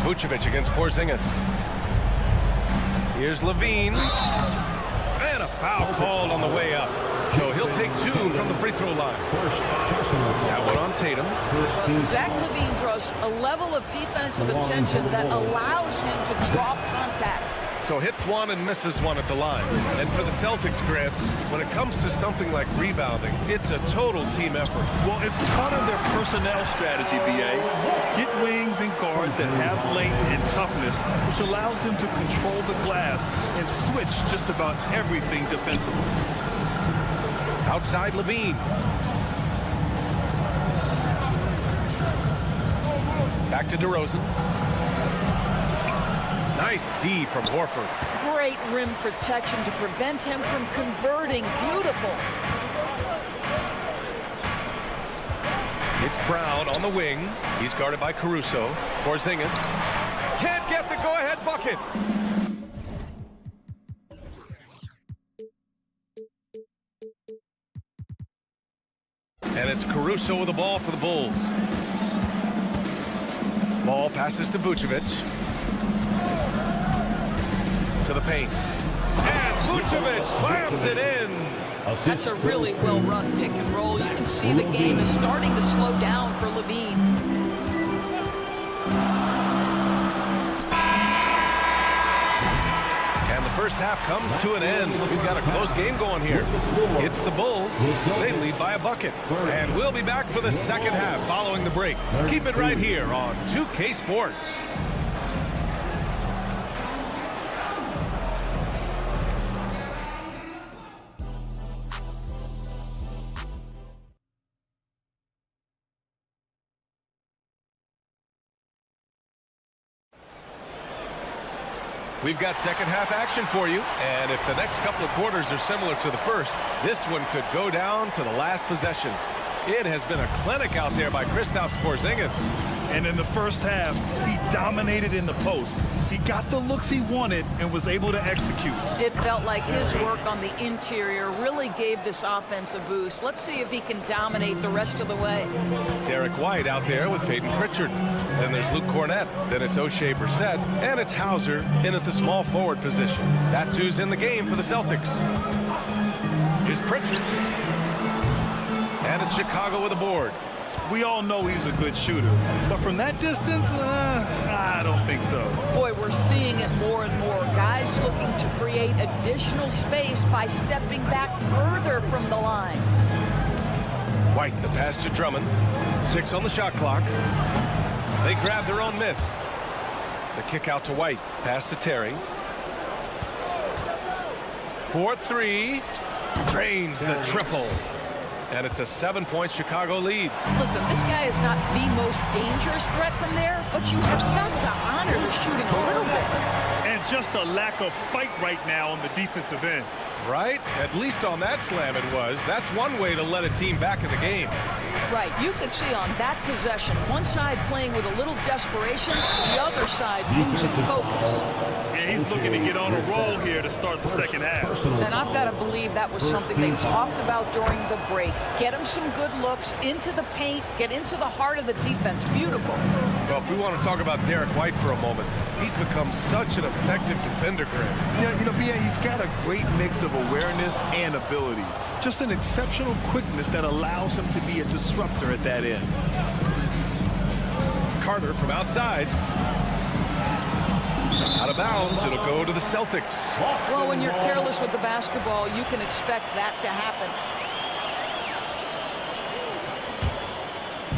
Vucevic against Porzingis. Here's Levine. And a foul called on the way up. So he'll take 2 from the free throw line. That one on Tatum. Zach Levine draws a level of defensive attention that allows him to draw contact. So hits one and misses one at the line. And for the Celtics, Grant, when it comes to something like rebounding, it's a total team effort. Well, it's part of their personnel strategy, B.A. Get wings and guards that have length and toughness, which allows them to control the glass and switch just about everything defensively. Outside Levine. Back to DeRozan. Nice D from Horford. Great rim protection to prevent him from converting. Beautiful. It's Brown on the wing. He's guarded by Caruso. Porzingis can't get the go-ahead bucket. And it's Caruso with the ball for the Bulls. Ball passes to Vucevic. To the paint. And Vucevic slams it in. That's a really well-run pick and roll. You can see the game is starting to slow down for Levine. And the first half comes to an end. We've got a close game going here. It's the Bulls. They lead by a bucket. And we'll be back for the second half following the break. Keep it right here on 2K Sports. We've got second half action for you, and if the next couple of quarters are similar to the first, this one could go down to the last possession. It has been a clinic out there by Kristaps Porzingis. And in the first half, he dominated in the post. He got the looks he wanted and was able to execute. It felt like his work on the interior really gave this offense a boost. Let's see if he can dominate the rest of the way. Derek White out there with Peyton Pritchard. Then there's Luke Cornett. Then it's O'Shea Brissett. And it's Hauser in at the small forward position. That's who's in the game for the Celtics. Here's Pritchard. And it's Chicago with a board. We all know he's a good shooter, but from that distance, I don't think so. Boy, we're seeing it more and more. Guys looking to create additional space by stepping back further from the line. White, the pass to Drummond. 6 on the shot clock. They grab their own miss. The kick out to White. Pass to Terry. 4-3. Drains the triple. And it's a 7-point Chicago lead. Listen, this guy is not the most dangerous threat from there, but you have got to honor the shooting a little bit. And just a lack of fight right now on the defensive end. Right? At least on that slam it was. That's one way to let a team back in the game. Right. You could see on that possession, one side playing with a little desperation, the other side losing focus. And he's looking to get on a roll here to start the second half. And I've got to believe that was something they talked about during the break. Get him some good looks into the paint, get into the heart of the defense. Beautiful. Well, if we want to talk about Derek White for a moment, he's become such an effective defender, Graham. Yeah, he's got a great mix of awareness and ability. Just an exceptional quickness that allows him to be a disruptor at that end. Carter from outside. Out of bounds, it'll go to the Celtics. Well, when you're careless with the basketball, you can expect that to happen.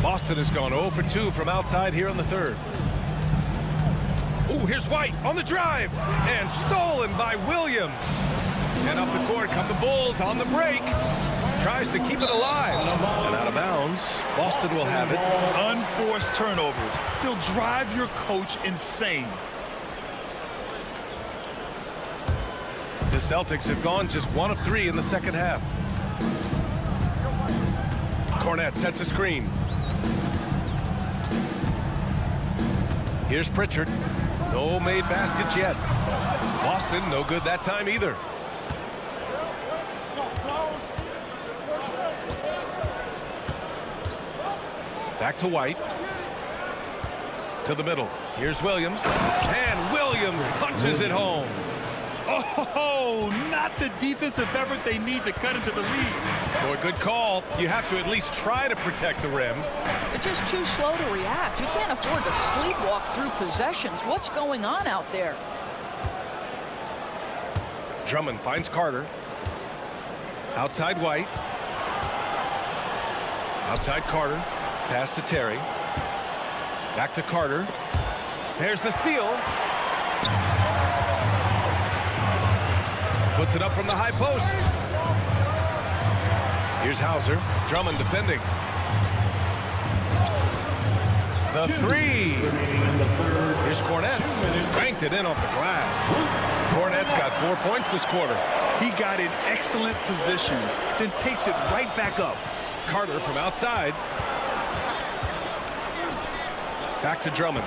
Boston has gone 0 for 2 from outside here in the third. Ooh, here's White on the drive. And stolen by Williams. And up the court come the Bulls on the break. Tries to keep it alive. And out of bounds. Boston will have it. Unforced turnovers. They'll drive your coach insane. The Celtics have gone just 1 of 3 in the second half. Cornett sets a screen. Here's Pritchard. No made baskets yet. Boston, no good that time either. Back to White. To the middle. Here's Williams. And Williams punches it home. Oh, not the defensive effort they need to cut into the lead. Boy, good call. You have to at least try to protect the rim. They're just too slow to react. You can't afford to sleepwalk through possessions. What's going on out there? Drummond finds Carter. Outside White. Outside Carter. Pass to Terry. Back to Carter. There's the steal. Puts it up from the high post. Here's Hauser. Drummond defending. The 3. Here's Cornett. Banked it in off the glass. Cornett's got 4 points this quarter. He got in excellent position, then takes it right back up. Carter from outside. Back to Drummond.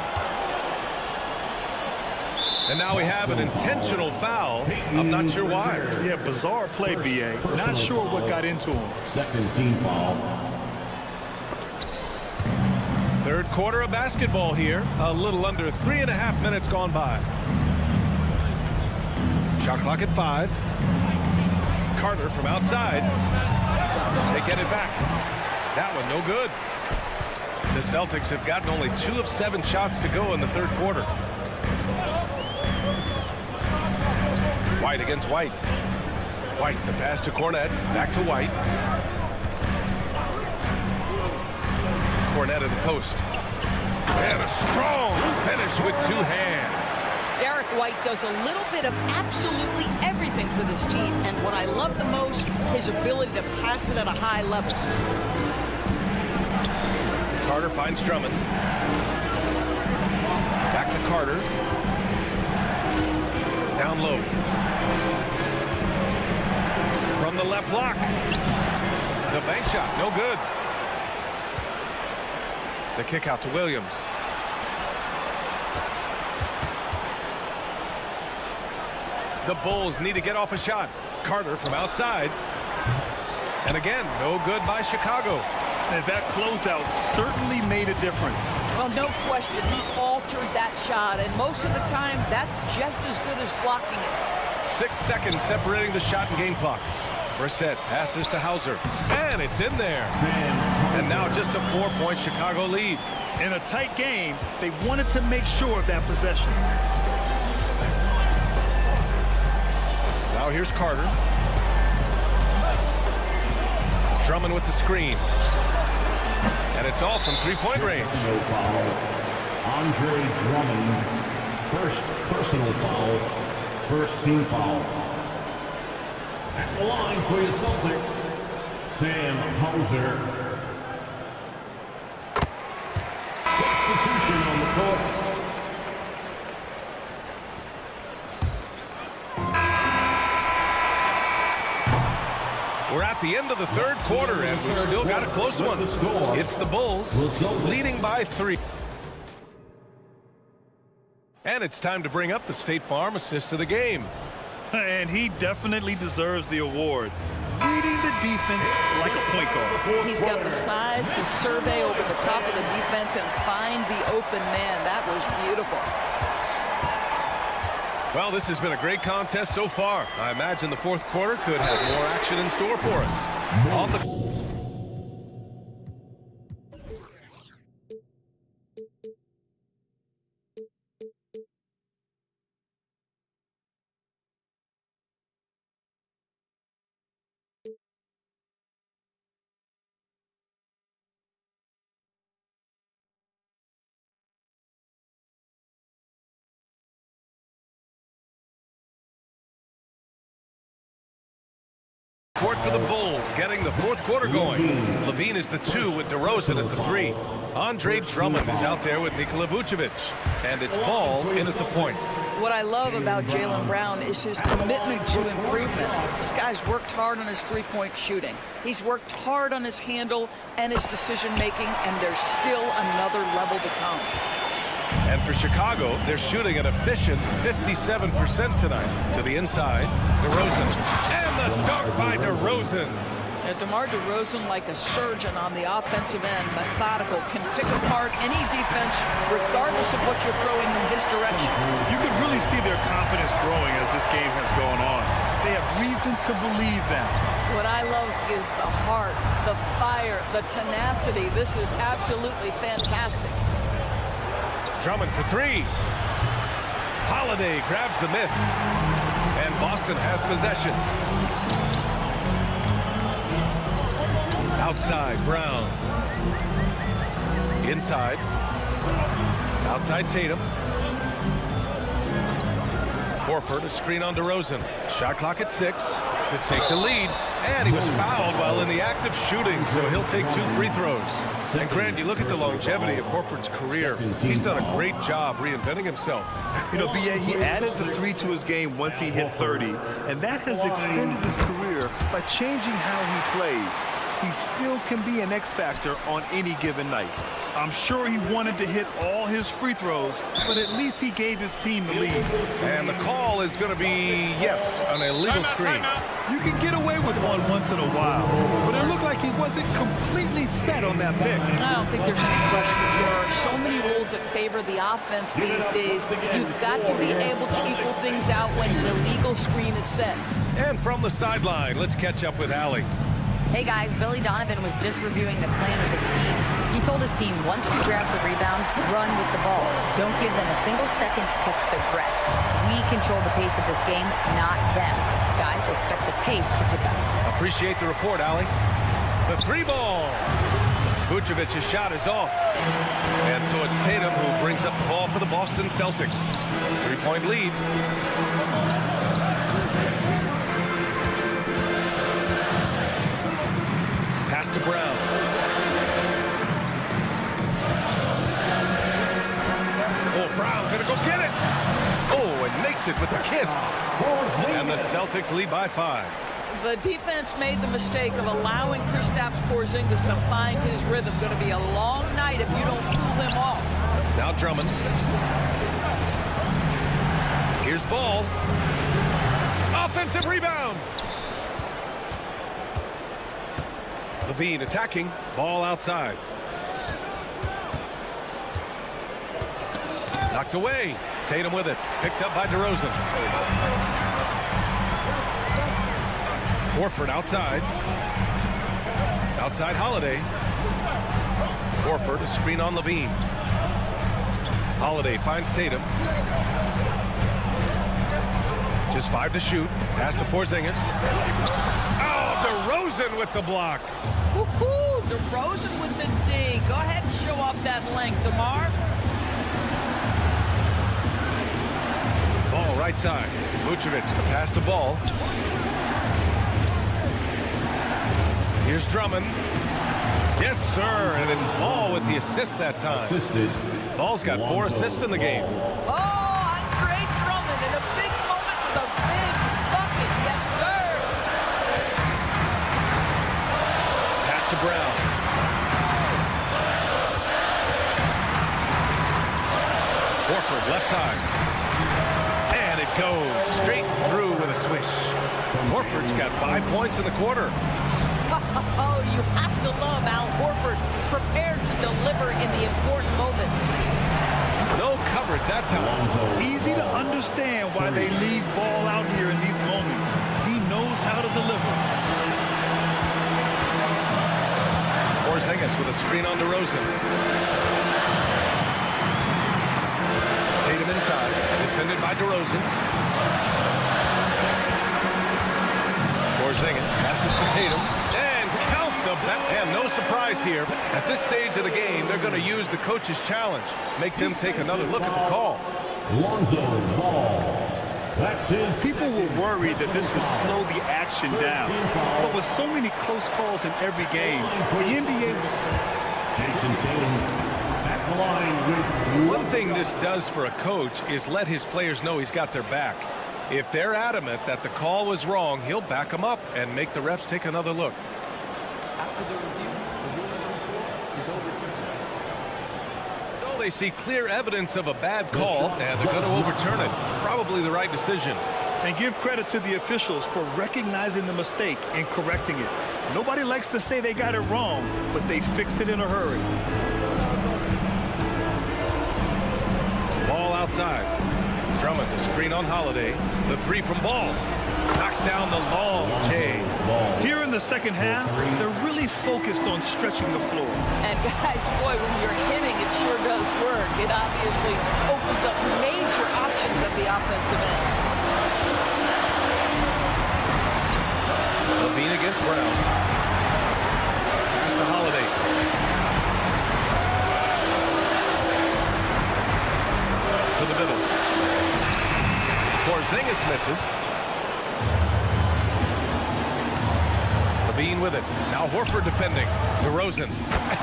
And now we have an intentional foul. I'm not sure why. Yeah, bizarre play, B.A. Not sure what got into him. Second team foul. Third quarter of basketball here. A little under 3.5 minutes gone by. Shot clock at 5. Carter from outside. They get it back. That one no good. The Celtics have gotten only 2 of 7 shots to go in the third quarter. White against White. White, the pass to Cornette. Back to White. Cornette at the post. And a strong finish with 2 hands. Derek White does a little bit of absolutely everything for this team, and what I love the most, his ability to pass it at a high level. Carter finds Drummond. Back to Carter. Down low. From the left block. The bank shot, no good. The kick out to Williams. The Bulls need to get off a shot. Carter from outside. And again, no good by Chicago. And that closeout certainly made a difference. Well, no question, he altered that shot, and most of the time, that's just as good as blocking it. 6 seconds separating the shot and game clock. Brissett passes to Hauser, and it's in there. And now just a 4-point Chicago lead. In a tight game, they wanted to make sure of that possession. Now here's Carter. Drummond with the screen. And it's all from 3-point range. No foul. Andre Drummond. First personal foul. First team foul. At the line for your Celtics, Sam Hauser. Substitution on the court. We're at the end of the third quarter, and we've still got a close one. It's the Bulls leading by 3. And it's time to bring up the State Farm assist of the game. And he definitely deserves the award. Reading the defense like a point guard. He's got the size to survey over the top of the defense and find the open man. That was beautiful. Well, this has been a great contest so far. I imagine the fourth quarter could have more action in store for us. On the court for the Bulls, getting the fourth quarter going. Levine is the 2 with DeRozan at the 3. Andre Drummond is out there with Nikola Vucevic. And it's Ball in at the point. What I love about Jaylen Brown is his commitment to improvement. This guy's worked hard on his three-point shooting. He's worked hard on his handle and his decision-making, and there's still another level to come. And for Chicago, they're shooting an efficient 57% tonight. To the inside, DeRozan. And the dunk by DeRozan. DeMar DeRozan, like a surgeon on the offensive end, methodical, can pick apart any defense regardless of what you're throwing in his direction. You can really see their confidence growing as this game has gone on. They have reason to believe that. What I love is the heart, the fire, the tenacity. This is absolutely fantastic. Drummond for 3. Holiday grabs the miss. And Boston has possession. Outside, Brown. Inside. Outside, Tatum. Horford, a screen on DeRozan. Shot clock at 6 to take the lead. And he was fouled while in the act of shooting, so he'll take 2 free throws. And Grant, you look at the longevity of Horford's career. He's done a great job reinventing himself. You know, B.A., he added the 3 to his game once he hit 30, and that has extended his career by changing how he plays. he still can be an X factor on any given night. I'm sure he wanted to hit all his free throws, but at least he gave his team the lead. And the call is going to be, yes, an illegal screen. You can get away with one once in a while, but it looked like he wasn't completely set on that pick. I don't think there's any question. There are so many rules that favor the offense these days. You've got to be able to equal things out when an illegal screen is set. And from the sideline, let's catch up with Allie. Hey guys, Billy Donovan was just reviewing the plan with his team. He told his team, once you grab the rebound, run with the ball. Don't give them a single second to catch their breath. We control the pace of this game, not them. Guys, expect the pace to pick up. Appreciate the report, Allie. The 3-ball. Vucevic's shot is off. And so it's Tatum who brings up the ball for the Boston Celtics. 3-point lead. Pass to Brown. Oh, Brown gonna go get it. Oh, and makes it with the kiss. And the Celtics lead by 5. The defense made the mistake of allowing Kristaps Porzingis to find his rhythm. Going to be a long night if you don't cool him off. Now Drummond. Here's Ball. Offensive rebound. Levine attacking. Ball outside. Knocked away. Tatum with it. Picked up by DeRozan. Horford outside. Outside Holiday. Horford, a screen on Levine. Holiday finds Tatum. Just 5 to shoot. Pass to Porzingis. Oh, DeRozan with the block. Woohoo! DeRozan with the D. Go ahead and show off that length, DeMar. Ball right side. Vucevic, the pass to Ball. Here's Drummond. Yes, sir. And it's Ball with the assist that time. Assisted. Ball's got 4 assists in the game. Oh, Andre Drummond in a big moment with a big bucket. Yes, sir. Pass to Brown. Horford left side. And it goes straight through with a swish. Horford's got 5 points in the quarter. Oh, you have to love Al Horford, prepared to deliver in the important moments. No coverage that time. Easy to understand why they leave Ball out here in these moments. He knows how to deliver. Porzingis with a screen on DeRozan. Tatum inside, defended by DeRozan. Porzingis passes to Tatum. And count the back. And no surprise here. At this stage of the game, they're going to use the coach's challenge. Make them take another look at the call. Lonzo Ball. That's his. People were worried that this would slow the action down. But with so many close calls in every game, the NBA was... Jason Tatum at the line with One thing this does for a coach is let his players know he's got their back. If they're adamant that the call was wrong, he'll back them up and make the refs take another look. After the review, the rule number 4 is overturned. So they see clear evidence of a bad call, and they're going to overturn it. Probably the right decision. And give credit to the officials for recognizing the mistake and correcting it. Nobody likes to say they got it wrong, but they fixed it in a hurry. Ball outside. Drummond, the screen on Holiday. The 3 from Ball. Knocks down the long J. Here in the second half, they're really focused on stretching the floor. And guys, boy, when you're hitting, it sure does work. It obviously opens up major options at the offensive end. Levine against Brown. Pass to Holiday. To the middle. Porzingis misses. Levine with it. Now Horford defending. DeRozan.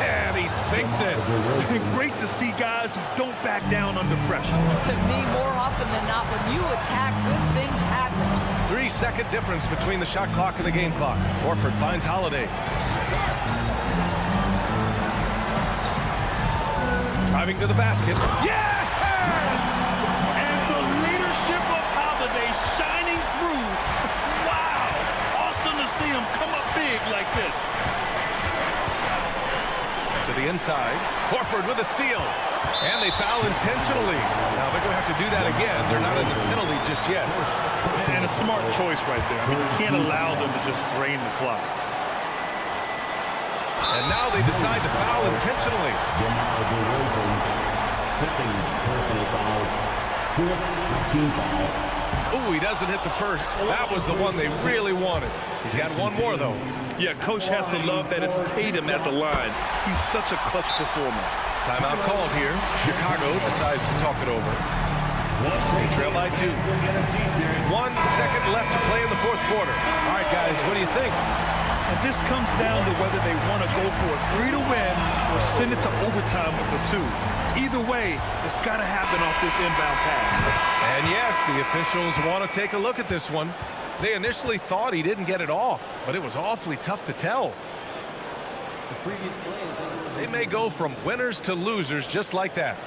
And he sinks it. Great to see guys who don't back down under pressure. To me, more often than not, when you attack, good things happen. 3-second difference between the shot clock and the game clock. Horford finds Holiday. Driving to the basket. Yes! And the leadership of Holiday shining through. Wow! Awesome to see him come up big like this. To the inside. Horford with a steal. And they foul intentionally. Now they're going to have to do that again. They're not in the penalty just yet. And a smart choice right there. I mean, you can't allow them to just drain the clock. And now they decide to foul intentionally. Ooh, he doesn't hit the first. That was the one they really wanted. He's got one more, though. Yeah, coach has to love that it's Tatum at the line. He's such a clutch performer. Timeout called here. Chicago decides to talk it over. They trail by 2. 1 second left to play in the fourth quarter. All right, guys, what do you think? And this comes down to whether they want to go for a 3 to win or send it to overtime with a 2. Either way, it's got to happen off this inbound pass. And yes, the officials want to take a look at this one. They initially thought he didn't get it off, but it was awfully tough to tell. The previous play is They may go from winners to losers just like that.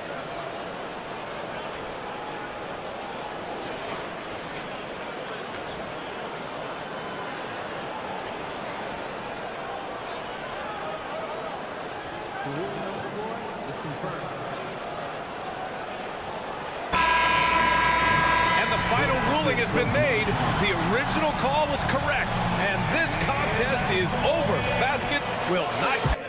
the ruling on the floor is confirmed. And the final ruling has been made. The original call was correct. And this contest is over. Basket will not...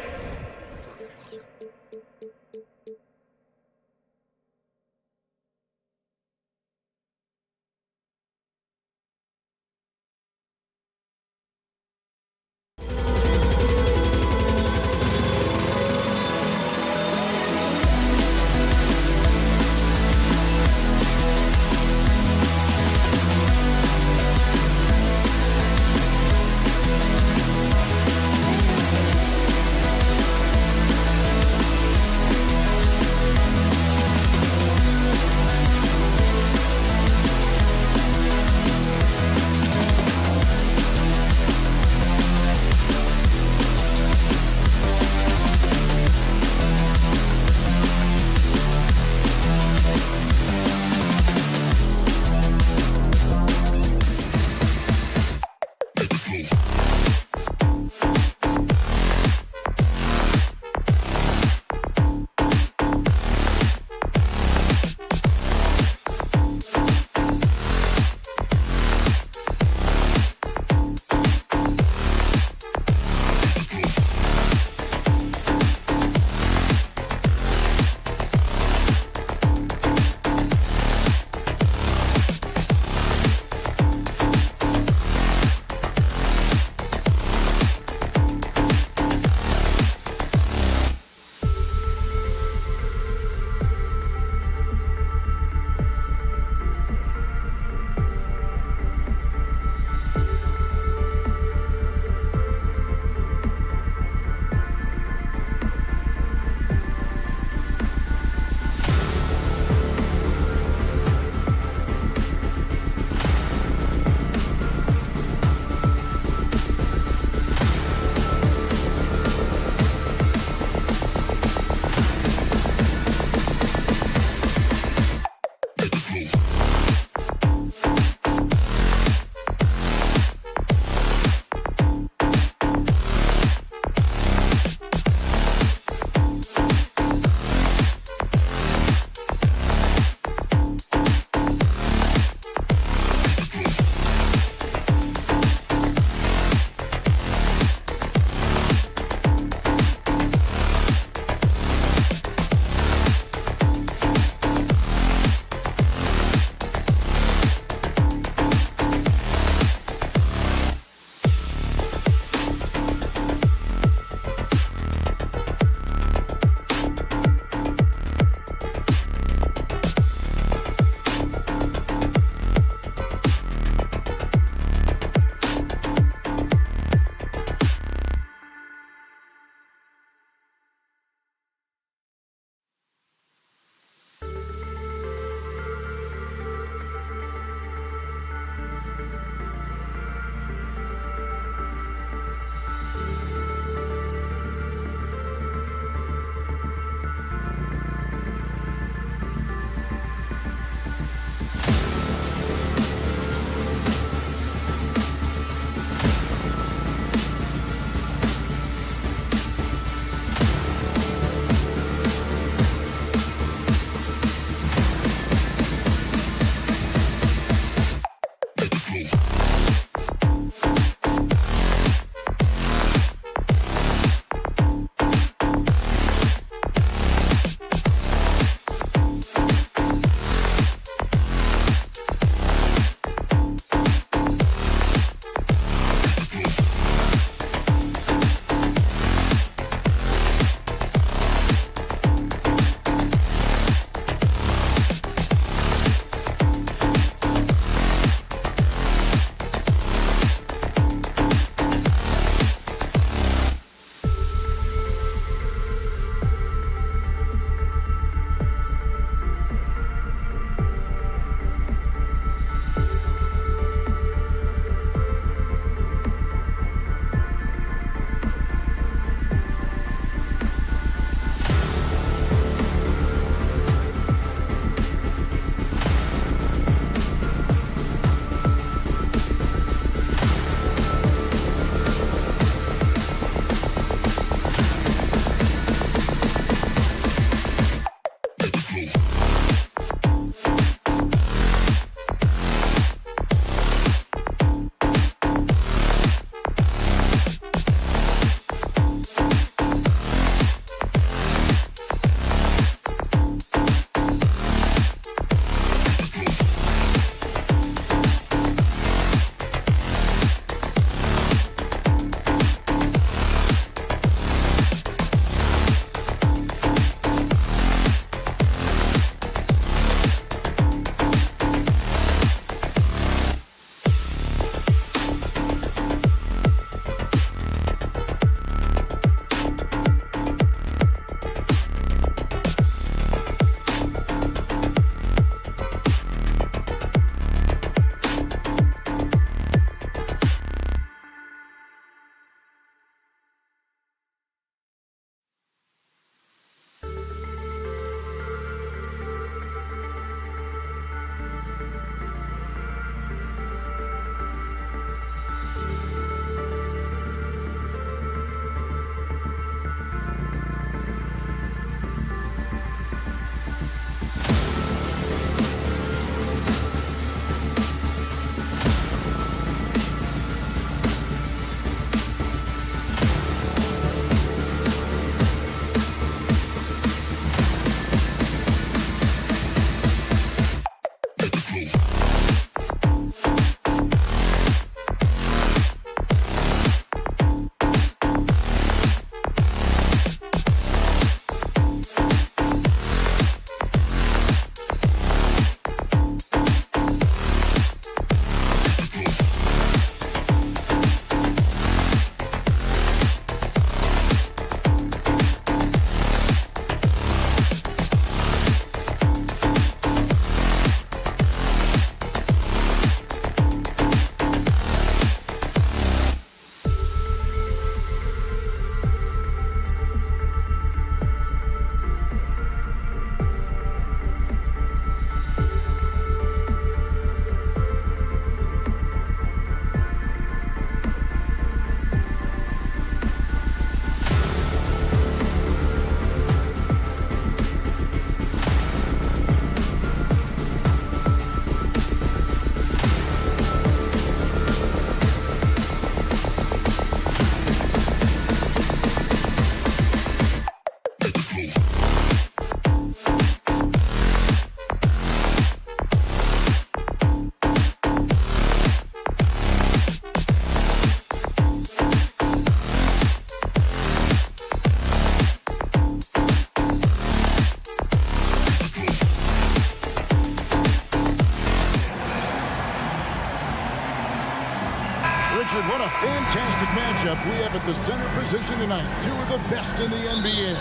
fantastic matchup we have at the center position tonight. Two of the best in the NBA.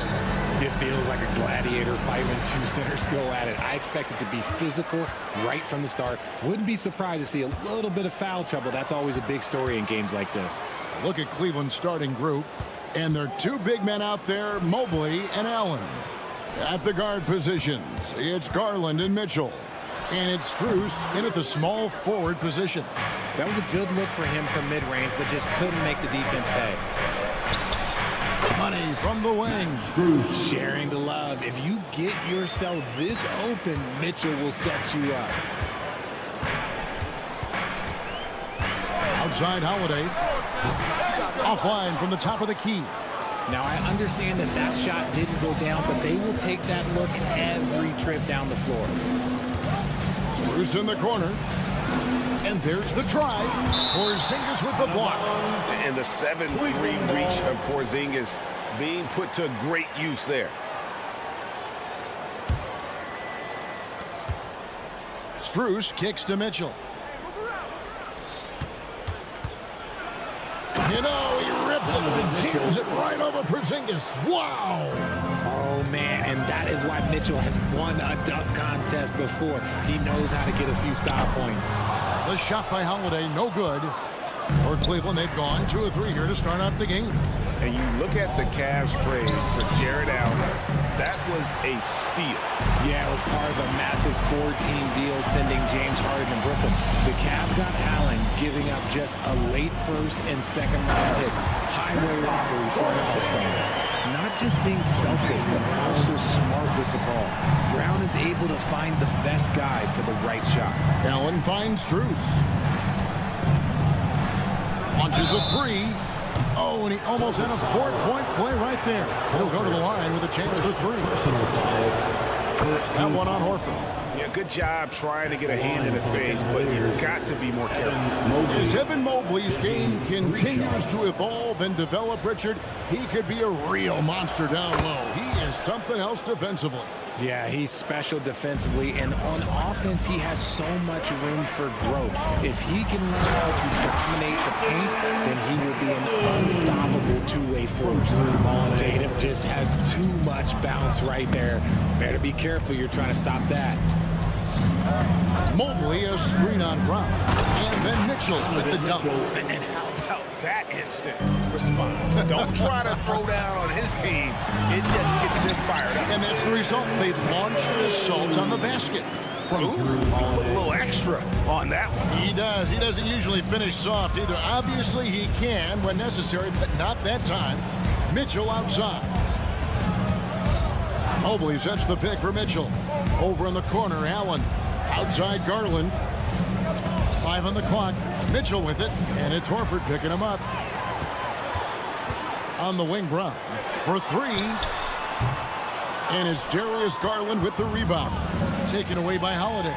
It feels like a gladiator fight when two centers go at it. I expect it to be physical right from the start. Wouldn't be surprised to see a little bit of foul trouble. That's always a big story in games like this. Look at Cleveland's starting group. And there are two big men out there, Mobley and Allen. At the guard positions, it's Garland and Mitchell. And it's Strus in at the small forward position. That was a good look for him from mid-range, but just couldn't make the defense pay. Money from the wing. Sharing the love. If you get yourself this open, Mitchell will set you up. Outside Holiday. Offline from the top of the key. Now, I understand that that shot didn't go down, but they will take that look every trip down the floor. Strus in the corner. And there's the try. Porzingis with the block. And the 7-3 reach of Porzingis being put to great use there. Strus kicks to Mitchell. You know, he rips it and jams it right over Porzingis. Wow! Oh, man, and that is why Mitchell has won a dunk contest before. He knows how to get a few style points. The shot by Holiday, no good. For Cleveland, they've gone 2 of 3 here to start out the game. And you look at the Cavs trade for Jared Allen. That was a steal. Yeah, it was part of a massive 4-team deal sending James Harden to Brooklyn. The Cavs got Allen, giving up just a late first and second round pick. Highway robbery for an all-star. Not just being selfish, but also smart with the ball. Brown is able to find the best guy for the right shot. Allen finds Strus. Launches a 3. Oh, and he almost had a 4-point play right there. He'll go to the line with a chance for 3. That one on Horford. Yeah, good job trying to get a hand in the face, but you've got to be more careful. As Evan Mobley's game continues to evolve and develop, Richard, he could be a real monster down low. He is something else defensively. Yeah, he's special defensively, and on offense, he has so much room for growth. If he can learn how to dominate the paint, then he will be an unstoppable two-way force. Tatum just has too much bounce right there. Better be careful, you're trying to stop that. Mobley a screen on Brown, and then Mitchell with the dunk. And how about that instant response? Don't try to throw down on his team. It just gets them fired up. And that's the result. They launch an assault on the basket. Ooh, put a little extra on that one. He does. He doesn't usually finish soft either. Obviously, he can when necessary, but not that time. Mitchell outside. Mobley sets the pick for Mitchell. Over in the corner, Allen. Outside Garland. 5 on the clock. Mitchell with it, and it's Horford picking him up. On the wing, Brown for 3. And it's Darius Garland with the rebound. Taken away by Holiday.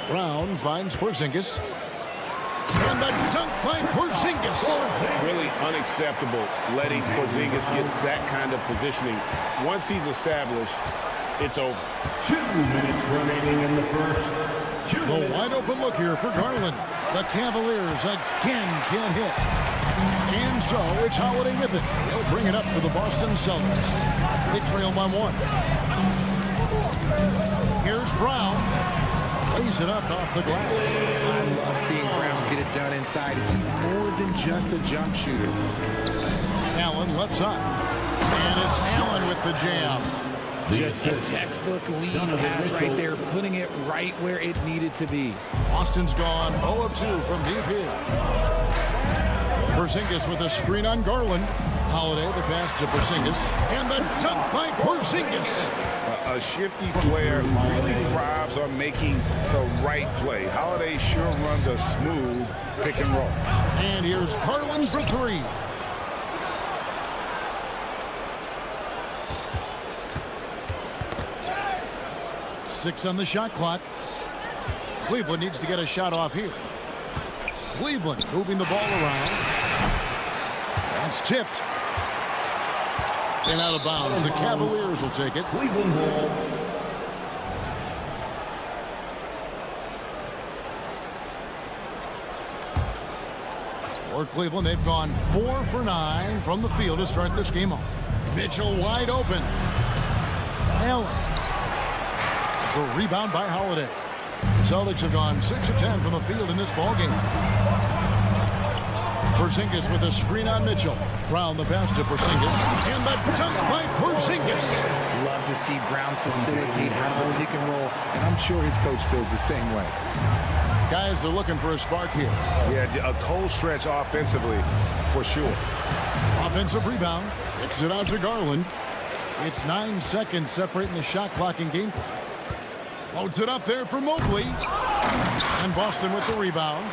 Brown finds Porzingis. And the dunk by Porzingis. Really unacceptable letting Porzingis get that kind of positioning. Once he's established, it's over. 2 minutes remaining in the first. The wide open look here for Garland. The Cavaliers again can't hit. And so it's Holiday with it. He'll bring it up for the Boston Celtics. They trail by 1. Here's Brown. Lays it up off the glass. I love seeing Brown get it done inside. He's more than just a jump shooter. Allen left side. And it's Allen with the jam. Just a textbook lead pass right there, putting it right where it needed to be. Austin's gone 0 of 2 from deep here. Porzingis with a screen on Garland. Holiday the pass to Porzingis. And the dunk by Porzingis. A shifty player really thrives on making the right play. Holiday sure runs a smooth pick and roll. And here's Garland for 3. Six on the shot clock. Cleveland needs to get a shot off here. Cleveland moving the ball around. That's tipped. And out of bounds. The Cavaliers will take it. Cleveland ball. For Cleveland, they've gone 4 for 9 from the field to start this game off. Mitchell wide open. Allen. The rebound by Holiday. The Celtics have gone 6 of 10 from the field in this ballgame. Porzingis with a screen on Mitchell. Brown the pass to Porzingis. And the dunk by Porzingis. Love to see Brown facilitate out of a pick and roll, and I'm sure his coach feels the same way. Guys are looking for a spark here. Yeah, a cold stretch offensively for sure. Offensive rebound. Kicks it out to Garland. It's 9 seconds separating the shot clock and game clock. Floats it up there for Mobley. And Boston with the rebound.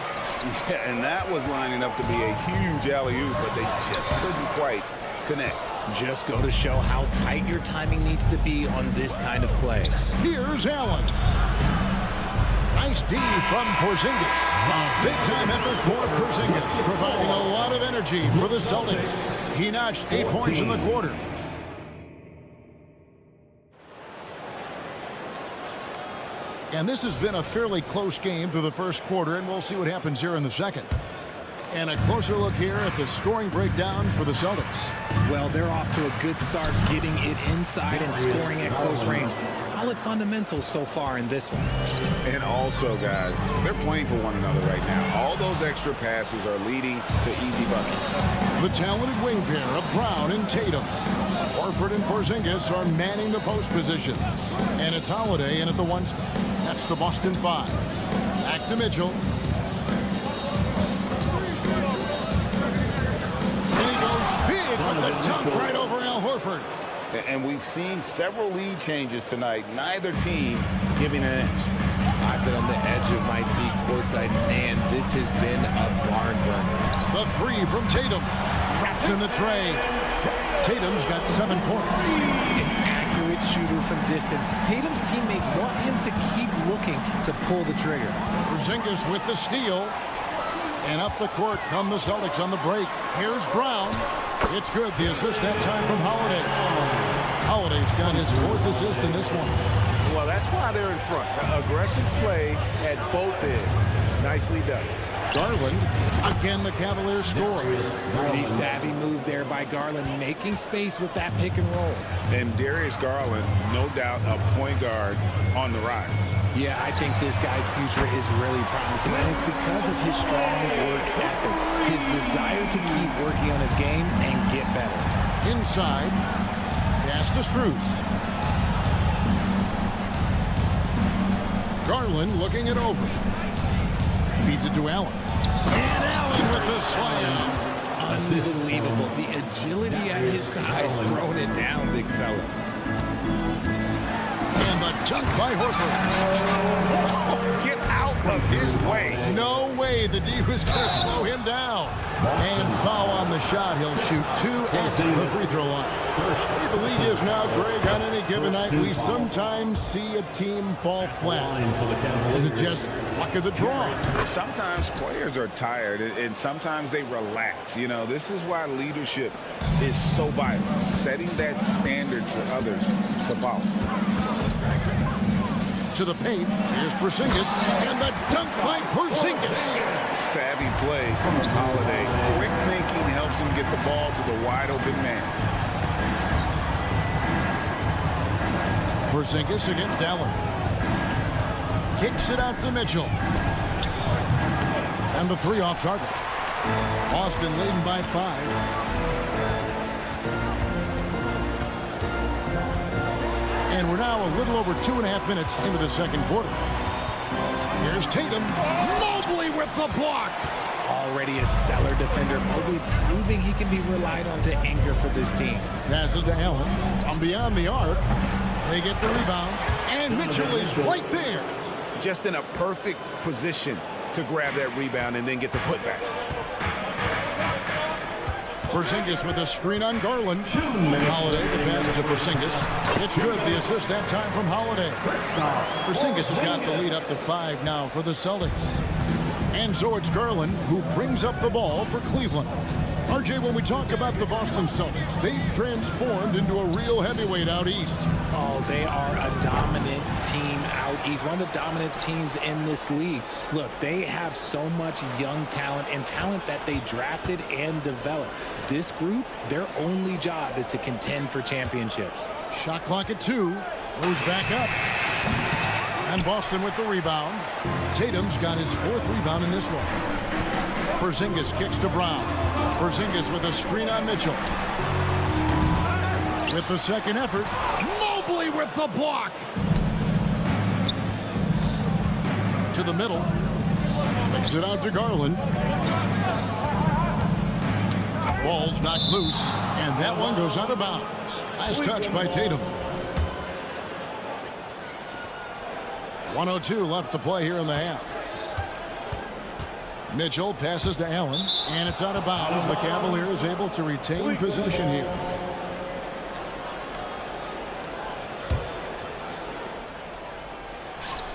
Yeah, and that was lining up to be a huge alley-oop, but they just couldn't quite connect. Just go to show how tight your timing needs to be on this kind of play. Here's Allen. Nice D from Porzingis. Big-time effort for Porzingis, providing a lot of energy for the Celtics. He notched 8 points in the quarter. And this has been a fairly close game through the first quarter, and we'll see what happens here in the second. And a closer look here at the scoring breakdown for the Celtics. Well, they're off to a good start getting it inside and scoring at close range. Solid fundamentals so far in this one. And also, guys, they're playing for one another right now. All those extra passes are leading to easy buckets. The talented wing pair of Brown and Tatum. Horford and Porzingis are manning the post position. And it's Holiday in at the 1 spot. That's the Boston 5. Back to Mitchell. And he goes big with the dunk right over Al Horford. And we've seen several lead changes tonight. Neither team giving an inch. I've been on the edge of my seat courtside. Man, this has been a barn burner. The 3 from Tatum. Traps in the tray. Tatum's got 7 points. An accurate shooter from distance. Tatum's teammates want him to keep looking to pull the trigger. Porzingis with the steal. And up the court come the Celtics on the break. Here's Brown. It's good. The assist that time from Holiday. Holiday's got his 4th assist in this one. Well, that's why they're in front. Aggressive play at both ends. Nicely done. Garland, again the Cavaliers score. Pretty savvy move there by Garland, making space with that pick and roll. And Darius Garland, no doubt a point guard on the rise. Yeah, I think this guy's future is really promising, and it's because of his strong work ethic, his desire to keep working on his game and get better. Inside, pass to Struth. Garland looking it over. Feeds it to Allen. And Allen with the slam. Unbelievable. The agility at his size, throwing it down, big fella. And the dunk by Horford. Get out of his way. No way the D was going to slow him down. And foul on the shot. He'll shoot 2 at the free throw line. The league is now, Greg, on any given night, we sometimes see a team fall flat. Is it just luck of the draw? Sometimes players are tired, and sometimes they relax. You know, this is why leadership is so vital, setting that standard for others to follow. To the paint, here's Porzingis, and the dunk by Porzingis. Savvy play from Holiday. Quick thinking helps him get the ball to the wide open man. Porzingis against Allen. Kicks it out to Mitchell. And the 3 off target. Boston leading by 5. And we're now a little over 2.5 minutes into the second quarter. Here's Tatum. Mobley with the block. Already a stellar defender. Mobley proving he can be relied on to anchor for this team. Passes to Allen. From beyond the arc. They get the rebound. And Mitchell is right there. Just in a perfect position to grab that rebound and then get the putback. Porzingis with a screen on Garland. Holiday, the pass to Porzingis. It's good. The assist that time from Holiday. Porzingis has got the lead up to 5 now for the Celtics. And so it's Garland who brings up the ball for Cleveland. RJ, when we talk about the Boston Celtics, they've transformed into a real heavyweight out east. Oh, they are a dominant team out east, one of the dominant teams in this league. Look, they have so much young talent and talent that they drafted and developed. This group, their only job is to contend for championships. Shot clock at 2. Goes back up. And Boston with the rebound. Tatum's got his 4th rebound in this one. Porzingis kicks to Brown. Porzingis with a screen on Mitchell. With the second effort, Mobley with the block. To the middle. Kicks it out to Garland. Ball's knocked loose, and that one goes out of bounds. Nice touch by Tatum. 1:02 left to play here in the half. Mitchell passes to Allen, and it's out of bounds. The Cavaliers able to retain possession here.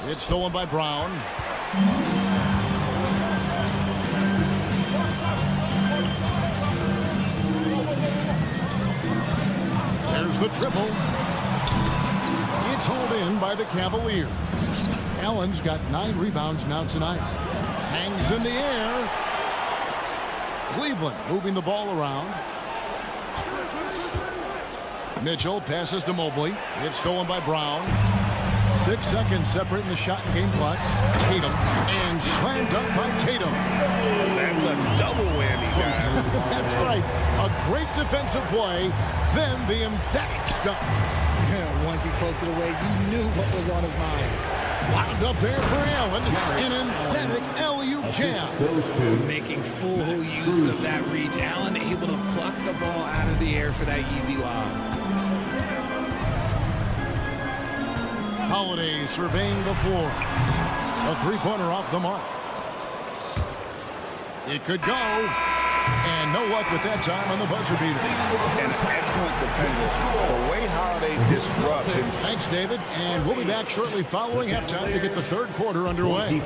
It's stolen by Brown. There's the triple. It's hauled in by the Cavaliers. Allen's got 9 rebounds now tonight. Hangs in the air. Cleveland moving the ball around. Mitchell passes to Mobley. It's stolen by Brown. 6 seconds separating the shot and game clocks. Tatum, and slammed up by Tatum. That's a double whammy, guys. That's right. A great defensive play, then the emphatic stuff. Yeah, once he poked it away, you knew what was on his mind. Wound up there for Allen. An emphatic alley-oop jam. Making full use of that reach. Allen able to pluck the ball out of the air for that easy lob. Holiday surveying the floor. A 3-pointer off the mark. It could go. And no luck with that time on the buzzer beater. An excellent defender. The way Holiday disrupts. Thanks, David. And we'll be back shortly following halftime to get the 3rd quarter underway.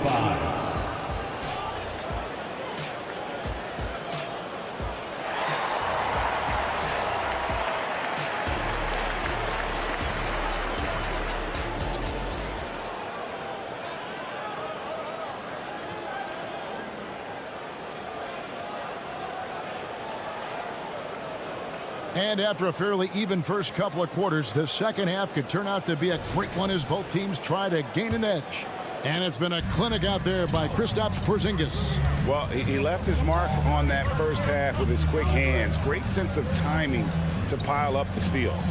And after a fairly even first couple of quarters, the second half could turn out to be a great one as both teams try to gain an edge. And it's been a clinic out there by Kristaps Porzingis. Well, he left his mark on that first half with his quick hands. Great sense of timing to pile up the steals.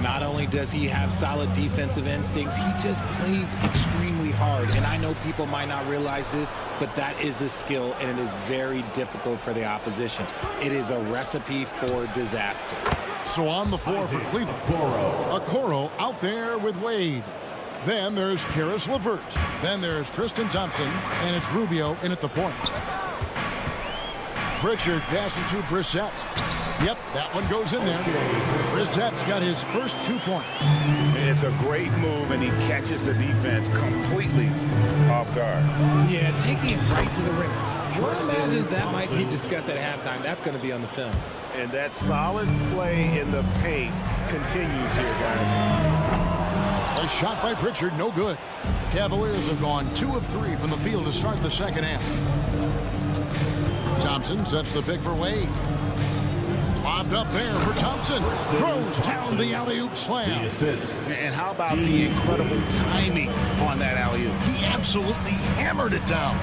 Not only does he have solid defensive instincts, he just plays extremely hard. And I know people might not realize this, but that is a skill, and it is very difficult for the opposition. It is a recipe for disaster. So on the floor for Cleveland, Okoro out there with Wade. Then there's Caris LeVert. Then there's Tristan Thompson, and it's Rubio in at the point. Pritchard passes to Brissett. Yep, that one goes in there. Brissett's got his first 2 points. It's a great move, and he catches the defense completely off guard. Yeah, taking it right to the rim. One imagines that might be discussed at halftime. That's going to be on the film. And that solid play in the paint continues here, guys. A shot by Pritchard, no good. The Cavaliers have gone 2 of 3 from the field to start the second half. Thompson sets the pick for Wade. Lobbed up there for Thompson. Throws down the alley-oop slam. And how about the incredible timing on that alley-oop? He absolutely hammered it down.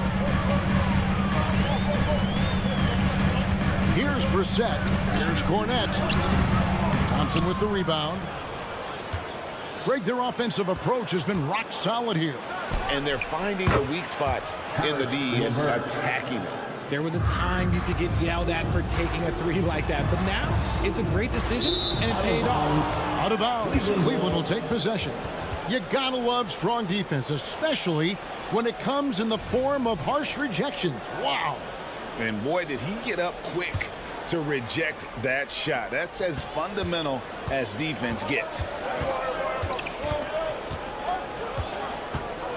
Here's Brissett. Here's Cornette. Thompson with the rebound. Greg, their offensive approach has been rock solid here. And they're finding the weak spots in the D and attacking it. There was a time you could get yelled at for taking a 3 like that, but now it's a great decision, and it paid off. Out of bounds, Cleveland will take possession. You gotta love strong defense, especially when it comes in the form of harsh rejections. Wow. And boy, did he get up quick to reject that shot. That's as fundamental as defense gets.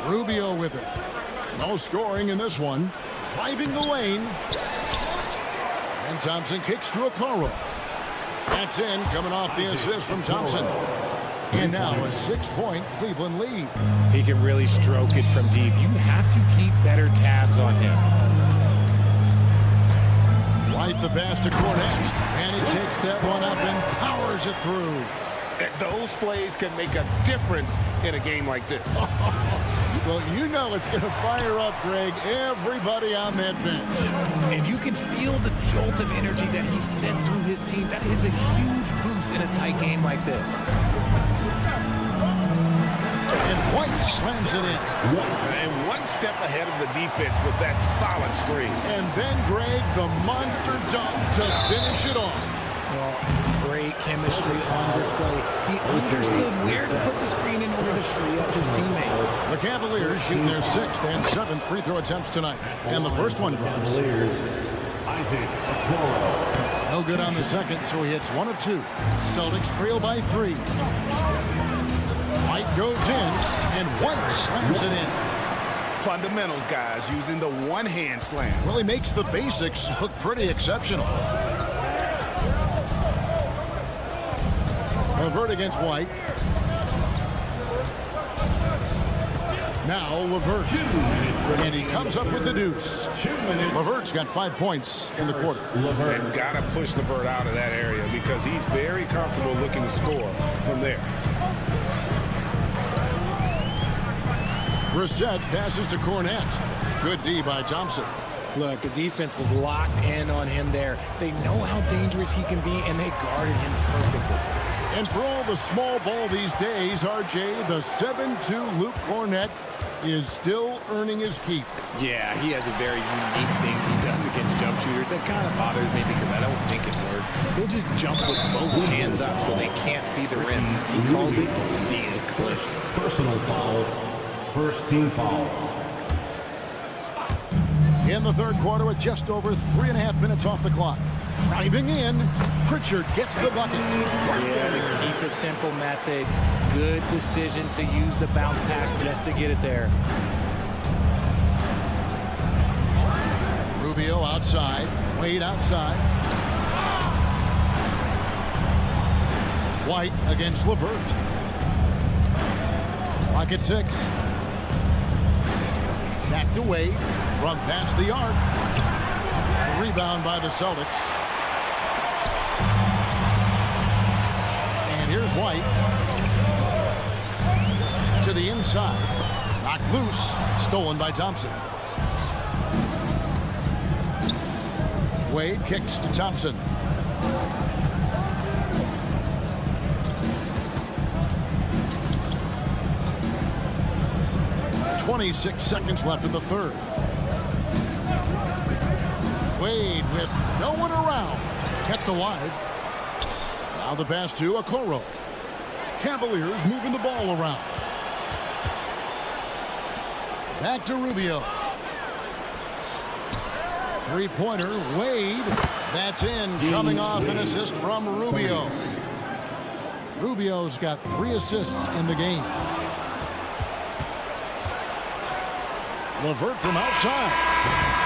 Rubio with it. No scoring in this one. Driving the lane. And Thompson kicks to Okoro. That's in, coming off the assist from Thompson. And now a 6-point Cleveland lead. He can really stroke it from deep. You have to keep better tabs on him. Right the pass to Cornette. And he takes that one up and powers it through. Those plays can make a difference in a game like this. Well, you know it's going to fire up, Greg, everybody on that bench. And you can feel the jolt of energy that he sent through his team. That is a huge boost in a tight game like this. And White slams it in. And one step ahead of the defense with that solid screen. And then, Greg, the monster dunk to finish it off. Well, great chemistry on display. He understood where to put the screen in order to free up his teammate. The Cavaliers shooting their 6th and 7th free throw attempts tonight. And the first one drops. No good on the second, so he hits 1 of 2. Celtics trail by 3. White goes in, and White slams it in. Fundamentals, guys, using the one-hand slam. Well, he makes the basics look pretty exceptional. LeVert against White. Now LeVert. And he comes up with the deuce. LeVert's got 5 points in the quarter. They've got to push LeVert out of that area because he's very comfortable looking to score from there. Brissett passes to Cornette. Good D by Thompson. Look, the defense was locked in on him there. They know how dangerous he can be, and they guarded him perfectly. And for all the small ball these days, RJ, the 7'2" Luke Cornette is still earning his keep. Yeah, he has a very unique thing he does against jump shooters. That kind of bothers me because I don't think it works. He'll just jump with both hands up so they can't see the rim. He calls it the eclipse. Personal foul. First team foul. In the third quarter with just over 3.5 minutes off the clock. Driving in, Pritchard gets the bucket. Yeah, the keep it simple method. Good decision to use the bounce pass just to get it there. Rubio outside, Wade outside. White against LeVert. Clock at 6. Back to Wade from past the arc. Rebound by the Celtics. And here's White. To the inside. Knocked loose. Stolen by Thompson. Wade kicks to Thompson. .26 seconds left in the third. Wade with no one around. Kept alive. Now the pass to Okoro. Cavaliers moving the ball around. Back to Rubio. Three-pointer, Wade. That's in, coming off an assist from Rubio. Rubio's got 3 assists in the game. LeVert from outside.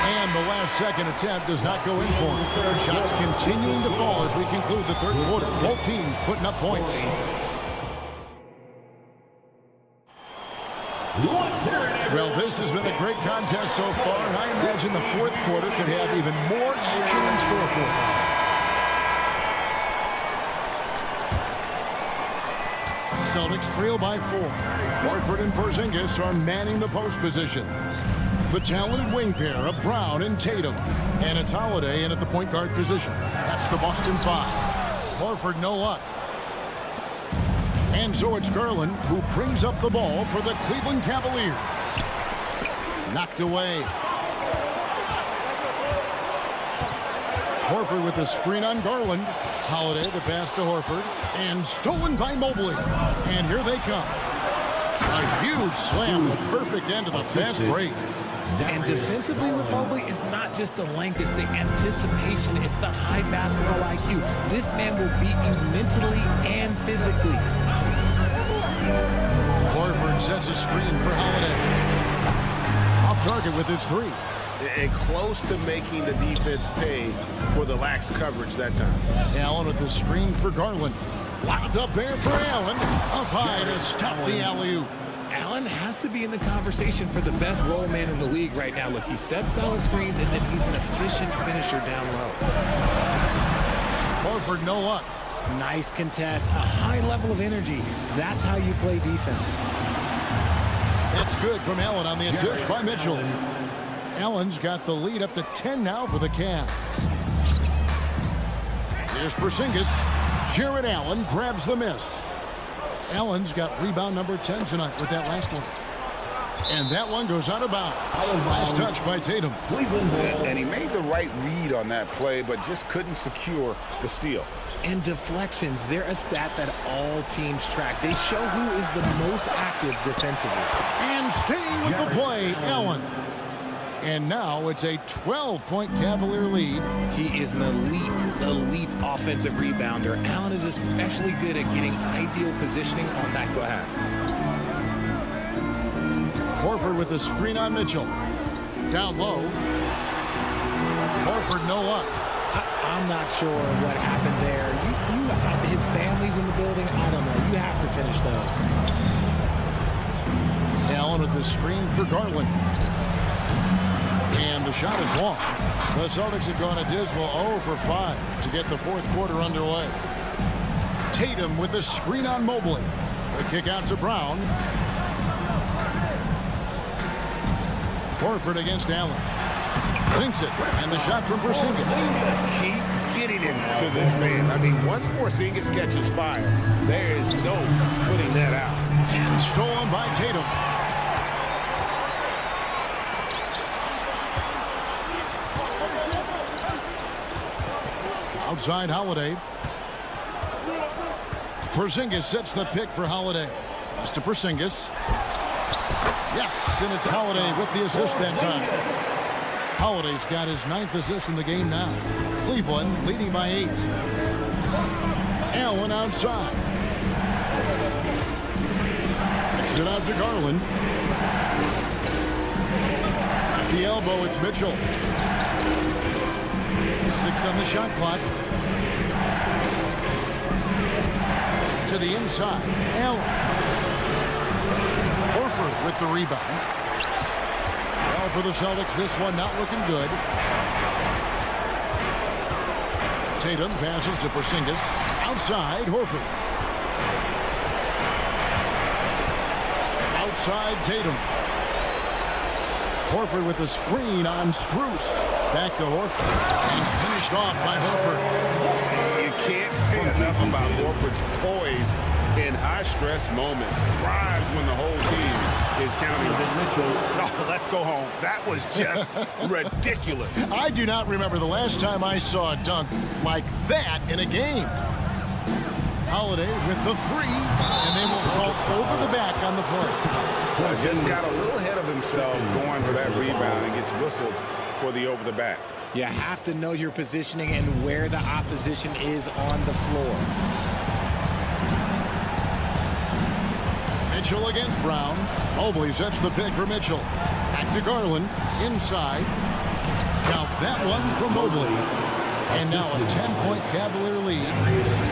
And the last second attempt does not go in for him. Shots continuing to fall as we conclude the third quarter. Both teams putting up points. Well, this has been a great contest so far, and I imagine the fourth quarter could have even more action in store for us. Celtics trail by 4. Horford and Porzingis are manning the post positions. The talented wing pair of Brown and Tatum. And it's Holiday in at the point guard position. That's the Boston 5. Horford no luck. And so it's Garland who brings up the ball for the Cleveland Cavaliers. Knocked away. Horford with the screen on Garland. Holiday the pass to Horford. And stolen by Mobley. And here they come. A huge slam, the perfect end of the fast break. And defensively with Mobley, it's not just the length, it's the anticipation, it's the high basketball IQ. This man will beat you mentally and physically. Horford sets a screen for Holiday. Off target with his 3. and close to making the defense pay for the lax coverage that time. Allen with the screen for Garland. Wound up there for Allen. Up high to stop the alley-oop. Allen has to be in the conversation for the best roll man in the league right now. Look, he sets solid screens, and then he's an efficient finisher down low. Horford, no luck. Nice contest, a high level of energy. That's how you play defense. That's good from Allen on the assist by Mitchell. Allen's got the lead up to 10 now for the Cavs. Here's Porzingis. Jared Allen grabs the miss. Allen's got rebound number 10 tonight with that last one. And that one goes out of bounds. Nice touch by Tatum. And he made the right read on that play, but just couldn't secure the steal. And deflections, they're a stat that all teams track. They show who is the most active defensively. And staying with the play, Allen. And now it's a 12-point Cavalier lead. He is an elite offensive rebounder. Allen is especially good at getting ideal positioning on that glass. Horford with the screen on Mitchell. Down low. Horford, no luck. I'm not sure what happened there. His family's in the building. I don't know. You have to finish those. Allen with the screen for Garland. And the shot is long. The Celtics have gone a dismal 0 for 5 to get the fourth quarter underway. Tatum with the screen on Mobley. The kick out to Brown. Horford against Allen. Sinks it. And the shot from Porzingis. Keep getting him to this man. I mean, once Porzingis catches fire, there is no putting that out. And stolen by Tatum. Outside Holiday. Porzingis sets the pick for Holiday. Pass to Porzingis. Yes, and it's Holiday with the assist that time. Holiday's got his 9th assist in the game now. Cleveland leading by 8. Allen outside. Kicks it out to Garland. At the elbow, it's Mitchell. 6 on the shot clock. To the inside. Allen. Horford with the rebound. Well, for the Celtics, this one not looking good. Tatum passes to Porzingis. Outside, Horford. Outside, Tatum. Horford with the screen on Strus. Back to Horford. And finished off by Horford. You can't say enough about Horford's poise in high-stress moments. Thrives when the whole team is counting on Mitchell. Oh, let's go home. That was just ridiculous. I do not remember the last time I saw a dunk like that in a game. Holiday with the 3, and they will call over the back on the play. Well, just got a little ahead of himself going for that rebound and gets whistled for the over the back. You have to know your positioning and where the opposition is on the floor. Mitchell against Brown. Mobley sets the pick for Mitchell. Back to Garland. Inside. Now that one from Mobley. And now a 10-point Cavalier lead.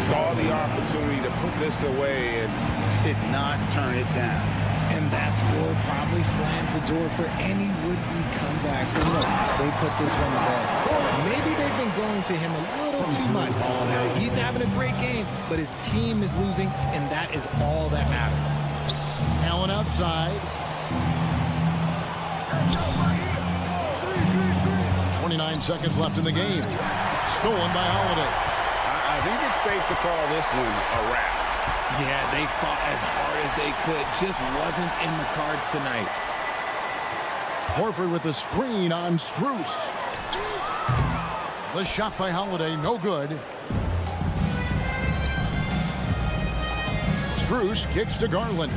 Saw the opportunity to put this away and did not turn it down. And that score probably slams the door for any would-be comebacks. And look, they put this one away. Maybe they've been going to him a little too much. Now, he's having a great game, but his team is losing, and that is all that matters. Allen outside. 29 seconds left in the game. Stolen by Holiday. I think it's safe to call this one a wrap. Yeah, they fought as hard as they could. Just wasn't in the cards tonight. Horford with the screen on Strus. The shot by Holiday, no good. Strus kicks to Garland.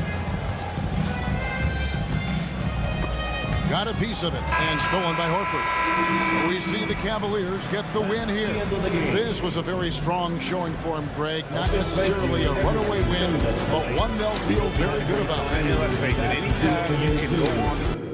Got a piece of it, and stolen by Horford. So we see the Cavaliers get the win here. This was a very strong showing for him, Greg. Not necessarily a runaway win, but one they'll feel very good about. And let's face it, anytime you can go on